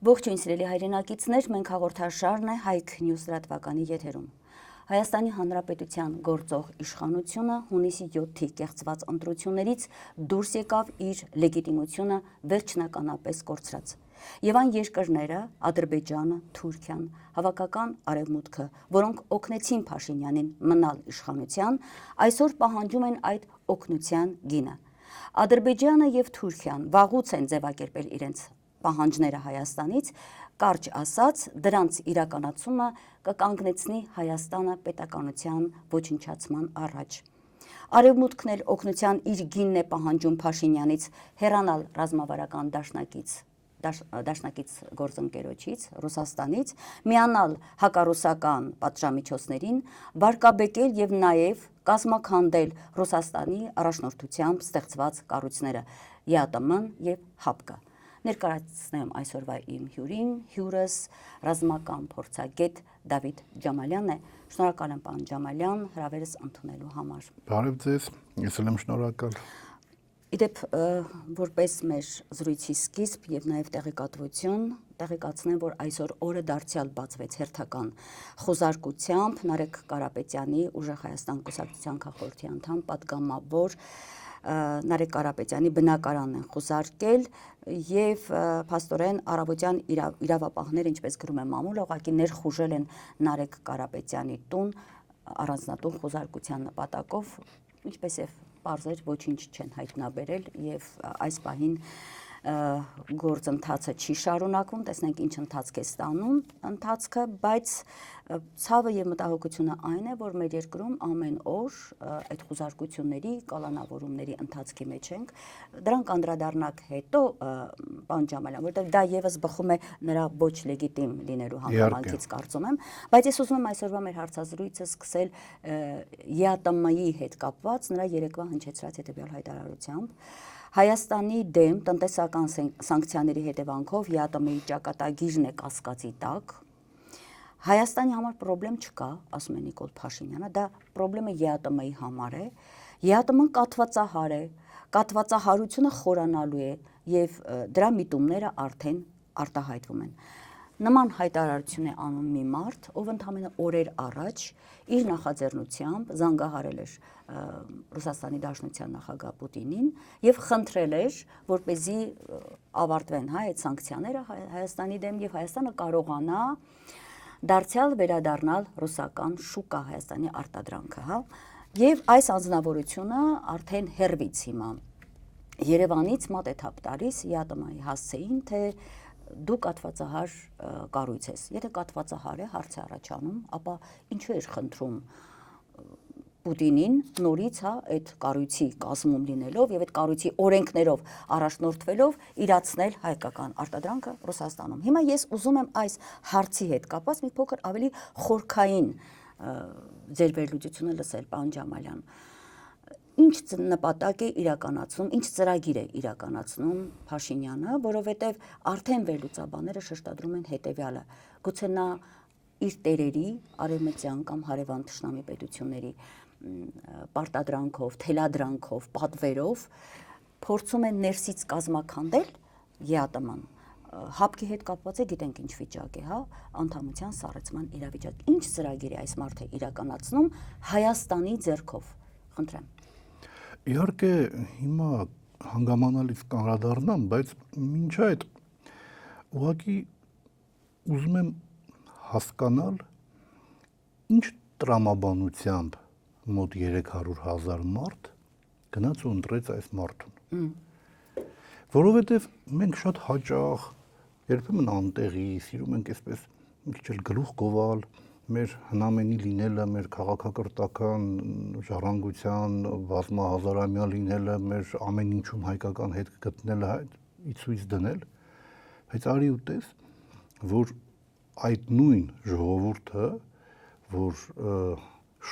Ողջույն սիրելի հայրենակիցներ, մենք հաղորդաշարն է Հայք News լրատվականի եթերում։ Հայաստանի Հանրապետության գործող իշխանությունը հունիսի 7-ի կեղծված ընտրություններից դուրս եկավ իր լեգիտիմությունը վերջնականապես կորցրած։ Եվ այն երկրները, Ադրբեջանը, Թուրքիան, Հավաքական Արևմուտքը, որոնք օգնեցին Փաշինյանին մնալ իշխանության, այսօր պահանջում են այդ օգնության գինը։ Ադրբեջանը եւ Թուրքիան վաղուց են ձևակերպել իրենց պահանջները Հայաստանից, կարճ ասած, դրանց իրականացումը կկանգնեցնի Հայաստանը պետականության ոչնչացման առաջ։ Արևմուտքն էլ օգնության իր գինն է պահանջում Փաշինյանից հեռանալ ռազմավարական դաշնակից գործընկերոջից, Ռուսաստանից, միանալ հակառուսական պատժամիջոցներին, վարկաբեկել եւ նաեւ կազմաքանդել Ռուսաստանի առաջնորդությամբ ստեղծված կառույցները ԵԱՏՄ-ն եւ ՀԱՊԿ-ը։ Ներկայացնեմ այսօրվա իմ հյուրին, հյուրս ռազմական փորձագետ Դավիթ Ջամալյանն է։ Շնորհակալ եմ, պարոն Ջամալյան, հրավերս ընդունելու համար։ Բարև ձեզ, ես եմ շնորհակալ։ Իդեպ, որպես մեր զրույցի սկիզբ եւ նաեւ տեղեկատվություն, տեղեկացնեմ, որ այսօր օրը դարձյալ բացվեց հերթական խոզարկությամբ Նարեկ Կարապետյանի Ուժեղ Հայաստան կուսակցության քաղաքորդի անդամ պատգամավոր Նարեկ Կարապետյանի բնակարանն են խոզարկել եւ փաստորեն առավոտյան իրավապահները, ինչպես գրում է մամուլը, ուղղակի ներխուժել են Նարեկ Կարապետյանի տուն առանձնատուն խոզարկության նպատակով, ինչպես եւ պարզեր ոչինչ չեն հայտնաբերել եւ այս պահին գործընթացը չի շարունակվում, տեսնենք ինչ ընթացք է ստանում ընթացքը, բայց ցավը եւ մտահոգությունը այն է, որ մեր երկրում ամեն օր այդ խոզարկությունների, կալանավորումների ընթացքի մեջ ենք, դրանք անդրադառնանք հետո, պարոն Ջամալյան, որտեղ դա եւս բխում է նրա ոչ լեգիտիմ լինելու հանգամանքից կարծում եմ, բայց ես ուզում եմ այսօրվա մեր հարցազրույցը սկսել ԵԱՏՄ-ի հետ կապված նրա երեկվա հնչեցրած հետեւյալ հայտարարությամբ Հայաստանի դեմ տնտեսական սանկցիաների հետևանքով ԵԱՏՄ-ի ճակատագիրն է կասկածի տակ։ Հայաստանի համար խնդրեմ չկա, ասում է Նիկոլ Փաշինյանը, դա խնդրեմը ԵԱՏՄ-ի համար է։ ԵԱՏՄ-ն կաթվածահար է, կաթվածահարությունը խորանալու է եւ դրա միտումները արդեն արտահայտվում են։ Նման հայտարարություն է անում մի մարդ, ով ընդամենը օրեր առաջ իր նախաձեռնությամբ զանգահարել էր Ռուսաստանի Դաշնության նախագահ Պուտինին եւ խնդրել էր, որպեսզի ավարտվեն այդ սանկցիաները Հայաստանի դեմ եւ Հայաստանը կարողանա դարձյալ վերադառնալ ռուսական շուկա Հայաստանի արտադրանքը, Եվ այս անձնավորությունը արդեն հերվից հիմա Երևանից մոտ էթափ տալիս ԵԱՏՄ-ի հասցեին, թե դու կաթվածահար կառույց ես։ Եթե կաթվածահար է, հարց է առաջանում, ապա ինչու էր խնդրում Պուտինին նորից այդ կառույցի կազմում լինելով եւ այդ կառույցի օրենքներով առաջնորդվելով իրացնել հայկական արտադրանքը Ռուսաստանում։ Հիմա ես ուզում եմ այս հարցի հետ կապված մի փոքր ավելի խորքային ձեր վերլուծությունը լսել, պարոն Ջամալյան։ Ինչ նպատակ է իրականացնում, ինչ ծրագիր է իրականացնում Փաշինյանը, որովհետև արդեն վերլուծաբանները շեշտադրում են հետևյալը. գուցե նա իր տերերի արևմտյան կամ հարևան թշնամի պետությունների պարտադրանքով, թելադրանքով, պատվերով փորձում են ներսից կազմաքանդել ԵԱՏՄ-ն։ ՀԱՊԿ-ի հետ կապված է, գիտենք ինչ վիճակ է, անդամության սառեցման իրավիճակ։ Ինչ ծրագիր է այս մարդը իրականացնում Հայաստանի ձեռքով։ Խնդրեմ։ Իհարկե հիմա հանգամանալից կանրադառնամ, բայց մինչ այդ ուղղակի ուզում եմ հասկանալ ինչ տրամաբանությամբ մոտ 300,000 մարդ գնաց ու ընտրեց այս մարդուն։ Որովհետև մենք շատ հաճախ երբեմն անտեղի սիրում ենք այսպես մի քիչ էլ գլուխ գովալ մեր հնամենի լինելը, մեր քաղաքակրթական ժառանգության բազմահազարամյա լինելը, մեր ամեն ինչում հայկական հետ գտնելը ցույց դնել, բայց արի ու տես, որ այդ նույն ժողովուրդը, որ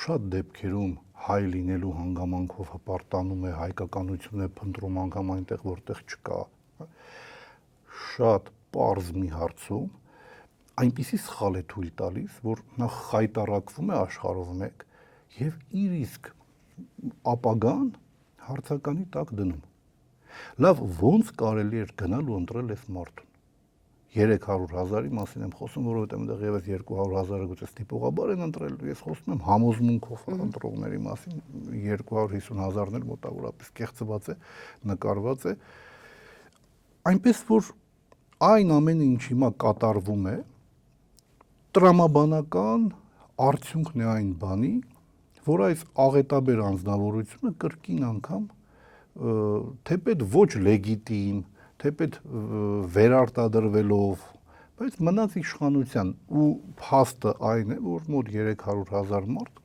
շատ դեպքերում հայ լինելու հանգամանքով հպարտանում է, հայկականություն է փնտրում անգամ այնտեղ, որտեղ չկա, շատ պարզ մի հարցում այնպիսի սխալ է թույլ տալիս, որ նա խայտառակվում է աշխարհով մեկ եւ իր իսկ ապագան հարցականի տակ դնում։ Լավ, ո՞նց կարելի էր գնալ ու ընտրել այս մարդուն։ 300,000-ի մասին եմ խոսում, որովհետև այնտեղ եւս 200,000-ը գուցե ստիպողաբար են ընտրել, ես խոսում եմ համոզմունքով ընտրողների մասին, 250,000-ն էլ մոտավորապես կեղծված է, նկարված է, այնպես որ այն ամենը, ինչ հիմա կատարվում է, տրամաբանական արդյունքն է այն բանի, որ այս աղետաբեր անձնավորությունը կրկին անգամ թեպետ ոչ լեգիտիմ, թեպետ վերարտադրվելով, բայց մնաց իշխանության ու փաստը այն է, որ մոտ 300,000 մարդ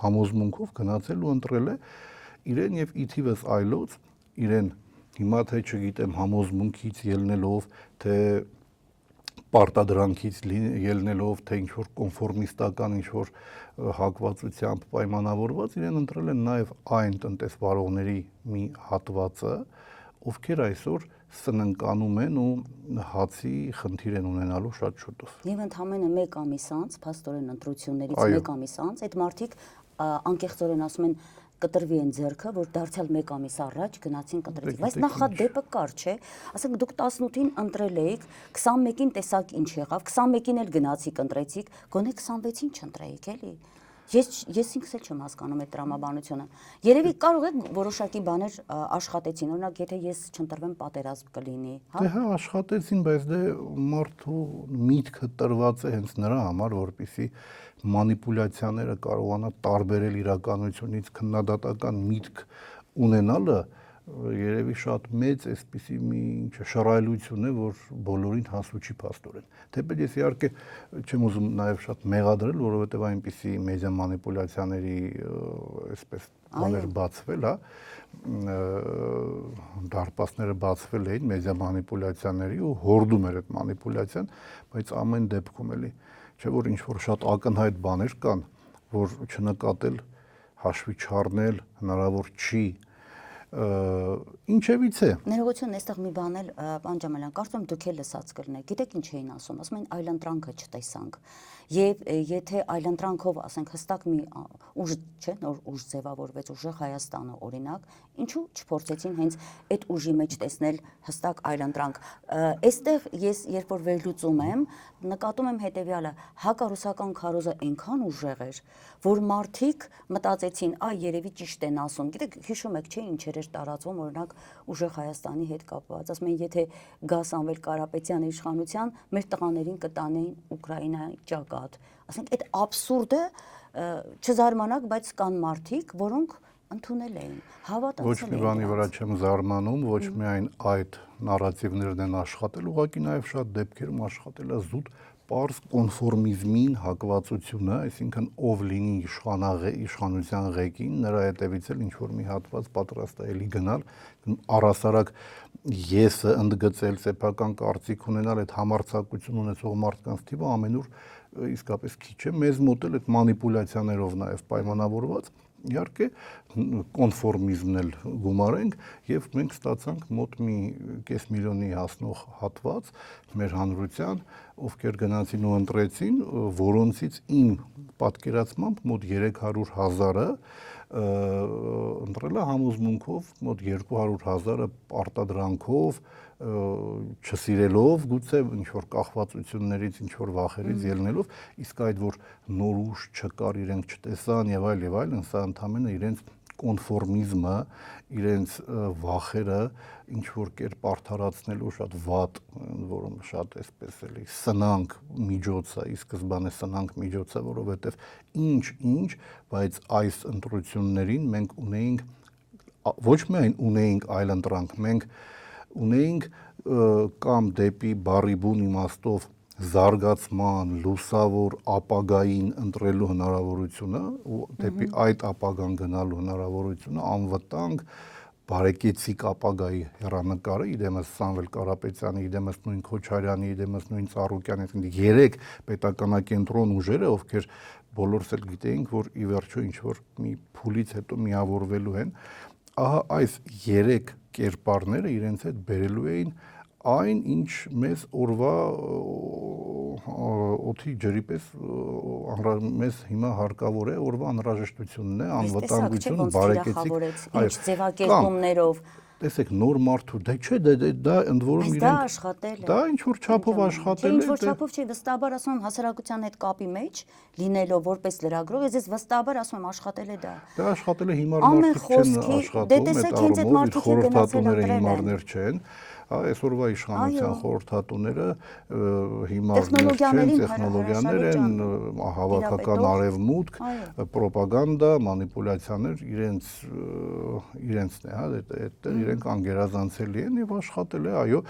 համոզմունքով գնացել ու ընտրել է իրեն եւ իթիվս այլոց իրեն հիմա թե չգիտեմ համոզմունքից ելնելով, թե պարտադրանքից ելնելով, թե ինչ-որ կոնֆորմիստական, ինչ-որ հակվածությամբ պայմանավորված, իրեն ընտրել են նաև այն տնտեսվարողների մի հատվածը, ովքեր այսօր սնանկանում են ու հացի խնդիր են ունենալու շատ շուտով։ Եվ ընդամենը մեկ ամիս անց, փաստորեն ընտրություններից մեկ ամիս անց, այդ մարդիկ անկեղծորեն ասում են կտրվի են ձեռքը, որ դարձյալ մեկ ամիս առաջ գնացին կտրեցին, բայց նախադեպը կար, չէ, ասենք դուք 18-ին ընտրել էիք, 21-ին տեսակ ինչ եղավ, 21-ին էլ գնացիք ընտրեցիք, գոնե 26-ին չընտրեիք, էլի։ Ես ինքս էլ չեմ հասկանում այդ տրամաբանությունը։ Երևի կարող է որոշակի բաներ աշխատեցին, օրինակ եթե ես չընտրվեմ պատերազմ կլինի, հա։ Դե հա աշխատեցին, բայց դե մարդու միտքը տրված է հենց նրա համար, որպեսզի մանիպուլյացիաները կարողանա տարբերել իրականությունից, քննադատական միտք ունենալը երևի շատ մեծ այսպիսի մի շռայլություն է, որ բոլորին հասու չի փաստորեն։ Թեպետ ես իհարկե չեմ ուզում նաև շատ մեղադրել, որովհետև այնպիսի մեդիա մանիպուլյացիաների այսպես բաներ բացվել, հա, դարպասները բացվել էին մեդիա մանիպուլյացիաների ու հորդում էր այդ մանիպուլյացիան, բայց ամեն դեպքում էլի չէ որ ինչ որ շատ ակնհայտ բաներ կան, որ չնկատել, հաշվի չառնել հնարավոր չի, ինչևից է։ Ներողություն, այստեղ մի բան էլ, պարոն Ջամալյան, կարծում եմ դուք էլ լսած կլինեք, գիտեք ինչ էին ասում, ասում են այլընտրանքը չտեսանք, եւ եթե այլընտրանքով, ասենք հստակ մի ուժ, չէ, նոր ուժ ձևավորվեց, ուժեղ Հայաստանը օրինակ, ինչու չփորձեցին հենց այդ ուժի մեջ տեսնել հստակ այլընտրանք։ Այստեղ ես երբ որ վերլուծում եմ, նկատում եմ հետեւյալը, հակառուսական քարոզը այնքան ուժեղ էր, որ մարդիկ մտածեցին, այ երևի ճիշտ են ասում։ Գիտեք, հիշում եք, չէ, ինչեր էր տարածվում, օրինակ ուժեղ Հայաստանի հետ կապված, ասում են, եթե գա Սամվել Կարապետյանի իշխանության, մեր տղաներին կտանեին Ուկրաինայի ճակատ։ Ասենք այդ աբսուրդը չզարմանաք, բայց կան մարդիկ, որոնք ընդունել էին, հավատացել էին։ Ոչ մի բանի վրա չեմ զարմանում, ոչ միայն այդ նարատիվներն են աշխատել, ուղղակի նաև շատ դեպքերում աշխատել է զուտ պարզ կոնֆորմիզմին հակվածությունը, այսինքն ով լինի իշխանության ղեկին, նրա հետևից էլ ինչ-որ մի հատված պատրաստ է էլի գնալ, առհասարակ եսը ընդգծել, սեփական կարծիք ունենալ, այդ համարձակություն ունեցող մարդկանց թիվը ամենուր իսկապես քիչ է, մեզ մոտ էլ այդ մանիպուլյացիաներով նաև պայմանավորված, իհարկե կոնֆորմիզմն էլ գումարենք եւ մենք ստացանք մոտ մի կես միլիոնի հասնող հատված մեր հանրության, ովքեր գնացին ու ընտրեցին, որոնցից իմ պատկերացմամբ մոտ 300,000-ը ընտրել է համոզմունքով, մոտ 200,000-ը արտադրանքով, չսիրելով գուցե ինչ-որ կախվածություններից, ինչ-որ վախերից ելնելով, իսկ այդ որ նոր ուժ չկար, իրենք չտեսան եւ այլն, սա ընդհանրապես իրենց կոնֆորմիզմը, իրենց վախերը ինչ-որ կերպ արդարացնելու շատ վատ, որում շատ այսպես էլի սնանկ միջոց է, ի սկզբանե սնանկ միջոց է, որովհետեւ ինչ, բայց այս ընտրություններին մենք ունեինք, ոչ միայն ունեինք այլընտրանք, մենք ունեինք կամ դեպի բառի բուն իմաստով զարգացման, լուսավոր ապագային ընտրելու հնարավորությունը, դեպի այդ ապագան գնալու հնարավորությունը, անվտանգ, բարեկեցիկ ապագայի հեռանկարը, իդեմս Սամվել Կարապետյանի, իդեմս նույն Քոչարյանի, իդեմս նույն Ծառուկյանի, երեք պետականակենտրոն ուժերը, ովքեր բոլորս էլ գիտեինք, որ ի վերջո ինչ-որ մի փուլից հետո միավորվելու են, ահա այս երեք կերպարները իրենց հետ բերելու էին այն, ինչ մեզ օրվա օդի ջրի պես մեզ հիմա հարկավոր է, օրվա անհրաժեշտությունն է, անվտանգություն, բարեկեցիկ, ինչ ձևակերպումներով, տեսեք նոր մարդու դա չէ դա ընդ որում Դա աշխատել է։ դա ինչ որ չափով աշխատել է։ Ինչ որ չափով չի, վստահաբար ասում եմ հասարակության հետ կապի մեջ լինելով որպես լրագրող, ես վստահաբար ասում եմ աշխատել է դա։ Դա աշխատել է հիմար մարդիկ չեն աշխատում, այդ խորհրդատուները հիմարներ չեն։ Այսօրվա իշխանության խորհրդատուները հիմարներ չեն, տեխնոլոգիաներ են, հավաքական արևմուտք, պրոպագանդա, մանիպուլյացիաներ իրենցն է, հա, այդտեղ իրենք անգերազանցելի են եւ աշխատել է, այո,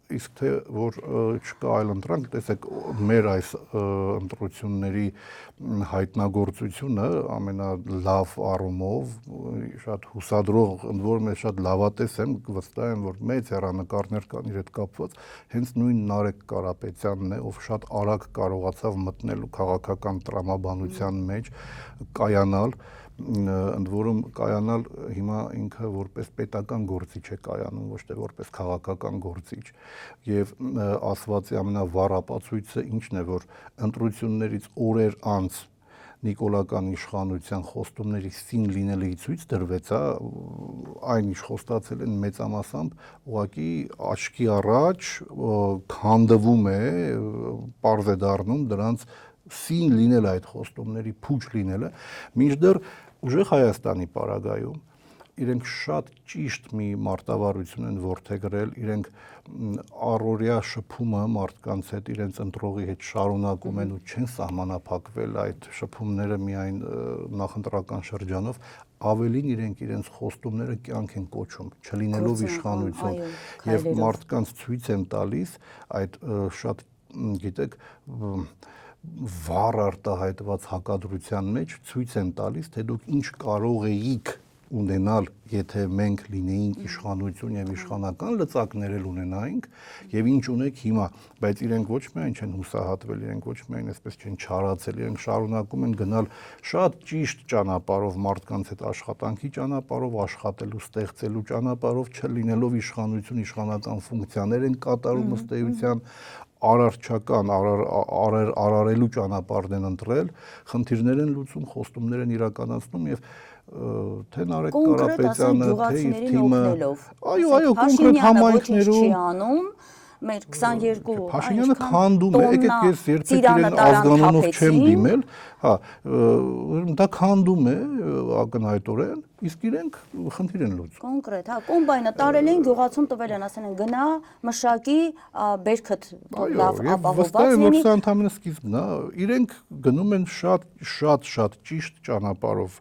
իսկ թե որ չկա այլ ընտրանք, տեսեք մեր այս ընտրությունների հայտնագործությունը ամենալավ առումով շատ հուսադրող, ընդ որում ես շատ լավատես եմ, վստահ եմ, որ մեծ հեռանկարներ կան իր հետ կապված, հենց նույն Նարեկ Կարապետյանն է, ով շատ արագ կարողացավ մտնել քաղաքական տրամաբանության մեջ, կայանալ, ընդ որում կայանալ հիմա ինքը որպես պետական գործիչ է կայանում, ոչ թե որպես քաղաքական գործիչ, եւ ասվածի ամենավառ ապացույցը ինչն է, որ ընտրություններից օրեր անց Նիկոլական իշխանության խոստումների սին լինելը ցույց դրվեց, այն ինչ խոստացել են մեծամասամբ, ուղղակի աչքի առաջ քանդվում է, պարզ է դառնում դրանց սին լինելը այդ խոստումների փուչ լինելը, մինչդեռ ուժեղ Հայաստանի պարագայում իրենք շատ ճիշտ մի մարտավարություն են որդեգրել, իրենք առօրյա շփումը մարդկանց հետ, իրենց ընտրողի հետ շարունակում են ու չեն սահմանափակվել այդ շփումները միայն նախընտրական շրջանով, ավելին իրենց խոստումները կյանք են կոչում, չլինելով իշխանություն, եւ մարդկանց ցույց են տալիս այդ շատ, գիտեք, վառ արտահայտված հակադրության մեջ ցույց են տալիս, թե դուք ինչ կարող էիք ունենալ, եթե մենք լինեինք իշխանություն եւ իշխանական լծակներ ունենայինք եւ ինչ ունեք հիմա, բայց իրենք ոչ միայն չեն հուսահատվել, իրենք ոչ միայն այսպես չեն չարացել, իրենք շարունակում են գնալ շատ ճիշտ ճանապարհով, մարդկանց հետ աշխատանքի ճանապարհով, աշխատելու, ստեղծելու ճանապարհով, չլինելով իշխանություն, իշխանական ֆունկցիաներ են կատարում ըստ էության, արարչական, արարելու ճանապարհն են ընտրել, խնդիրներ են լուծում, խոստումներ են իրականացնում եւ թե Նարեկ Կարապետյանը, թե իր թիմը, այո, կոնկրետ համայնքներում մեր 22 Փաշինյանը քանդում է, եկեք ես երբեք իրեն ազգանունով չեմ դիմել, հա, դա քանդում է ակնհայտորեն, իսկ իրենք խնդիր են լուծում։ Կոնկրետ, հա, կոմբայնը տարել են, գյուղացում տվել են, ասել են գնա, մշակի, բերքդ լավ ապահովված լինի։ Վստահ եմ, որ սա ընդհանրապես սկիզբն է, իրենք գնում են շատ ճիշտ ճանապարհով։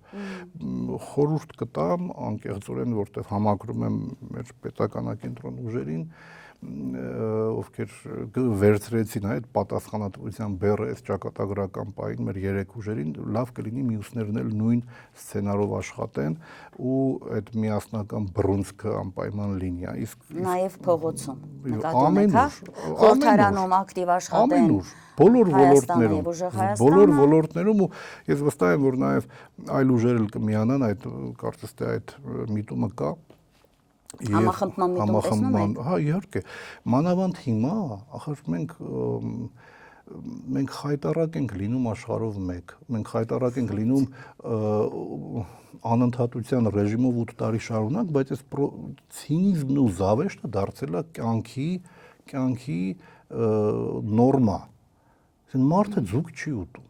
Խորհուրդ կտամ անկեղծորեն, որտեղ համակրում եմ մեր պետականակենտրոն ուժերին, ովքեր վերցրեցին այդ պատասխանատվության բեռը այս ճակատագրական պահին մեր երեք ուժերին, լավ կլինի մյուսներն էլ նույն սցենարով աշխատեն ու այդ միասնական բռունցքը անպայման լինի, իսկ նաև փողոցում նկատում եք, հա, խորհրդարանում ակտիվ աշխատեն բոլոր ոլորտներում ու ես վստահ եմ, որ նաև այլ ուժեր էլ կմիանան, այդ կարծես թե այդ միտումը կա Համախմբման միտում տեսնում եք։ Հա, իհարկե, մանավանդ հիմա, ախր մենք խայտառակ ենք լինում աշխարհով մեկ, մենք խայտառակ ենք լինում անընդհատության ռեժիմով 8 տարի շարունակ, բայց այս ցինիզմն ու զավեշտը դարձել է կյանքի նորմա։ Մարդը ձուկ չի ուտում։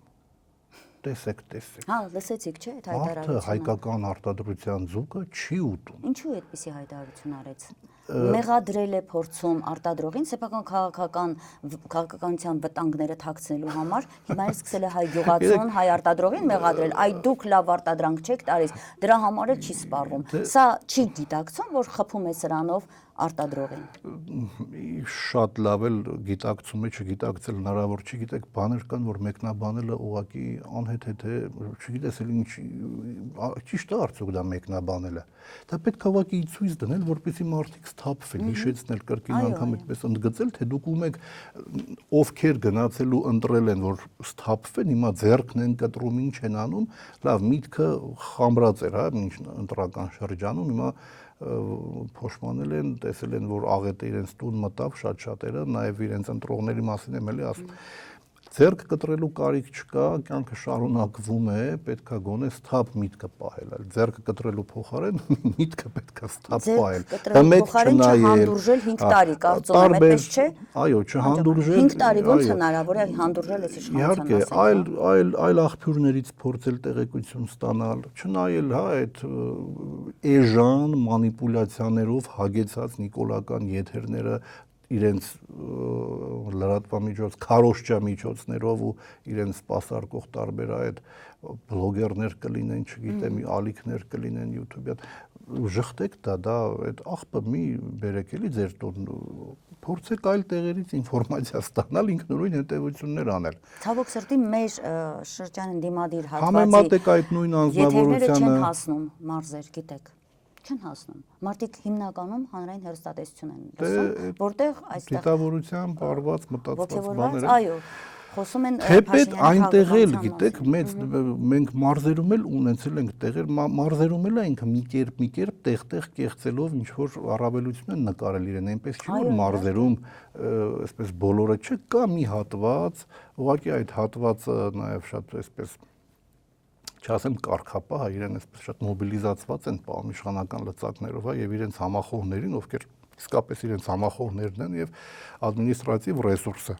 Տեսեք։ Հա, լսեցիք, չէ՞, այդ հայտարարությունը։ Մարդը հայկական արտադրության ձուկը չի ուտում։ Ինչու այդպիսի հայտարարություն արեց։ Մեղադրել է փորձում արտադրողին սեփական քաղաքականության վտանգները թաքցնելու համար, հիմա էլ սկսել է հայ գյուղացուն, հայ արտադրողին մեղադրել, այ դուք լավ արտադրանք չեք տալիս, դրա համար էլ չի սպառվում։ Սա չի գիտակցում, որ խփում է սրանով արտադրողին։ Շատ լավ էլ գիտակցում է, չգիտակցել հնարավոր չի, գիտեք, բաներ կան, որ մեկնաբանելը ուղղակի անհեթեթ է, չգիտես էլ ինչ ճիշտ է արդյոք դա մեկնաբանելը։ Դա պետք է ուղղակի ցույց դնել, որպեսզի մարդիկ սթափվեն, հիշեցնել կրկին անգամ այդպես ընդգծել, թե դուք ում եք ովքեր գնացել ու ընտրել են, որ սթափվեն, հիմա ձեռքն են կտրում, ինչ են անում, լավ, միտքը խամրած էր, հա, ինչ ընտրական շրջանում, հիմա փոշմանել են, տեսել են, որ աղետը իրենց տուն մտավ շատ շատերը, նաև իրենց ընտրողների մասին եմ էլի ասում։ ձեռք կտրելու կարիք չկա, կյանքը շարունակվում է, պետքա գոնե սթափ միտքը պահել, այլ ձեռքը կտրելու փոխարեն միտքը պետքա սթափ պահել։ Կտրելու փոխարեն չհանդուրժել 5 տարի, կարծում եմ, այդպես չէ։ Այո, չհանդուրժել։ 5 տարի ոնց հնարավոր է հանդուրժել այս իշխանության Իհարկե, այլ աղբյուրներից փորձել տեղեկություն ստանալ, չնայել այդ էժան մանիպուլյացիաներով հագեցած նիկոլական եթերները իրենց լրատվամիջոց, քարոզչա միջոցներով ու իրենց սպասարկող տարբեր այդ բլոգերներ կլինեն, չգիտեմ, ալիքներ կլինեն YouTube-յան, ժխտեք դա այդ աղբը մի բերեք էլի ձեր տուն, փորձեք այլ տեղերից ինֆորմացիա ստանալ, ինքնուրույն հետևություններ անել։ Ցավոք սրտի մեր շրջանին դիմադիր Համեմատեք այդ նույն եթերները անձնավորությանը։ չեն հասնում մարզեր, գիտեք։ Չեն հասնում։ Մարդիկ հիմնականում հանրային հեռուստատեսություն են լսում, որտեղ այստեղ դիտավորությամբ արված մտածված բաներ են։ Այո, խոսում են Թեպետ այնտեղ էլ, գիտեք, մենք մարզերում էլ ունեցել ենք տեղեր, մարզերում էլ ինքը մի կերպ տեղ կեղծելով ինչ որ առավելություն են նկարել իրեն, այնպես չի որ մարզերում այսպես բոլորը չկա մի հատված, ուղղակի այդ հատվածը նաև շատ այսպես չասեմ կարգապահ, իրեն այսպես շատ մոբիլիզացված են պահում իշխանական լծակներով, եւ իրենց համախոհներին, ովքեր իսկապես իրենց համախոհներն են եւ ադմինիստրատիվ ռեսուրսը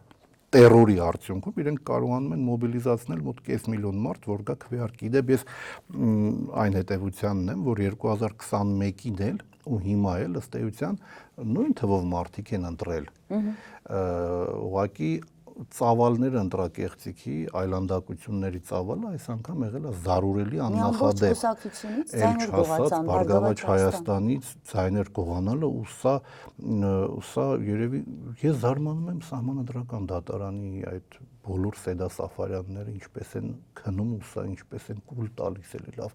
տերորի արդյունքում իրենք կարողանում են մոբիլիզացնել մոտ 500,000 մարդ, որ գա քվեարկի։ Դեպ ես այն հետևությանն եմ, որ 2021-ին էլ ու հիմա էլ ըստ էության նույն թվով մարդիկ են ընտրել։ Ուղղակի ծավալները ընտրակեղծիքի այլանդակությունների ծավալը այս անգամ եղել է զարուրելի աննախադեպ։ Ձայներ գողացան, Բարգավաճ Հայաստանից ձայներ գողանալը ու սա երևի ես զարմանում եմ Սահմանադրական դատարանի այդ բոլոր Սեդա Սաֆարյանները ինչպես են քնում ու սա ինչպես են կուլ տալիս էլի լավ։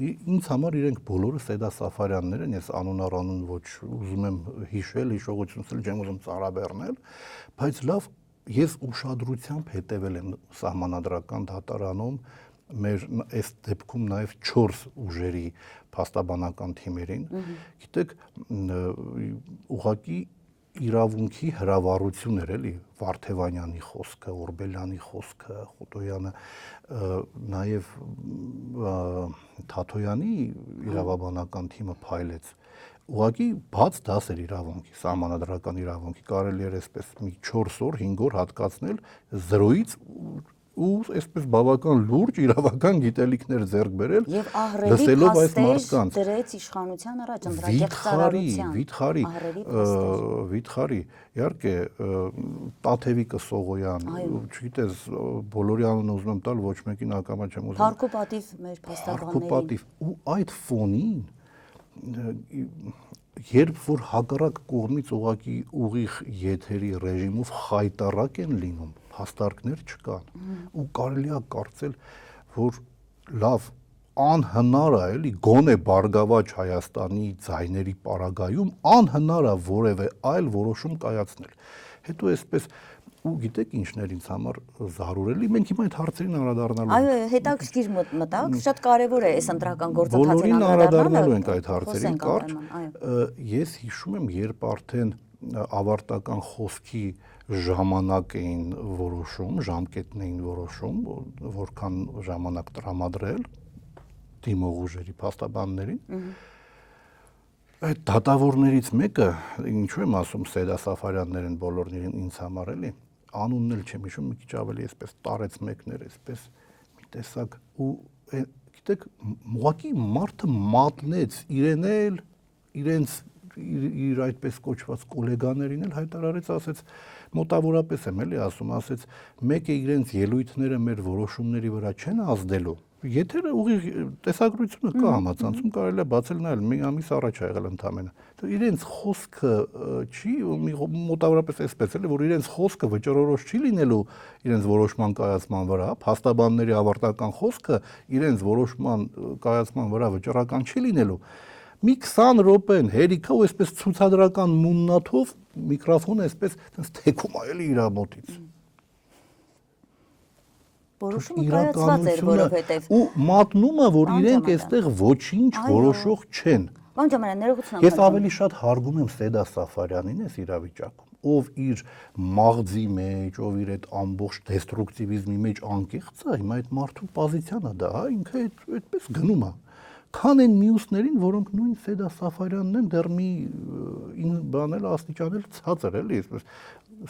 Ինձ համար իրենք բոլորը Սեդա Սաֆարյաններ են, ես անուն ոչ ուզում եմ հիշել, հիշողությունս չեմ ուզում ծարաբեռնել, բայց լավ ես ուշադրությամբ հետևել եմ Սահմանադրական դատարանում մեր այս դեպքում նաև 4 ուժերի փաստաբանական թիմերին, գիտեք, ուղղակի իրավունքի հրավառություն էր էլի Վարդևանյանի խոսքը, Օրբելյանի խոսքը, Խոտոյանը, նաև Թաթոյանի իրավաբանական թիմը փայլեց ուղղակի բաց դաս էր իրավունքի, սահմանադրական իրավունքի, կարելի էր այսպես մի 4 օր, 5 օր հատկացնել 0-ից ու այսպես բավական լուրջ իրավական գիտելիքներ ձեռք բերել, լսելով այս մարդկանց։ Դրեց իշխանության առաջ ընդրակեղծարարության։ Վիթխարի, իհարկե Տաթևիկը Սողոյան, չգիտես, բոլորի անունը ուզում եմ տալ, ոչ մեկին ակամա չեմ ուզում։ Փառքոպատիվ մեր փաստաբանների։ Ու այդ ֆոնին երբ որ հակառակ կողմից ուղղակի ուղիղ եթերի ռեժիմով խայտառակ են լինում, փաստարկներ չկան ու կարելի է կարծել, որ լավ անհնար է էլի գոնե Բարգավաճ Հայաստանի ձայների պարագայում անհնար է որևէ այլ որոշում կայացնել։ Հետո այսպես ու գիտեք ինչն էր ինձ համար զարուրելի, մենք հիմա այդ հարցերին անդրադառնալու ենք։ Այո, հետաքրքիր մտակ, շատ կարևոր է այս ընտրական գործընթացին անդրադառնալու։ Բոլորին անդրադառնալու ենք այդ հարցերին, կարճ։ Ես հիշում եմ, երբ արդեն ավարտական խոսքի ժամանակ էին որոշում, ժամկետն էին որոշում, որքան ժամանակ տրամադրել դիմող ուժերի փաստաբաններին։ Այդ դատավորներից մեկը, ինչու եմ ասում Սեդա Սաֆարյաններ են բոլորն ինձ համար էլի, անունն էլ չեմ հիշում, մի քիչ ավելի այսպես տարեց մեկներ, այսպես մի տեսակ ու գիտեք, ուղղակի մարդը մատնեց իրեն էլ, իրենց իր այդպես կոչված գոլեգաներին էլ հայտարարեց, ասեց մոտավորապես եմ էլի ասում, ասեց մեկ է իրենց ելույթները մեր որոշումների վրա չեն ազդելու։ Եթերը ուղիղ տեսագրությունը կա համացանցում, կարելի է բացել նայել, մի ամիս առաջ ա եղել ընդամենը։ Իրենց խոսքը չի մոտավորապես այսպես էլի, որ իրենց խոսքը վճռորոշ չի լինելու իրենց որոշման կայացման վրա, փաստաբանների ավարտական խոսքը իրենց որոշման կայացման վրա վճռական չի լինելու։ Մի 20 րոպեն հերիքա ու այսպես ցուցադրական մուննաթով միկրոֆոնը այսպես թեքում է էլի իր մոտից։ Որոշումը կայացված էր, որովհետև ու մատնում է, որ իրենք այստեղ ոչինչ որոշող չեն։ Բան ջամանա, ներողություն եմ։ Ես ավելի շատ հարգում եմ Սեդա Սաֆարյանին այս իրավիճակում։ ով իր մաղձի մեջ, ով իր այդ ամբողջ դեստրուկտիվիզմի մեջ անկեղծ է, հիմա այդ մարդու պոզիցիան է դա, հա, ինքը այդպես գնում է։ Քան են մյուսներին, որոնք նույն Սեդա Սաֆարյանն են, դեռ մի բանել աստիճանել ցածր էլի, այսպես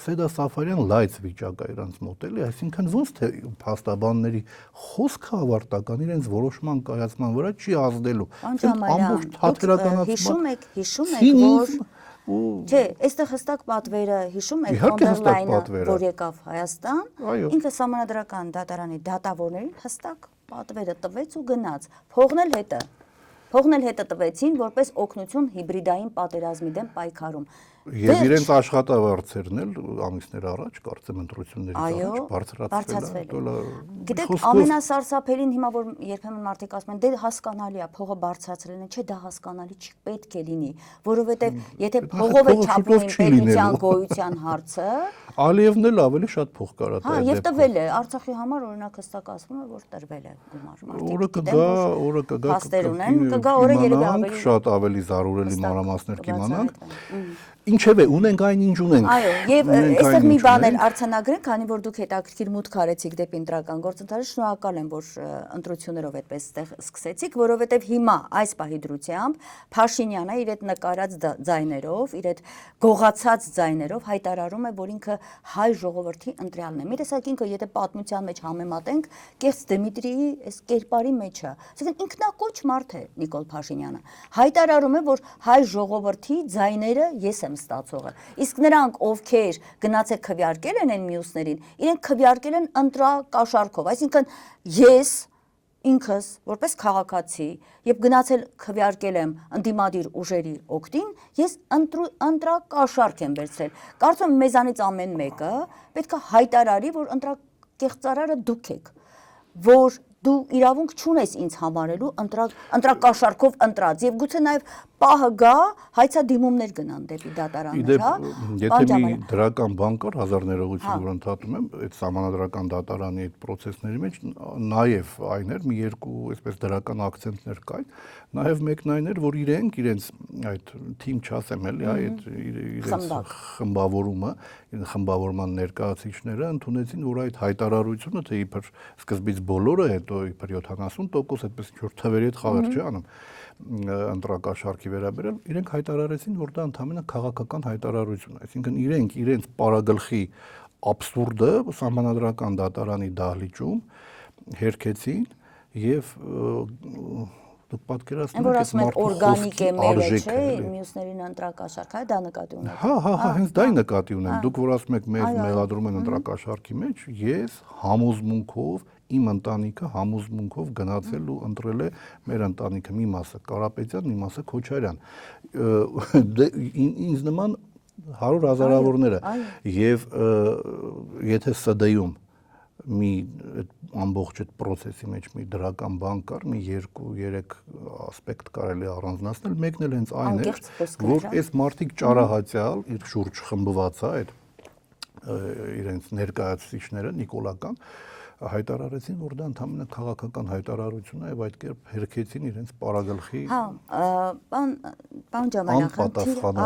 Սեդա Սաֆարյան լայց վիճակ է իրանց մոտ էլի, այսինքն ոնց թե փաստաբանների խոսքը ավարտական իրենց որոշման կայացման վրա չի ազդելու։ Ամբողջ թատերականացումը հիշում եք, որ Չէ, այստեղ հստակ պատվերը հիշում եք Ֆոնդերլայնը, որ եկավ Հայաստան, ինքը Սահմանադրական դատարանի դատավորներին հստակ պատվերը տվեց ու գնաց։ Փողն էլ հետը տվեցին որպես օգնություն հիբրիդային պատերազմի դեմ պայքարում։ Եվ իրենց աշխատավարձերն էլ ամիսներ առաջ, կարծեմ ընտրություններից առաջ բարձրացվել է։ Գիտեք, ամենասարսափելին հիմա որ երբեմն մարդիկ ասում են, դե հասկանալի է, փողը բարձրացրել են, չէ, դա հասկանալի չի, պետք է լինի, որովհետև եթե փողով է չափում պետության գոյության հարցը, Ալիևն էլ ավելի շատ փող կարա տա։ Հա, եւ տվել է Արցախի համար օրինակ հստակ ասվում է, որ տրվել է գումար։ Օրը կգա, փաստեր ունեն, կգա օրը երևի ավելի շատ ավելի զարուրելի մանրամասներ կիմանանք։ Ինչևէ, ունենք այն ինչ ունենք։ Այո, եւ այստեղ մի բան էլ արձանագրենք, քանի որ դուք հետաքրքիր մուտք արեցիք դեպի ընտրական գործընթացը, շնորհակալ եմ, որ ընտրություններով այդպես այդտեղ սկսեցիք, որովհետեւ հիմա այս պահի դրությամբ Փաշինյանը իր այդ նկարած ձայներով, իր այդ գողացած ձայներով հայտարարում է, որ ինքը հայ ժողովրդի ընտրյալն է։ Մի տեսակ ինքը եթե պատմության մեջ համեմատենք, կեղծ Դմիտրիի այս կերպարի մեջ է։ Այսինքն ինքնակոչ մարդ է Նիկոլ Փաշինյանը։ Հայտարարում է, որ հայ ժողովրդի ձայները ես եմ ստացողը։ Իսկ նրանք, ովքեր գնացել քվեարկել են այն մյուսներին, իրենք քվեարկել են ընտրակաշառքով, այսինքն ես ինքս որպես քաղաքացի եւ գնացել քվեարկել եմ ընդդիմադիր ուժերի օգտին, ես ընտրակաշառք եմ վերցրել։ Կարծում եմ մեզանից ամեն մեկը պետք է հայտարարի, որ ընտրակեղծարարը դուք եք, որ դու իրավունք չունես ինձ համարելու ընտրակաշառքով ընտրած եւ գուցե նաեւ պահը գա հայցադիմումներ գնան դեպի դատարաններ, հա։ Եթե մի դրական բան կար 1000 ներողություն որ ընդհատում եմ, այդ Սահմանադրական դատարանի այդ process-ների մեջ նաեւ այն էր, մի երկու այսպես դրական ակցենտներ կային, նաեւ մեկն այն էր, որ իրենց այդ թիմ չասեմ էլի, այդ իրենց խմբավորումը, խմբավորման ներկայացուցիչները ընդունեցին, որ այդ հայտարարությունը թե իբր սկզբից բոլորը հետո իբր 70% այդպես ինչ-որ թվերի հետ խաղեր չի անում ընտրակաշառքի վերաբերյալ, իրենք հայտարարեցին, որ դա ընդհանրապես քաղաքական հայտարարություն է, այսինքն իրենց պարագլխի աբսուրդը Սահմանադրական դատարանի դահլիճում հերքեցին եւ դուք պատկերացնում եք այս մարդու օրգանիկ է մերը, չէ, մյուսներին ընտրակաշառք, հա, դա նկատի ունեք։ Հա, հենց դա նկատի ունեմ։ Դուք որ ասում եք մեզ մեղադրում են ընտրակաշառքի մեջ, ես համոզմունքով իմ ընտանիքը համոզմունքով գնացել ու ընտրել է մեր ընտանիքը մի մասը Կարապետյան, մի մասը Քոչարյան։ Ինձ նման 100 հազարավորները եւ եթե ՍԴ-ում մի ամբողջ այդ process-ի մեջ մի դրական բան կար, մի 2-3 ասպեկտ կարելի առանձնացնել, մեկն էլ հենց այն է, որ այս մարդիկ ճարահատյալ իր շուրջ խմբված է այդ իրենց ներկայացուցիչները նիկոլական հայտարարեցին, որ դա ընդհանրապես քաղաքական հայտարարություն է եւ այդ կերպ հերքեցին իրենց պարագլխի բան Ջամանյան,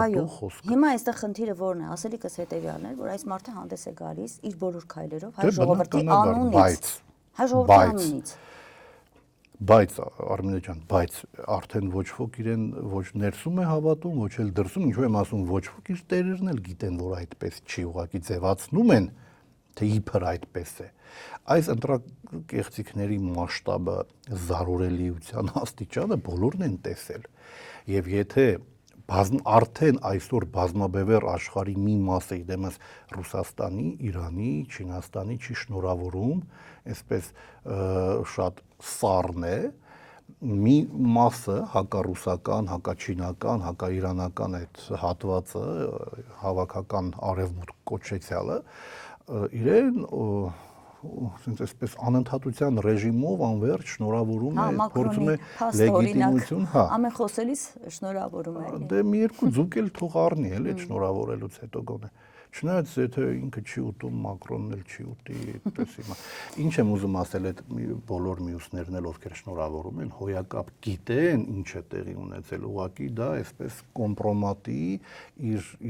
այո, հիմա այստեղ խնդիրը որն է, ասելիքս հետեւյալն է, որ այս մարդը հանդես է գալիս իր բոլոր քայլերով հայ ժողովրդի անունից, հայ ժողովրդի անունից։ Բայց Արմինե ջան, բայց արդեն ոչ ոք իրեն ոչ ներսում է հավատում, ոչ էլ դրսում, ինչու եմ ասում, ոչ ոք իր տերերն էլ գիտեն, որ այդպես չի, ուղղակի ձևացնում են, թե իբր այդպես է։ Այս ընտրակեղծիքների մասշտաբը, զարորելիության աստիճանը բոլորն են տեսել։ Եվ եթե արդեն այսօր բազմաբևեռ աշխարհի մի մասը իդեմս Ռուսաստանի, Իրանի, Չինաստանի չի շնորհավորում, այսպես շատ սառն է, մի մասը հակառուսական, հակաչինական, հակաիրանական այդ հատվածը, հավաքական արևմուտք կոչեցյալը, իրեն ասենց այսպես անընդհատության ռեժիմով անverջ շնորհավորում է, փորձում է լեգիտիմություն, լեգիտիմություն, հա։ ամեն խոսելիս շնորհավորում է։ Դե մի երկու ձուկ էլ թող առնի, էլի այդ շնորհավորելուց հետո գոնե։ Չնայած եթե ինքը չի ուտում, Մակրոնն էլ չի ուտի, այդպես հիմա։ Ինչ եմ ուզում ասել, այդ բոլոր մյուսներն էլ ովքեր շնորհավորում են, հոյակապ գիտեն ինչ է տեղի ունեցել, ուղղակի դա այսպես կոմպրոմատի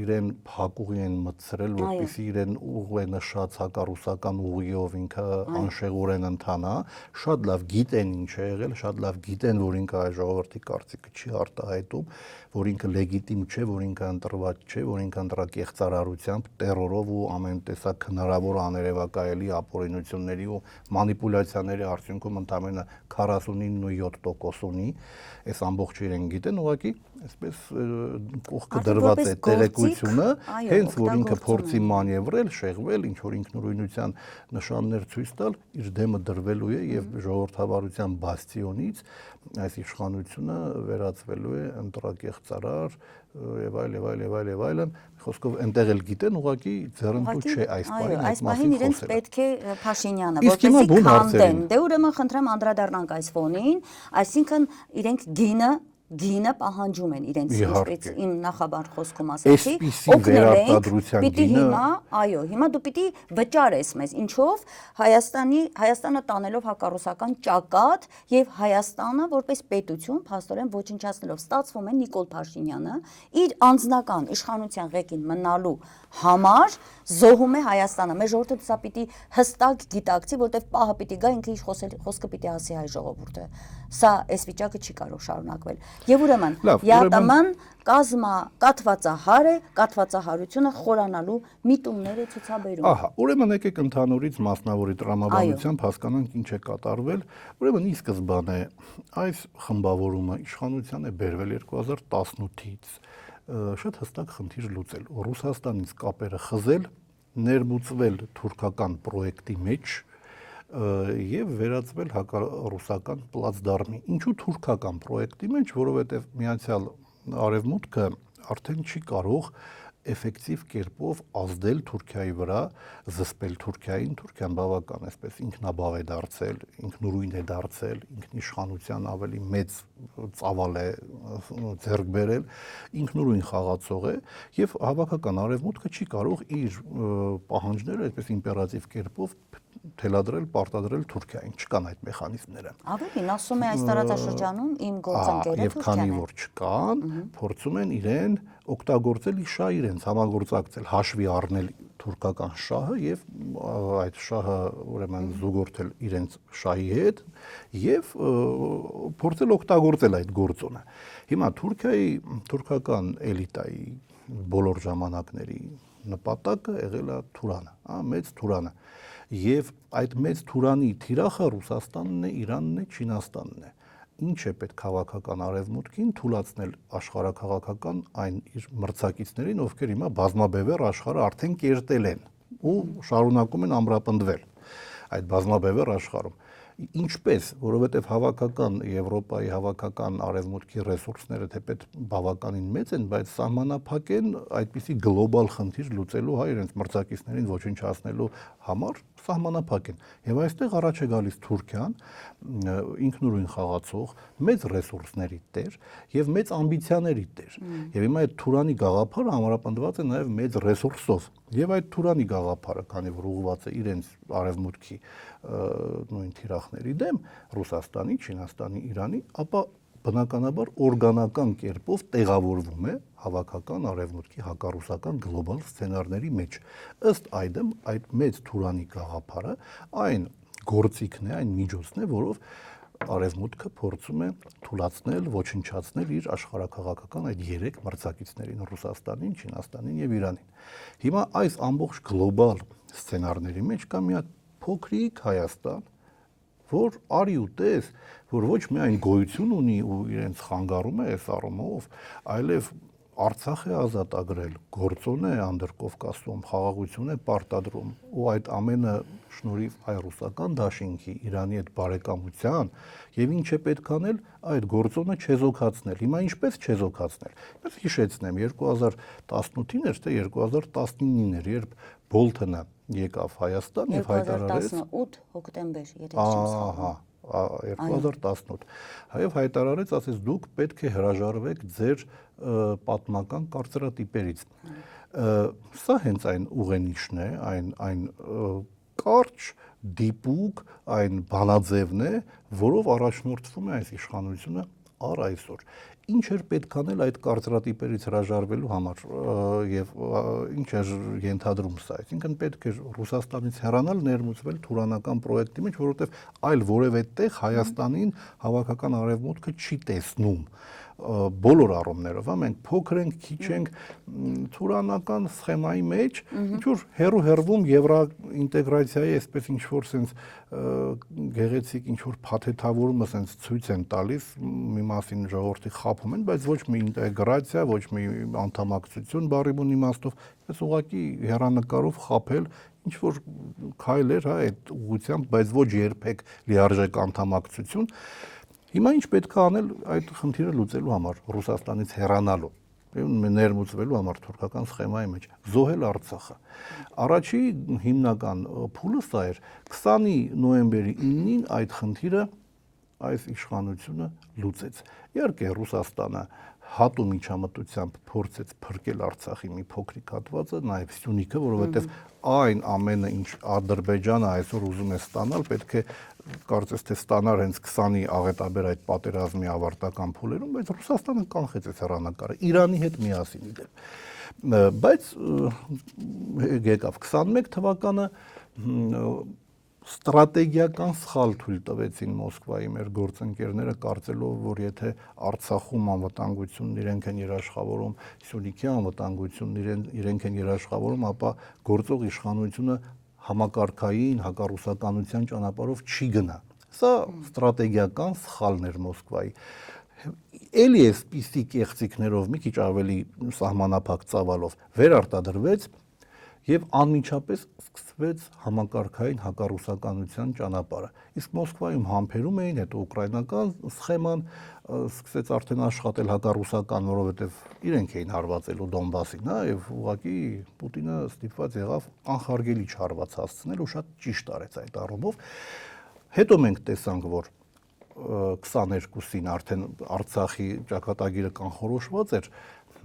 իրեն փակուղի են մտցրել, որպեսզի իրեն ուղղ է նշած հակառուսական ուղիով ինքը անշեղորեն ընթանա, շատ լավ գիտեն ինչ է եղել, շատ լավ գիտեն, որ ինքը այ ժողովրդի կարծիքը չի արտահայտում, որ ինքը լեգիտիմ չէ, որ ինքը ընտրված չէ, որ ինքը ընտրակեղծարարությամբ, տերորով ու ամեն տեսակ հնարավոր աներևակայելի ապօրինությունների ու մանիպուլյացիաների արդյունքում ընդամենը 49.7% ունի, այս ամբողջը իրեն գիտեն, ուղղակի այսպես կողքը դրված է տեղեկությունը, հենց որ ինքը փորձի մանևրել, շեղվել, ինչ որ ինքնուրույնության նշաններ ցույց տալ, իր դեմը դրվելու է եւ ժողովրդավարության բաստիոնից այս իշխանությունը վերածվելու է ընտրակեղծարար եւ այլն, խոսքով այնտեղ էլ գիտեն, ուղղակի ձեռնտու չէ այս բանին, այս բանին իրենց պետք է Փաշինյանը, Իսկ հիմա որպեսզի բուն հարցերին։ քանդեն։ Դե ուրեմն խնդրեմ անդրադառնանք այս ֆոնին, այսինքն իրենք գինը պահանջում են իրենց ինչպես իմ նախաբար խոսքում ասացի, Այսպիսի վերարտադրության պիտի գինը հիմա դու պիտի վճարես մեզ, ինչով Հայաստանը տանելով հակառուսական ճակատ եւ Հայաստանը որպես պետություն փաստորեն ոչնչացնելով, ստացվում է Նիկոլ Փաշինյանը իր անձնական իշխանության ղեկին մնալու համար զոհում է Հայաստանը։ Մեր ժողովուրդը սա պիտի հստակ գիտակցի, որտեվ պահը պիտի գա ինքը իր խոսքը պիտի ասի հայ ժողովուրդը։ Սա այս վիճակը չի կարող շարունակվել։ Եվ ուրեմն ԵԱՏՄ-ն կաթվածահար է, կաթվածահարությունը խորանալու միտումներ է ցուցաբերում։ Ահա, ուրեմն եկեք ընդհանուրից մասնավորի տրամաբանությամբ հասկանանք ինչ է կատարվել։ Ուրեմն ի սկզբանե այս խմբավորումը իշխանության է բերվել 2018-ից շատ հստակ խնդիր լուծել, Ռուսաստանից կապերը խզել, ներմուծվել թուրքական պրոյեկտի մեջ եւ վերածվել հակառուսական պլացդարմի։ Ինչու թուրքական պրոյեկտի մեջ, որովհետեւ Միացյալ Արևմուտքը արդեն չի կարող էֆեկտիվ կերպով ազդել Թուրքիայի վրա, զսպել Թուրքիային, Թուրքիան բավական այսպես ինքնաբավ է դարձել, ինքնուրույն է դարձել, ինքնիշխանության ավելի մեծ ծավալ է ձեռք բերել, ինքնուրույն խաղացող է եւ հավաքական արևմուտքը չի կարող իր պահանջները այսպես իմպերատիվ կերպով թելադրել, պարտադրել Թուրքիային, չկան այդ մեխանիզմները։ Ավելին ասում է այս տարածաշրջանում իմ գործընկերը Եվ քանի որ չկան, փորձում են իրեն օգտագործել իշա իրենց համագործակցել, հաշվի առնել թուրքական շահը եւ այդ շահը ուրեմն զուգորդել իրենց շահի հետ եւ փորձել օգտագործել այդ գործոնը։ Հիմա թուրքական էլիտայի բոլոր ժամանակների նպատակը եղել է Թուրանը, մեծ Թուրանը։ Եվ այդ մեծ Թուրանի թիրախը Ռուսաստանն է, Իրանն է, Չինաստանն է։ Ինչ է պետք հավաքական արևմուտքին թույլատրել աշխարհակաղակական այն իր մրցակիցներին, ովքեր հիմա բազմաբևեռ աշխարհը արդեն կերտել են ու շարունակում են ամրապնդվել այդ բազմաբևեռ աշխարհում։ Ինչպես, որովհետև հավաքական Եվրոպայի, հավաքական արևմուտքի ռեսուրսները թեպետ բավականին մեծ են, բայց սահմանափակ են այդպիսի գլոբալ խնդիր լուծելու, իրենց մրցակիցներին ոչնչացնելու համար սահմանափակ են։ Եվ այստեղ առաջ է գալիս Թուրքիան, ինքնուրույն խաղացող, մեծ ռեսուրսների տեր եւ մեծ ամբիցիաների տեր։ Եվ հիմա այդ Թուրանի գաղափարը ամրապնդված է նաեւ մեծ ռեսուրսով։ Եվ այդ Թուրանի գաղափարը, քանի որ ուղղված է իրենց արևմուտքի նույն թիրախների դեմ, Ռուսաստանի, Չինաստանի, Իրանի, ապա բնականաբար օրգանական կերպով տեղավորվում է հավաքական արևմուտքի հակառուսական գլոբալ սցենարների մեջ։ Ըստ այդմ այդ մեծ Թուրանի գաղափարը այն գործիքն է, այն միջոցն է, որով արևմուտքը փորձում է թույլատրել, ոչնչացնել իր աշխարհակաղակական այդ երեք մրցակիցներին՝ Ռուսաստանին, Չինաստանին եւ Իրանին։ Հիմա այս ամբողջ գլոբալ սցենարների մեջ կա մի հատ փոքրիկ Հայաստան, որ արի ու տես, որ ոչ միայն գոյություն ունի ու իրենց խանգարում է այս առումով, այլև Արցախ է ազատագրել, գործոն է Անդրկովկասում, խաղաղություն է պարտադրում, ու այդ ամենը շնորհիվ հայ-ռուսական դաշինքի, Իրանի հետ բարեկամության, եւ ինչ է պետք անել, այդ գործոնը չեզոքացնել։ Հիմա ինչպես չեզոքացնել։ Ես հիշեցնեմ 2018-ին էր, թե 2019-ին էր, երբ Բոլթոնը եկավ Հայաստան եւ հայտարարեց 2018 հոկտեմբեր, եթե չեմ սխալվում։ 2018 հայով հայտարարեց, ասես դուք պետք է հրաժարվեք ձեր պատմական կարծրատիպերից։ Սա հենց այն ուղենիշն է, այն կարճ դիպուկ, այն բանաձևն է, որով առաջնորդվում է այս իշխանությունը առ այսօր։ Ինչ էր պետք անել այդ կարծրատիպերից հրաժարվելու համար եւ ինչ էր ենթադրում սա։ Այսինքն պետք էր Ռուսաստանից հեռանալ, ներմուծվել թուրանական պրոյեկտի մեջ, որովհետեւ այլ որևէ տեղ Հայաստանին հավաքական արևմուտքը չի տեսնում բոլոր առումներով, մենք փոքր ենք, քիչ ենք, թուրանական սխեմայի մեջ, ինչ որ հերվում եվրոինտեգրացիայի այսպես ինչ որ sense գեղեցիկ ինչ որ փաթեթավորումը sense ցույց են տալիս, մի մասին ժողովրդի խափում են, բայց ոչ մի ինտեգրացիա, ոչ մի անդամակցություն բառի բուն իմաստով, այս ուղղակի հերանեկարով խափել ինչ որ քայլեր, հա, այդ ուղղությամբ, բայց ոչ երբեք լիարժեք անդամակցություն։ Հիմա ինչ պետք է անել այդ խնդիրը լուծելու համար, Ռուսաստանից հեռանալու, ներմուծվելու համար թուրքական սխեմայի մեջ, զոհել Արցախը։ Առաջի հիմնական փուլը սա էր, 20 նոյեմբերի 9-ին այդ խնդիրը այս իշխանությունը լուծեց։ Իհարկե Ռուսաստանը հատու միջամտությամբ փորձեց փրկել Արցախի մի փոքրիկ հատվածը, նաև Սյունիքը, որովհետև այն ամենը, ինչ Ադրբեջանը այսօր ուզում է ստանալ, պետք է կարծես թե ստանար հենց 20-ի աղետաբեր այդ պատերազմի ավարտական փուլերում, բայց Ռուսաստանը կանխեց այս հեռանկարը Իրանի հետ միասին իդեպ։ Բայց եկավ 21 թվականը ստրատեգիական սխալ թույլ տվեցին Մոսկվայի մեր գործընկերները, կարծելով, որ եթե Արցախում անվտանգությունն իրենք են երաշխավորում, Սյունիքի անվտանգությունն իրենք են երաշխավորում, ապա գործող իշխանությունը համակարգային հակառուսականության ճանապարհով չի գնա։ Սա ստրատեգիական սխալն էր Մոսկվայի։ Էլի էսպիսի կեղծիքներով մի քիչ ավելի սահմանափակ ծավալով վերարտադրվեց եւ անմիջապես սկսվեց համակարգային հակառուսականության ճանապարհը։ Իսկ Մոսկվայում համբերում էին, հետո ուկրաինական սխեման սկսեց արդեն աշխատել հակառուսական, որովհետեւ իրենք էին հարվածելու Դոնբասին, հա, եւ ուղղակի Պուտինը ստիպված եղավ անխարգելի չհարված հասցնել ու շատ ճիշտ արեց այդ առումով։ Հետո մենք տեսանք, որ 22-ին արդեն Արցախի ճակատագիրը կանխորոշված էր,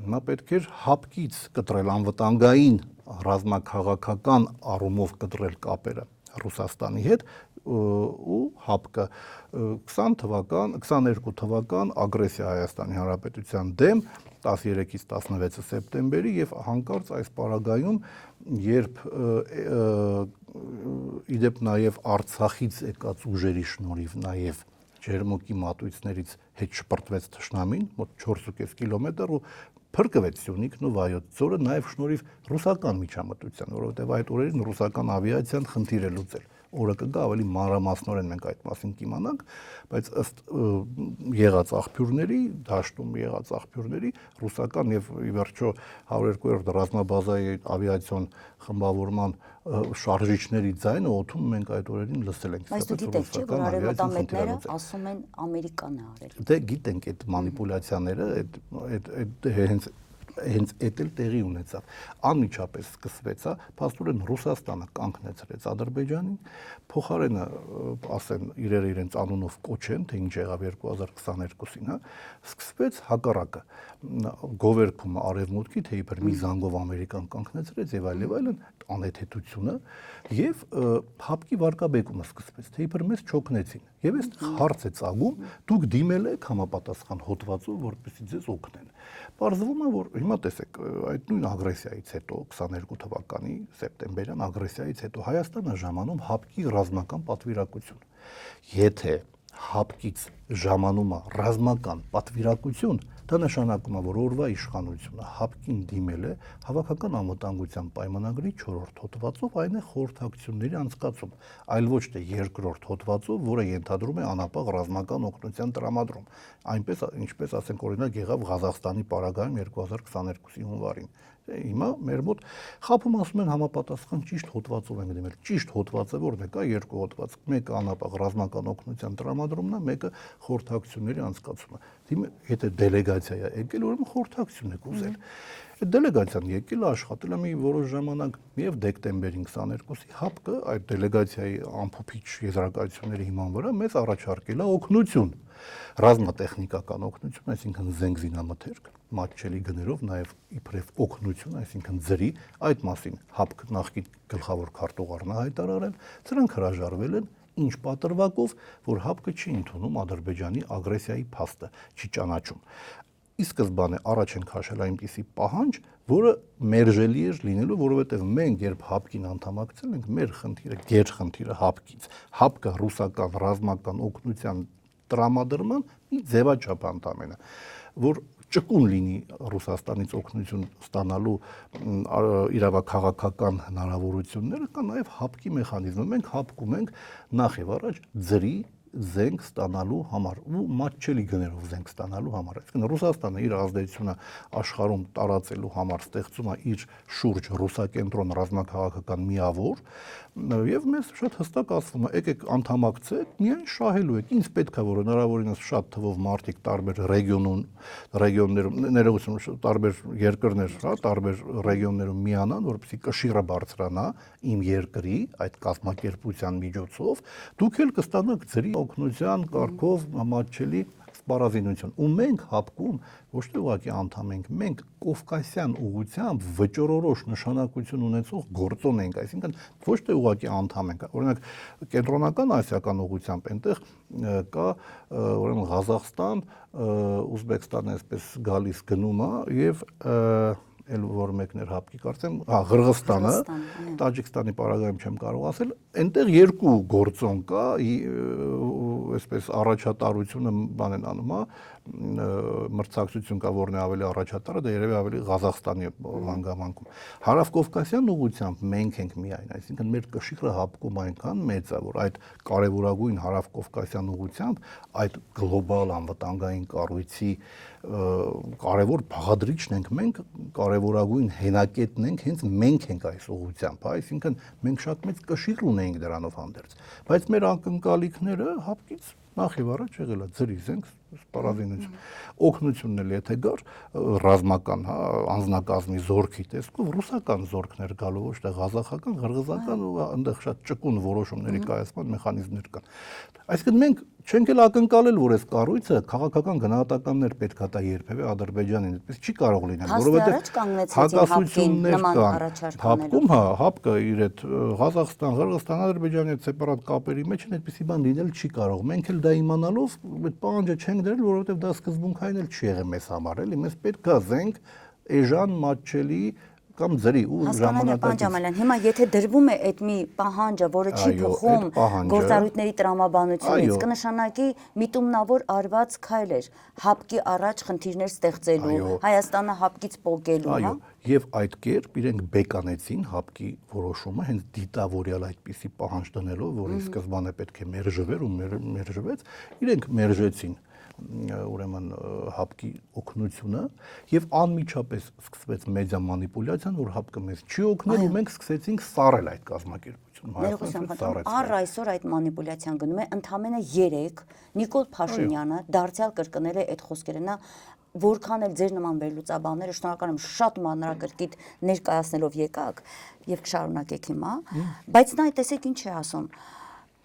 նա պետք էր հապկից կտրել անվտանգային ռազմաքաղաքական առումով կտրել կապերը Ռուսաստանի հետ ու հապկը 22 թվական ագրեսիա Հայաստանի Հանրապետության դեմ 13-ից 16 սեպտեմբերի եւ հանկարծ այս պարագայում երբ իդեպ նաեւ Արցախից եկած ուժերի շնորհիվ նաեւ ջերմուկի մատույցներից հետ շպրտվեց թշնամին մոտ 4.5 կիլոմետր ու փրկվեց Սյունիքն ու Վայոց ձորը նաև շնորհիվ ռուսական միջամտության, որովհետև այդ օրերին ռուսական ավիացիան խնդիր է լուծել։ Օրը կգա ավելի մանրամասնորեն մենք այդ մասին կիմանանք, բայց ըստ եղած աղբյուրների, դաշտում եղած աղբյուրների, ռուսական եւ ի վերջո 102-րդ ռազմաբազայի ավիացիոն խմբավորման շարժիչների ձայնը օդում մենք այդ օրերին լսել ենք։ Բայց դու գիտեք, չէ՞, որ արևմտամետները ասում են Ամերիկան է արել։ Դե գիտենք այդ մանիպուլյացիաները, այդ հենց էդ էլ տեղի ունեցավ։ Անմիջապես սկսվեց, հա, փաստորեն Ռուսաստանը կանգնեցրեց Ադրբեջանին, փոխարենը ասեն իրերը իրենց անունով կոչեն, թե ինչ եղավ 2022-ին, հա, սկսվեց հակառակը։ Գովերքումը արևմուտքի, թե իբր մի զանգով Ամերիկան կանգնեցրեց եւ այլն, անհեթեթությունը եւ հապկի վարկաբեկումը սկսվեց, թե իբր մեզ չօգնեցին։ Եվ այս հարց է ծագում, դուք դիմել եք համապատասխան հոդվածով, որպեսզի ձեզ օգնեն։ Պարզվում է, որ հիմա տեսեք, այդ նույն ագրեսիայից հետո 22 թվականի սեպտեմբերյան ագրեսիայից հետո Հայաստանը ժամանում հապկի ռազմական պատվիրակություն։ Եթե հապկից ժամանում է ռազմական պատվիրակություն, Դա նշանակում է, որ օրվա իշխանությունը ՀԱՊԿ-ին դիմել է հավաքական անվտանգության պայմանագրի 4-րդ հոդվածով, այն է խորհրդակցությունների անցկացում, այլ ոչ թե 2-րդ հոդվածով, որը ենթադրում է անապահ ռազմական օգնության տրամադրում, այնպես ինչպես ասենք օրինակ եղավ Ղազախստանի պարագայում 2022-ի հունվարին։ Հիմա մեր մոտ խաբում ասում են համապատասխան ճիշտ հոդվածով ենք դիմել։ Ճիշտ հոդվածը որն է, կա երկու հոդված։ Մեկը անապահ ռազմական օգնության տրամադրումն է, մեկը խորհրդակցությունների անցկացումը։ Եթե դելեգացիա է եկել, ուրեմն խորհրդակցություն եք ուզել։ Այդ դելեգացիան եկել է, աշխատել է մի որոշ ժամանակ եւ դեկտեմբերին 22-ի ՀԱՊԿ-ը այդ դելեգացիայի ամփոփիչ եզրակացությունների հիման վրա մեզ առաջարկել է օգնություն, ռազմատեխնիկական օգնություն, այսինքն զենք զինամթերք, մատչելի գներով, նաեւ իբրև օգնություն, այսինքն ձրի, այդ մասին ՀԱՊԿ նախկին գլխավոր քարտուղարն է հայտարարել, սրանք հրաժարվել են ինչ պատրվակով, որ ՀԱՊԿ-ը չի ընդունում Ադրբեջանի ագրեսիայի փաստը, չի ճանաչում։ Ի սկզբանե առաջ են քաշել այնպիսի պահանջ, որը մերժելի էր լինելու, որովհետև մենք երբ ՀԱՊԿ-ին անդամակցել ենք, մեր խնդիրը, գերխնդիրը ՀԱՊԿ-ից, ՀԱՊԿ-ը ռուսական ռազմական օգնության տրամադրման մի ձևաչափ ընդամենը, որ ճկուն լինի Ռուսաստանից օգնություն ստանալու իրավաքաղաքական հնարավորությունները, կա նաև ՀԱՊԿ-ի մեխանիզմը։ Մենք ՀԱՊԿ-ում ենք նախ եւ առաջ ձրի զենք ստանալու համար ու մատչելի գներով զենք ստանալու համար։ Այսինքն Ռուսաստանը իր ազդեցությունը աշխարհում տարածելու համար ստեղծում է իր շուրջ ռուսակենտրոն ռազմաքաղաքական միավոր, եւ մեզ շատ հստակ ասվում է, եկեք անդամակցեք, միայն շահելու եք։ Ինձ պետք է որ հնարավորինս շատ թվով մարդիկ տարբեր ռեգիոններում, ներողություն, տարբեր երկրներ, հա, տարբեր ռեգիոններում միանան, որպեսզի կշիռը բարձրանա իմ երկրի այդ կազմակերպության միջոցով, դուք էլ կստանաք ձրի օգնության կարգով մատչելի սպառազինություն։ Ու մենք ՀԱՊԿ-ում ոչ թե ուղղակի անդամ ենք, մենք կովկասյան ուղղությամբ վճռորոշ նշանակություն ունեցող գործոն ենք, այսինքն ոչ թե ուղղակի անդամ ենք։ Օրինակ կենտրոնական ասիական ուղղությամբ այնտեղ կա ուրեմն Ղազախստան, Ուզբեկստան այսպես գալիս գնում է եւ էլ որ մեկն էր ՀԱՊԿ-ի կարծեմ, Ղրղստանը, Տաջիկստանի պարագայում չեմ կարող ասել, այնտեղ երկու գործոն կա, այսպես առաջատարությունը բան են անում, մրցակցություն կա, որն է ավելի առաջատարը, դա երևի ավելի Ղազախստանի հանգամանքում։ Հարավկովկասյան ուղղությամբ մենք ենք միայն, այսինքն մեր կշիռը ՀԱՊԿ-ում այնքան մեծ է, որ այդ կարևորագույն հարավկովկասյան ուղղությամբ այդ գլոբալ անվտանգային կառույցի կարևոր բաղադրիչն ենք մենք, կարևորագույն հենակետն ենք, հենց մենք ենք այս ուղղությամբ, այսինքն մենք շատ մեծ կշիռ ունենք դրանով հանդերձ, բայց մեր ակնկալիքները ՀԱՊԿ-ից նախ եւ առաջ եղել է ձրի զենք սպառազինություն։ Օգնությունն էլ եթե գար ռազմական, հա, անձնակազմի զորքի տեսքով ռուսական զորքներ գալու, ոչ թե ղազախական, ղրղզական ու այնտեղ շատ ճկուն որոշումների կայացման մեխանիզմներ կան։ Այսինքն մենք չենք էլ ակնկալել, որ այս կառույցը քաղաքական գնահատականներ պետք է տա երբևէ Ադրբեջանին, այդպես չի կարող լինել, որովհետև հակասություններ կան ՀԱՊԿ-ում, հա, ՀԱՊԿ-ը իր այդ Ղազախստան, Ղրղստան, Ադրբեջանի հետ սեպարատ կապերի մեջ են, այդպեսի բան լինել չի կարող։ Մենք էլ դա իմանալով այդ պահանջը չենք դրել, որովհետև դա սկզբունքային էլ չի եղել մեզ համար, էլի, մեզ պետք է զենք էժան մատչելի կամ ձրի ու ժամանակակից։ Հիմա եթե դրվում է այդ մի պահանջը, որը չի փոխում գործառույթների տրամաբանությունից, կնշանակի միտումնավոր արված քայլ էր ՀԱՊԿ-ի առաջ խնդիրներ ստեղծելու, Հայաստանը ՀԱՊԿ-ից պոկելու, հա։ Եվ այդ կերպ իրենք բեկանեցին ՀԱՊԿ-ի որոշումը, հենց դիտավորյալ այդպիսի պահանջ դնելով, որի սկզբանե պետք է մերժվեր ու մերժվեց, իրենք մերժեցին ուրեմն ՀԱՊԿ-ի օգնությունը եւ անմիջապես սկսվեց մեդիա մանիպուլյացիան, որ ՀԱՊԿ-ը մեզ չի օգնել ու մենք սկսեցինք սառել այդ կազմակերպությունը։ Առ այսօր այդ մանիպուլյացիան գնում է ընդամենը 3 Նիկոլ Փաշինյանը դարձյալ կրկնել է այդ խոսքերը, նա որքան էլ ձեր նման վերլուծաբանները շնորհակալ եմ շատ մանրակրկիտ ներկայացնելով եկաք եւ կշարունակեք հիմա, բայց նա տեսեք ինչ է ասում։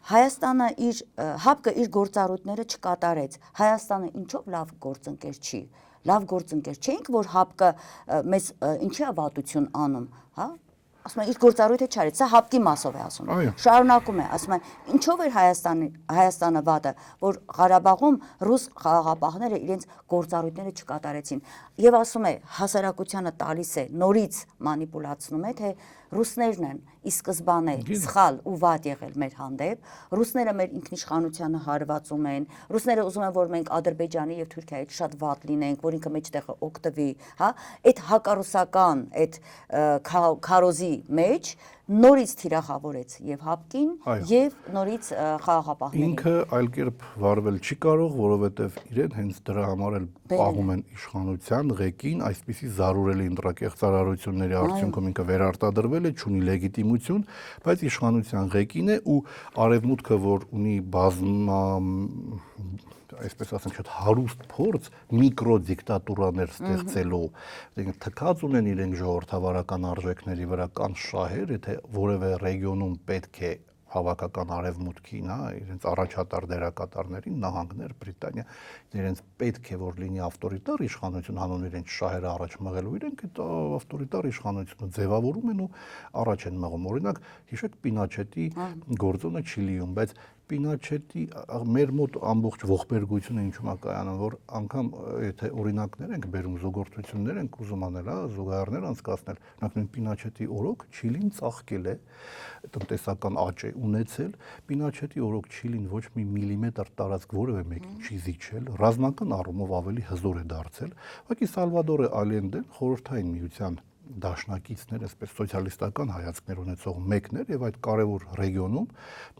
Հայաստանը ՀԱՊԿ-ը իր գործառույթները չկատարեց։ Հայաստանը ինչով լավ գործընկեր չի։ Լավ գործընկեր չէինք, որ ՀԱՊԿ-ը մեզ ինչի է վատություն անում, հա։ Ասում է իր գործառույթը չարեց, սա ՀԱՊԿ-ի մասով է ասում։ Շարունակում է, ասում է, ինչով էր Հայաստանը վատը, որ Ղարաբաղում ռուս խաղաղապահները իրենց գործառույթները չկատարեցին։ Եվ ասում է, հասարակությանը տալիս է նորից մանիպուլացնում է, թե ռուսներն են ի սկզբանե սխալ ու վատ եղել մեր հանդեպ, ռուսները մեր ինքնիշխանությանը հարվածում են, ռուսները ուզում են, որ մենք Ադրբեջանի եւ Թուրքիայի հետ շատ վատ լինենք, որ ինքը մեջտեղը օգտվի, հա, այդ հակառուսական, այդ քարոզի մեջ նորից թիրախավորեց եւ հապկին եւ նորից խաղաղապահներին։ Ինքը այլ կերպ վարվել չի կարող, որովհետեւ իրեն հենց դրա համար էլ պահում են իշխանության ղեկին, այսպիսի զարուրելի ընտրակեղծարարությունների արդյունքում ինքը վերարտադրվել է, ունի լեգիտիմություն, բայց իշխանության ղեկին է ու արևմուտքը, որ ունի այսպես ասենք, շատ հարուստ փորձ միկրոդիկտատուրաներ ստեղծելու, թքած ունեն իրենք ժողովրդավարական արժեքների վրա կան շահեր, եթե որևէ ռեգիոնում պետք է հավաքական արևմուտքին, հա, իրենց առաջատար դերակատարներին, նահանգներ, Բրիտանիա, իրենց պետք է որ լինի ավտորիտար իշխանություն, հանուն իրենց շահերը առաջ մղելու, իրենք այդ ավտորիտար իշխանությունը ձևավորում են ու առաջ են մղում։ Օրինակ, հիշեք Պինոչետի գործոնը Չիլիում, բայց Պինոչետի մեր մոտ ամբողջ ողբերգությունը ինչու՞մ է կայանում, որ անգամ եթե օրինակներ ենք բերում, զուգորդություններ ենք ուզում անել, հա, զուգահեռներ անցկացնել, օրինակ նույն Պինոչետի օրոք Չիլին ծաղկել է, տնտեսական աճ է ունեցել, Պինոչետի օրոք Չիլին ոչ մի միլիմետր տարածք որևէ մեկին չի զիջել, ռազմական առումով ավելի հզոր է դարձել, ուղղակի Սալվադորը Ալենդեն խորհրդային միության դաշնակիցներ, այսպես սոցիալիստական հայացքներ ունեցող մեկն էր եւ այդ կարևոր ռեգիոնում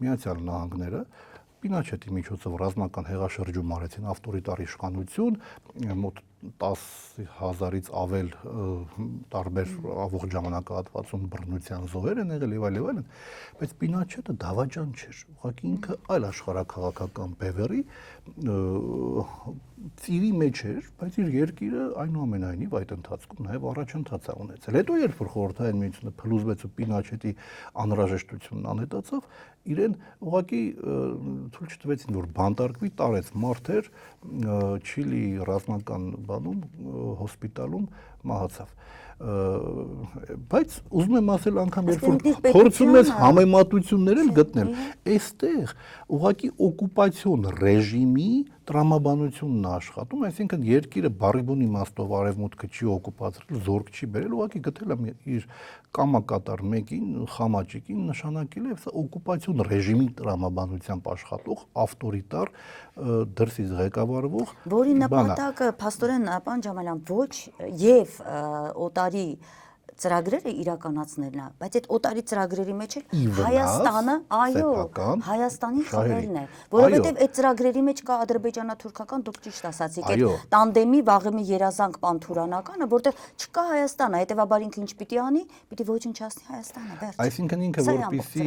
Միացյալ Նահանգները Պինոչետի միջոցով ռազմական հեղաշրջում արեցին, ավտորիտար իշխանություն, մոտ 10,000-ից ավել տարբեր ողջ ժամանակահատվածում բռնության զոհեր են եղել եւ այլն, բայց Պինոչետը դավաճան չէր, ուղղակի ինքը այլ աշխարհակաղակական բևեռի ծիրի մեջ էր, բայց իր երկիրը այնուամենայնիվ այդ ընթացքում նաև առաջընթաց է ունեցել։ Հետո երբ որ խորհրդային միությունը փլուզվեց ու Պինոչետի անհրաժեշտությունն անհետացավ, իրեն ուղղակի թույլ չտվեցին, որ բանտարկվի, տարեց մարդեր, Չիլի ռազմական բանում հոսպիտալում մահացավ։ Բայց ուզում եմ ասել անգամ երբ որ փորձում ես համեմատություններ էլ գտնել, այստեղ ուղղակի օկուպացիոն ռեժիմի տրամաբանությունն է աշխատում, այսինքն երկիրը բարիբուն իմաստով արևմուտքը չի օկուպացրել, զորք չի բերել, ուղղակի գտել է իր կամակատար մեկին, խամաճիկին նշանակել է սա օկուպացիոն ռեժիմի տրամաբանությամբ աշխատող ավտորիտար դրսից ղեկավարվող որի նպատակը փաստորեն պարոն Ջամալյան ոչ եւ օտարի ծրագրերը իրականացնելն է, բայց այդ օտարի ծրագրերի մեջ էլ Հայաստանը, այո, Հայաստանի խմելն է, որովհետև այդ ծրագրերի մեջ կա ադրբեջանա-թուրքական, դուք ճիշտ ասացիք, այդ տանդեմի վաղեմի երազանք պանթուրանականը, որտեղ չկա Հայաստանը, հետևաբար ինքը ինչ պիտի անի, պիտի ոչնչացնի Հայաստանը, վերջ։ Այսինքն ինքը որպեսզի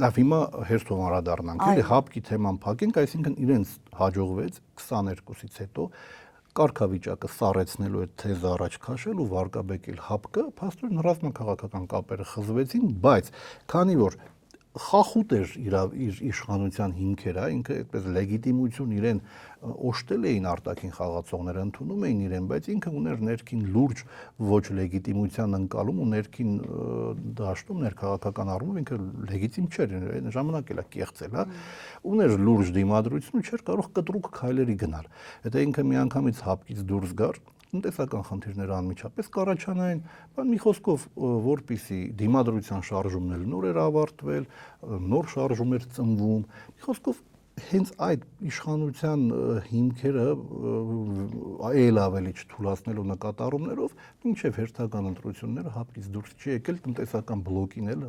լավ հիմա հերթով անդրադառնանք, էլի հապկի թեման փակենք, այսինքն իրենց հաջողվեց 22-ից հետո կարգավիճակը սառեցնելու այդ թեզը առաջ քաշել ու վարկաբեկել հապկը, փաստորեն ռազմաքաղաքական կապերը խզվեցին, բայց քանի որ խախուտ էր իր իշխանության հիմքերը, ինքը այդպես լեգիտիմություն իրեն օժտել էին արտաքին խաղացողները, ընդունում էին իրեն, բայց ինքը ուներ ներքին լուրջ ոչ լեգիտիմության ընկալում ու ներքին դաշտում ներքաղաքական առումով ինքը լեգիտիմ չէր, այն ժամանակ էլ է կեղծել, հա, ուներ լուրջ դիմադրություն ու չէր կարող կտրուկ քայլերի գնալ։ Եթե ինքը միանգամից հապկից դուրս գար, տնտեսական խնդիրները անմիջապես կառաջանային, բան մի խոսքով, որպեսզի դիմադրության շարժումն էլ նոր էր ավարտվել, նոր շարժում էր ծնվում, մի խոսքով հենց այդ իշխանության հիմքերը այլ ավելի չթուլացնելու նկատառումներով մինչև հերթական ընտրությունները հապկից դուրս չի եկել, տնտեսական բլոկին էլ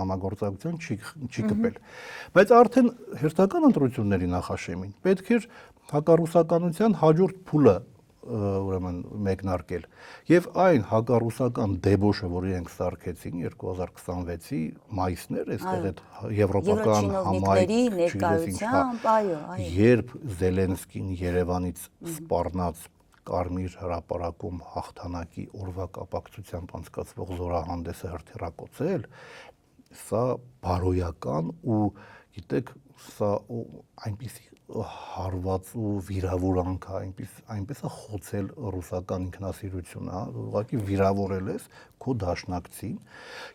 համագործակցության չի կպել։ Բայց արդեն հերթական ընտրությունների նախաշեմին պետք էր հակառուսականության հաջորդ փուլը ուրեմն մեկնարկել եւ այն հակառուսական դեբոշը, որ իրենք սարքեցին 2026-ի մայիսն էր, այստեղ այդ եվրոպական համայնքի ներկայությամբ, այո, երբ Զելենսկին Երևանից սպառնաց Կարմիր հրապարակում հաղթանակի օրվա կապակցությամբ անցկացվող զորահանդեսը հրթիռակոծել, սա բարոյական ու գիտեք, սա այնպիսի հարված ու վիրավորանք է, այնպես է խոցել ռուսական ինքնասիրությունը, ուղղակի վիրավորել ես քո դաշնակցին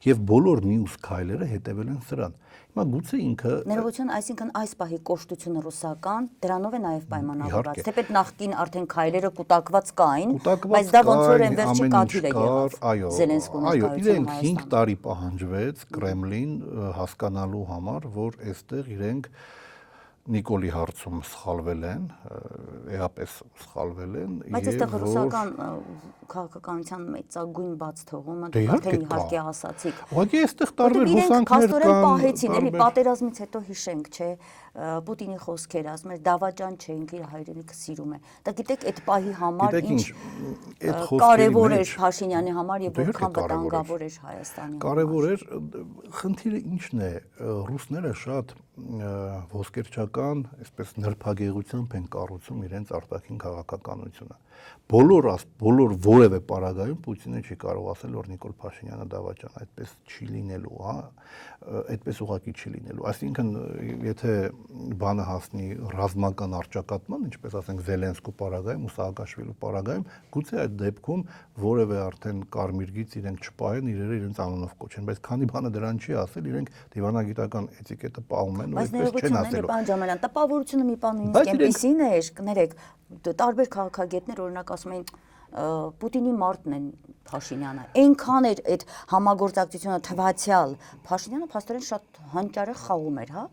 եւ բոլոր մյուս քայլերը հետևել են սրան։ Հիմա գուցե ինքը Ներողություն, այսինքն այս պահի կոշտությունը ռուսական դրանով է նաև պայմանավորված, թեպետ նախկին արդեն քայլերը կուտակված կային, բայց դա ոնց որ են վերջի կաթիլը եղավ Զելենսկուն այո, իրենք 5 տարի պահանջվեց Կրեմլին հասկանալու համար, որ այստեղ իրենք Նիկոլի հարցում սխալվել են, էապես սխալվել են, բայց այստեղ ռուսական քաղաքականության մեծագույն բաց թողումը արդեն իհարկե ասացիք։ Ուղղակի այստեղ տարբեր հուսանքներ կան, պահեցին, էլի պատերազմից հետո հիշենք, չէ, Պուտինի խոսքերը, ասում էր դավաճան չէ, ինքը իր հայրենիքը սիրում է։ Դա գիտեք, այդ պահի համար ինչ կարևոր էր Փաշինյանի համար եւ որքան վտանգավոր էր Հայաստանի համար։ Կարևոր էր, խնդիրը ինչն է, ռուսները շատ ոսկերչական, այսպես նրբագեղությամբ են կառուցում իրենց արտաքին քաղաքականությունը։ Բոլոր որևէ պարագայում Պուտինը չի կարող ասել, որ Նիկոլ Փաշինյանը դավաճան, այդպես չի լինելու, հա, այդպես ուղղակի չի լինելու։ Այսինքն, եթե բանը հասնի ռազմական առճակատման, ինչպես ասենք Զելենսկու պարագայում ու Սաակաշվիլու պարագայում, գուցե այդ դեպքում որևէ արդեն կարմիր գիծ իրենք չպահեն, իրերը իրենց անունով կոչեն, բայց քանի բանը դրան չի ասել, իրենք դիվանագիտական էտիկետը պահում են ու այդպես չեն ասելու։ Բայց ներողություն, տպավորությունը մի բան նույնիսկ այնպեսին էր, կներեք, տարբեր քաղաքագետներ օրինակ ասում էին Պուտինի մարտն են Փաշինյանը։ Այնքան էր այդ համագործակցությունը թվացial, Փաշինյանը փաստորեն շատ հանճարեղ խաղում էր, հա,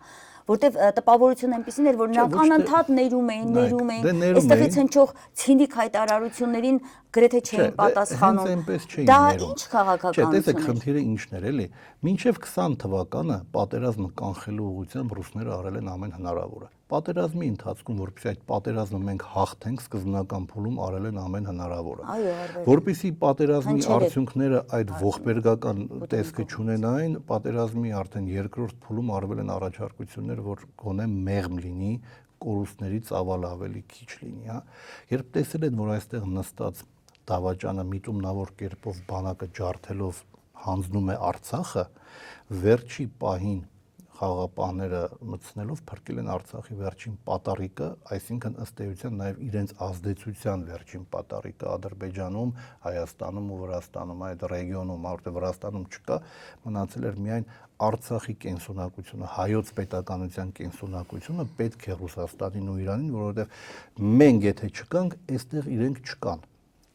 որտեվ տպավորությունը այնպեսին էր, որ նրանք անընդհատ ներում էին, այստեղից հնչող ցինիկ հայտարարություններին գրեթե չէին պատասխանում։ Դա ինչ քաղաքականություն է։ Չէ, տեսեք, խնդիրը ինչն էր, էլի։ Մինչև 20 թվականը պատերազմը կանխելու ուղղությամբ ռուսները արել են ամեն հնարավորը։ Պատերազմի ընթացքում, որպեսզի այդ պատերազմը մենք հաղթենք, սկզբնական փուլում արել են ամեն հնարավորը։ Որպեսզի պատերազմի արդյունքները այդ ողբերգական տեսքը չունենային, պատերազմի արդեն երկրորդ փուլում արվել են առաջարկություններ, որ գոնե մեղմ լինի, կորուստների ծավալը ավելի քիչ լինի, հա։ Երբ տեսել են, որ այստեղ նստած դավաճանը միտումնավոր կերպով բանակը ջարդելով հանձնում է Արցախը, վերջի պահին խաղապահները մտցնելով փրկել են Արցախի վերջին պատառիկը, այսինքն ըստ էության նաև իրենց ազդեցության վերջին պատառիկը Ադրբեջանում, Հայաստանում ու Վրաստանում, այդ ռեգիոնում, որտեղ Վրաստանում չկա, մնացել էր միայն Արցախի կենսունակությունը, հայոց պետականության կենսունակությունը պետք է Ռուսաստանին ու Իրանին, որովհետև մենք եթե չկանք, այստեղ իրենք չկան։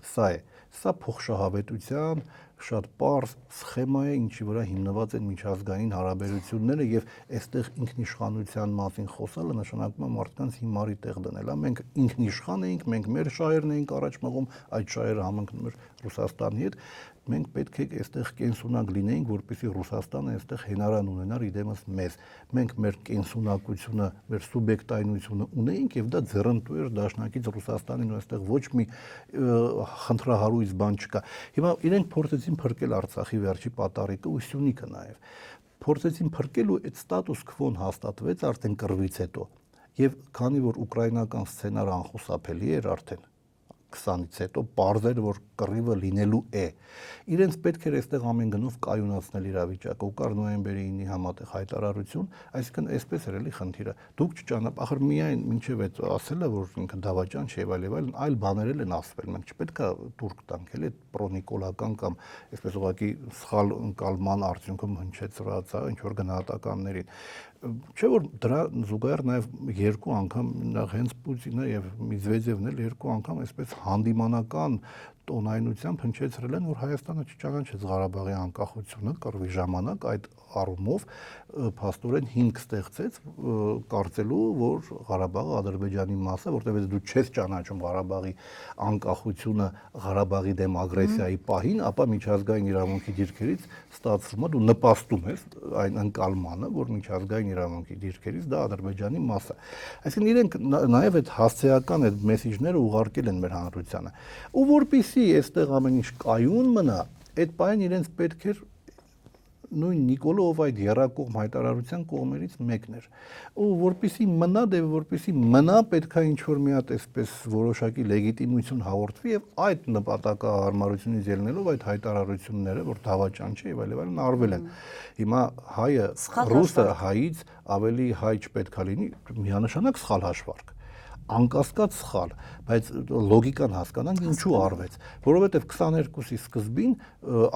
Սա է, սա փոխշահավետության շատ պարզ սխեմա է, ինչի վրա հիմնված են միջազգային հարաբերությունները եւ այստեղ ինքնիշխանության մասին խոսալը նշանակում է մարդկանց հիմարի տեղ դնել։ Մենք ինքնիշխան էինք, մենք մեր շահերն էինք առաջ մղում, այդ շահերը համընկնում էր Ռուսաստանի հետ։ Մենք պետք է այստեղ կենսունակ լինեինք, որպեսզի Ռուսաստանը այստեղ հենարան ունենար իդեմս մեզ։ Մենք մեր կենսունակությունը, մեր սուբյեկտայնությունը ունեինք եւ դա ձեռնտու էր դաշնակից Ռուսաստանին ու այստեղ ոչ մի խնդրահարույց բան չկա։ Հիմա իրենք փորձեցին փրկել Արցախի վերջի պատառիկը ու Սյունիքը նաեւ։ Փորձեցին փրկել ու այդ ստատուս քվոն հաստատվեց արդեն կռվից հետո։ Եվ քանի որ ուկրաինական սցենարը անխուսափելի էր արդեն 20-ից հետո պարզ էր, որ կռիվը լինելու է։ Իրենց պետք էր այստեղ ամեն գնով կայունացնել իրավիճակը, ու կար նոյեմբերի 9-ի համատեղ հայտարարություն, այսինքն այսպես էր էլի խնդիրը։ Դուք ախր միայն մինչև այդ ասելը, որ ինքը դավաճան չէ, այլ բաներ են ասվել։ Մենք չպետք է турք տանք, էլի պրոնիկոլական կամ այսպես ուղղակի սխալ ընկալման արդյունքում հնչեցրած, ինչ որ գնահատականներին։ Չէ որ դրա զուգահեռ նաև երկու անգամ հենց Պուտինը եւ Մեդվեդևն էլ երկու անգամ այսպես հանդիմանական տոնայնությամբ հնչեցրել են, որ Հայաստանը չճանաչեց Ղարաբաղի անկախությունը կռվի ժամանակ, այդ առումով փաստորեն հիմք ստեղծեց կարծելու, որ Ղարաբաղը Ադրբեջանի մաս է, որտեղ դու չես ճանաչում Ղարաբաղի անկախությունը Ղարաբաղի դեմ ագրեսիայի պահին, ապա միջազգային իրավունքի դիրքերից ստացվում է դու նպաստում ես այն ընկալմանը, որ միջազգային իրավունքի դիրքերից դա Ադրբեջանի մաս է։ Այսինքն իրենք նաև այդ հասցեական այդ մեսեջները ուղարկել են մեր հանրությանը։ Ու որպեսզի այստեղ ամեն ինչ կայուն մնա, այդ պահին իրենց պետք էր նույն Նիկոլը, ով այդ երակողմ հայտարարության կողմերից մեկն էր։ Ու որպեսի մնա, որպեսի մնա, պետք է ինչ-որ մի հատ այսպես որոշակի լեգիտիմություն հաղորդվի եւ այդ նպատակահարմարությունից ելնելով այդ հայտարարությունները, որ դավաճան չէ եւ այլն արվել են։ Հիմա հայը, ռուսը հայից ավելի հայ չպետք է լինի, միանշանակ սխալ հաշվարկ։ Անկասկած սխալ, բայց լոգիկան հասկանանք ինչու արվեց, որովհետև 22-ի սկզբին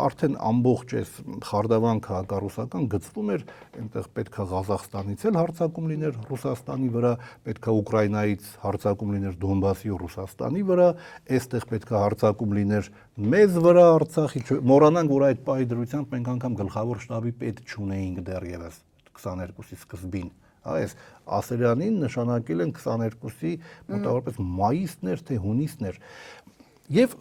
արդեն ամբողջ այս խարդավանքը հակառուսական գծվում էր, այնտեղ պետք է Ղազախստանից էլ հարձակում լիներ Ռուսաստանի վրա, պետք է Ուկրաինայից հարձակում լիներ Դոնբասի ու Ռուսաստանի վրա, այստեղ պետք է հարձակում լիներ մեզ վրա Արցախի, մոռանանք, որ այդ պահի դրությամբ մենք անգամ գլխավոր շտաբի պետ չունեինք դեռևս 22-ի սկզբին։ Այս ասելյանին նշանակել են 22-ի մոտավորապես մայիսն էր թե հունիսն էր։ Եվ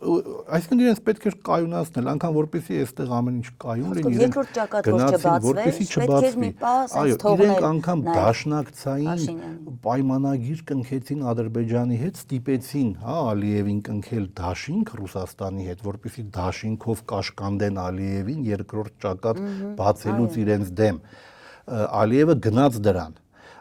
այսինքն իրենց պետք էր կայունացնել, անգամ որպեսզի այստեղ ամեն ինչ կայուն լինի, երկրորդ ճակատ որ չբացվի, պետք էր մի պահ ասենց թողնել։ Իրենք անգամ դաշնակցային պայմանագիր կնքեցին Ադրբեջանի հետ, ստիպեցին, Ալիևին կնքել դաշինք Ռուսաստանի հետ, որպեսզի դաշինքով կաշկանդեն Ալիևին երկրորդ ճակատ բացելուց իրենց դեմ։ Ալիևը գնաց դրան,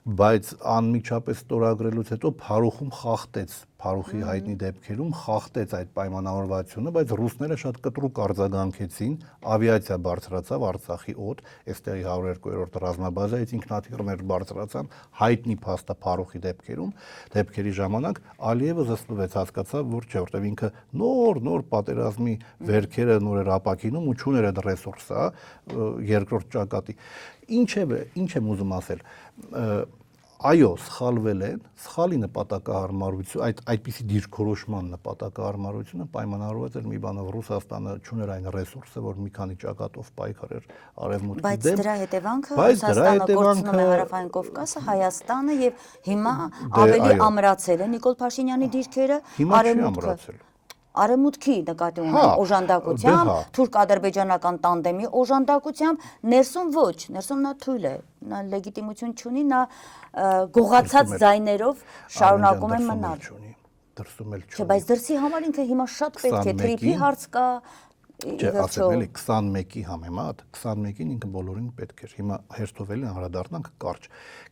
բայց անմիջապես ստորագրելուց հետո Փարուխում խախտեց, Փարուխի հայտնի դեպքերում խախտեց այդ պայմանավորվածությունը, բայց ռուսները շատ կտրուկ արձագանքեցին, ավիացիա բարձրացավ Արցախի օդ, այստեղի 102-րդ ռազմաբազայից ինքնաթիռներ բարձրացան, հայտնի փաստը Փարուխի դեպքերի ժամանակ Ալիևը զսպվեց, հասկացավ, որ չէ, որտեղ ինքը նոր պատերազմի վերքերը նոր էր ապակինում ու չուներ այդ ռեսուրսը, երկրորդ ճակատի։ Ինչ եմ ուզում ասել, այո, սխալվել են, սխալի նպատակահարմարություն, այդպիսի դիրքորոշման նպատակահարմարությունը պայմանավորված էր մի բանով, Ռուսաստանը չուներ այն ռեսուրսը, որ մի քանի ճակատով պայքարեր արևմուտքի դեմ, բայց դրա հետևանքը Ռուսաստանը կորցնում է Հարավային Կովկասը, Հայաստանը եւ հիմա ավելի ամրացել է Նիկոլ Փաշինյանի դիրքերը, Արևմուտքի նկատի ունեմ օժանդակությամբ, թուրք-ադրբեջանական տանդեմի օժանդակությամբ, ներսում ոչ, ներսում նա թույլ է, նա լեգիտիմություն չունի, նա գողացած ձայներով շարունակում է մնալ։ Դրսում էլ չունի։ Չէ, բայց դրսի համար ինքը հիմա շատ պետք է, թրիփի հարց կա։ Չէ, ասեմ էլի 21-ի համեմատ, 21-ին ինքը բոլորին պետք էր։ Հիմա հերթով էլ անդրադառնանք կարճ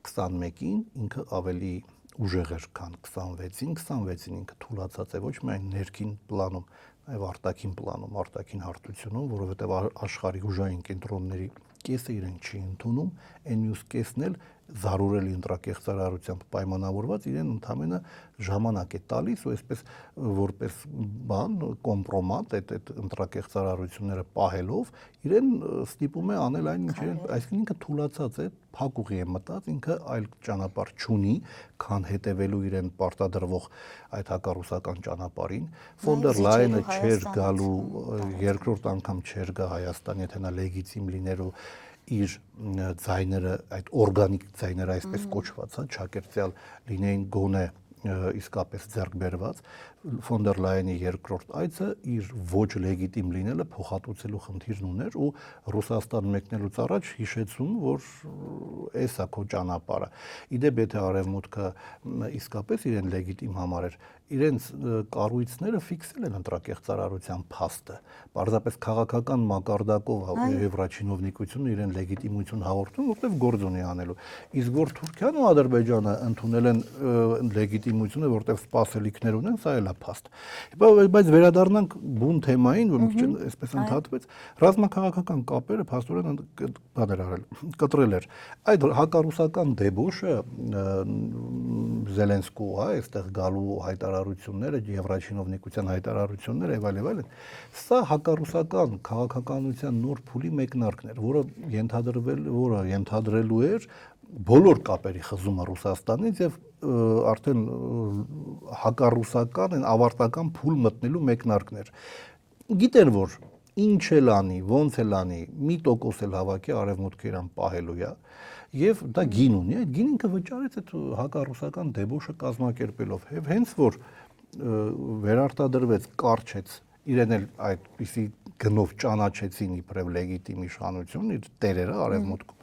21-ին ինքը ավելի ուժեղ էր, քան 26-ին, 26-ին ինքը թուլացած է ոչ միայն ներքին պլանում, այլ արտաքին պլանում, արտաքին հարթությունում, որովհետև աշխարհի ուժային կենտրոնների կեսը իրեն չի ընդունում, այն մյուս կեսն էլ զարուրելի ընտրակեղծարարությամբ պայմանավորված իրեն ընդամենը ժամանակ է տալիս ու այսպես որպես բան կոմպրոմատ այդ ընտրակեղծարարությունները պահելով իրեն ստիպում է անել այն ինչ իրեն, այսինքն ինքը թուլացած է, փակուղի է մտած, ինքը այլ ճանապարհ չունի, քան հետևելու իրեն պարտադրվող այդ հակառուսական ճանապարհին։ Ֆոն դեր Լայենը չէր գալու, երկրորդ անգամ չէր գա Հայաստան, եթե նա լեգիտիմ լիներ ու իր ձայները, այդ օրգանիկ ձայները այսպես կոչված, ճակերտյալ լինեին գոնե իսկապես ձեռք բերված, Ֆոն դեր Լայենի երկրորդ այցը իր ոչ լեգիտիմ լինելը փոխհատուցելու խնդիրն ուներ ու Ռուսաստան մեկնելուց առաջ հիշեցում, որ էս է քո ճանապարհը։ Իդեպ եթե Արևմուտքը իսկապես իրեն լեգիտիմ համարեր, իրենց կառույցները ֆիքսել են ընտրակեղծարարության փաստը, պարզապես քաղաքական մակարդակով Եվրաչինովնիկությունը իրեն լեգիտիմություն հաղորդում, որտեղ գործ ունի անելու։ Իսկ որ Թուրքիան ու Ադրբեջանը ընդունել են լեգիտիմությունը, որտեղ սպասելիքներ ունեն, սա էլ է փաստ։ Բայց վերադառնանք բուն թեմային, որ մի քիչ այսպես ընդհատվեց, ռազմաքաղաքական կապերը փաստորեն բաներ արել, կտրել էր։ Այդ հակառուսական դեբոշը Զելենսկու, այստեղ գալու հայտարարությունները, Եվրաչինովնիկության հայտարարությունները եւ այլն, սա հակառուսական քաղաքականության նոր փուլի մեկնարկն էր, որը ենթադրելու էր բոլոր կապերի խզումը Ռուսաստանից եւ արդեն հակառուսական ավարտական փուլ մտնելու մեկնարկներ։ Գիտեր որ ինչ էլ անի, ոնց էլ անի, 1% էլ հավաքի արևմուտքը իրան պահելու է եւ դա գին ունի, այդ գին ինքը վճարեց այդ հակառուսական դեբոշը կազմակերպելով եւ հենց որ վերարտադրվեց, կարճեց իրեն էլ այդպիսի գնով ճանաչեցին իբրև լեգիտիմ իշխանություն իր տերերը արևմուտքում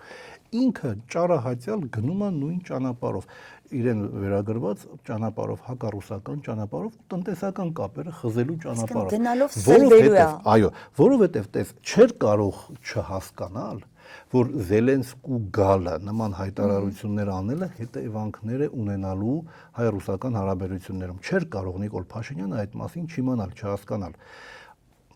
ինքը ճարահատյալ գնում է նույն ճանապարհով իրեն վերագրված ճանապարհով հակառուսական ճանապարհով տնտեսական կապերը խզելու ճանապարհով գնալով սրբելու է այո որովհետև տես չէր կարող չհասկանալ որ Զելենսկու գալը նման հայտարարություններ անելը հետևանքներ է ունենալու հայ-ռուսական հարաբերություններում։ Չէր կարող Նիկոլ Փաշինյանը այդ մասին չիմանալ, չհասկանալ։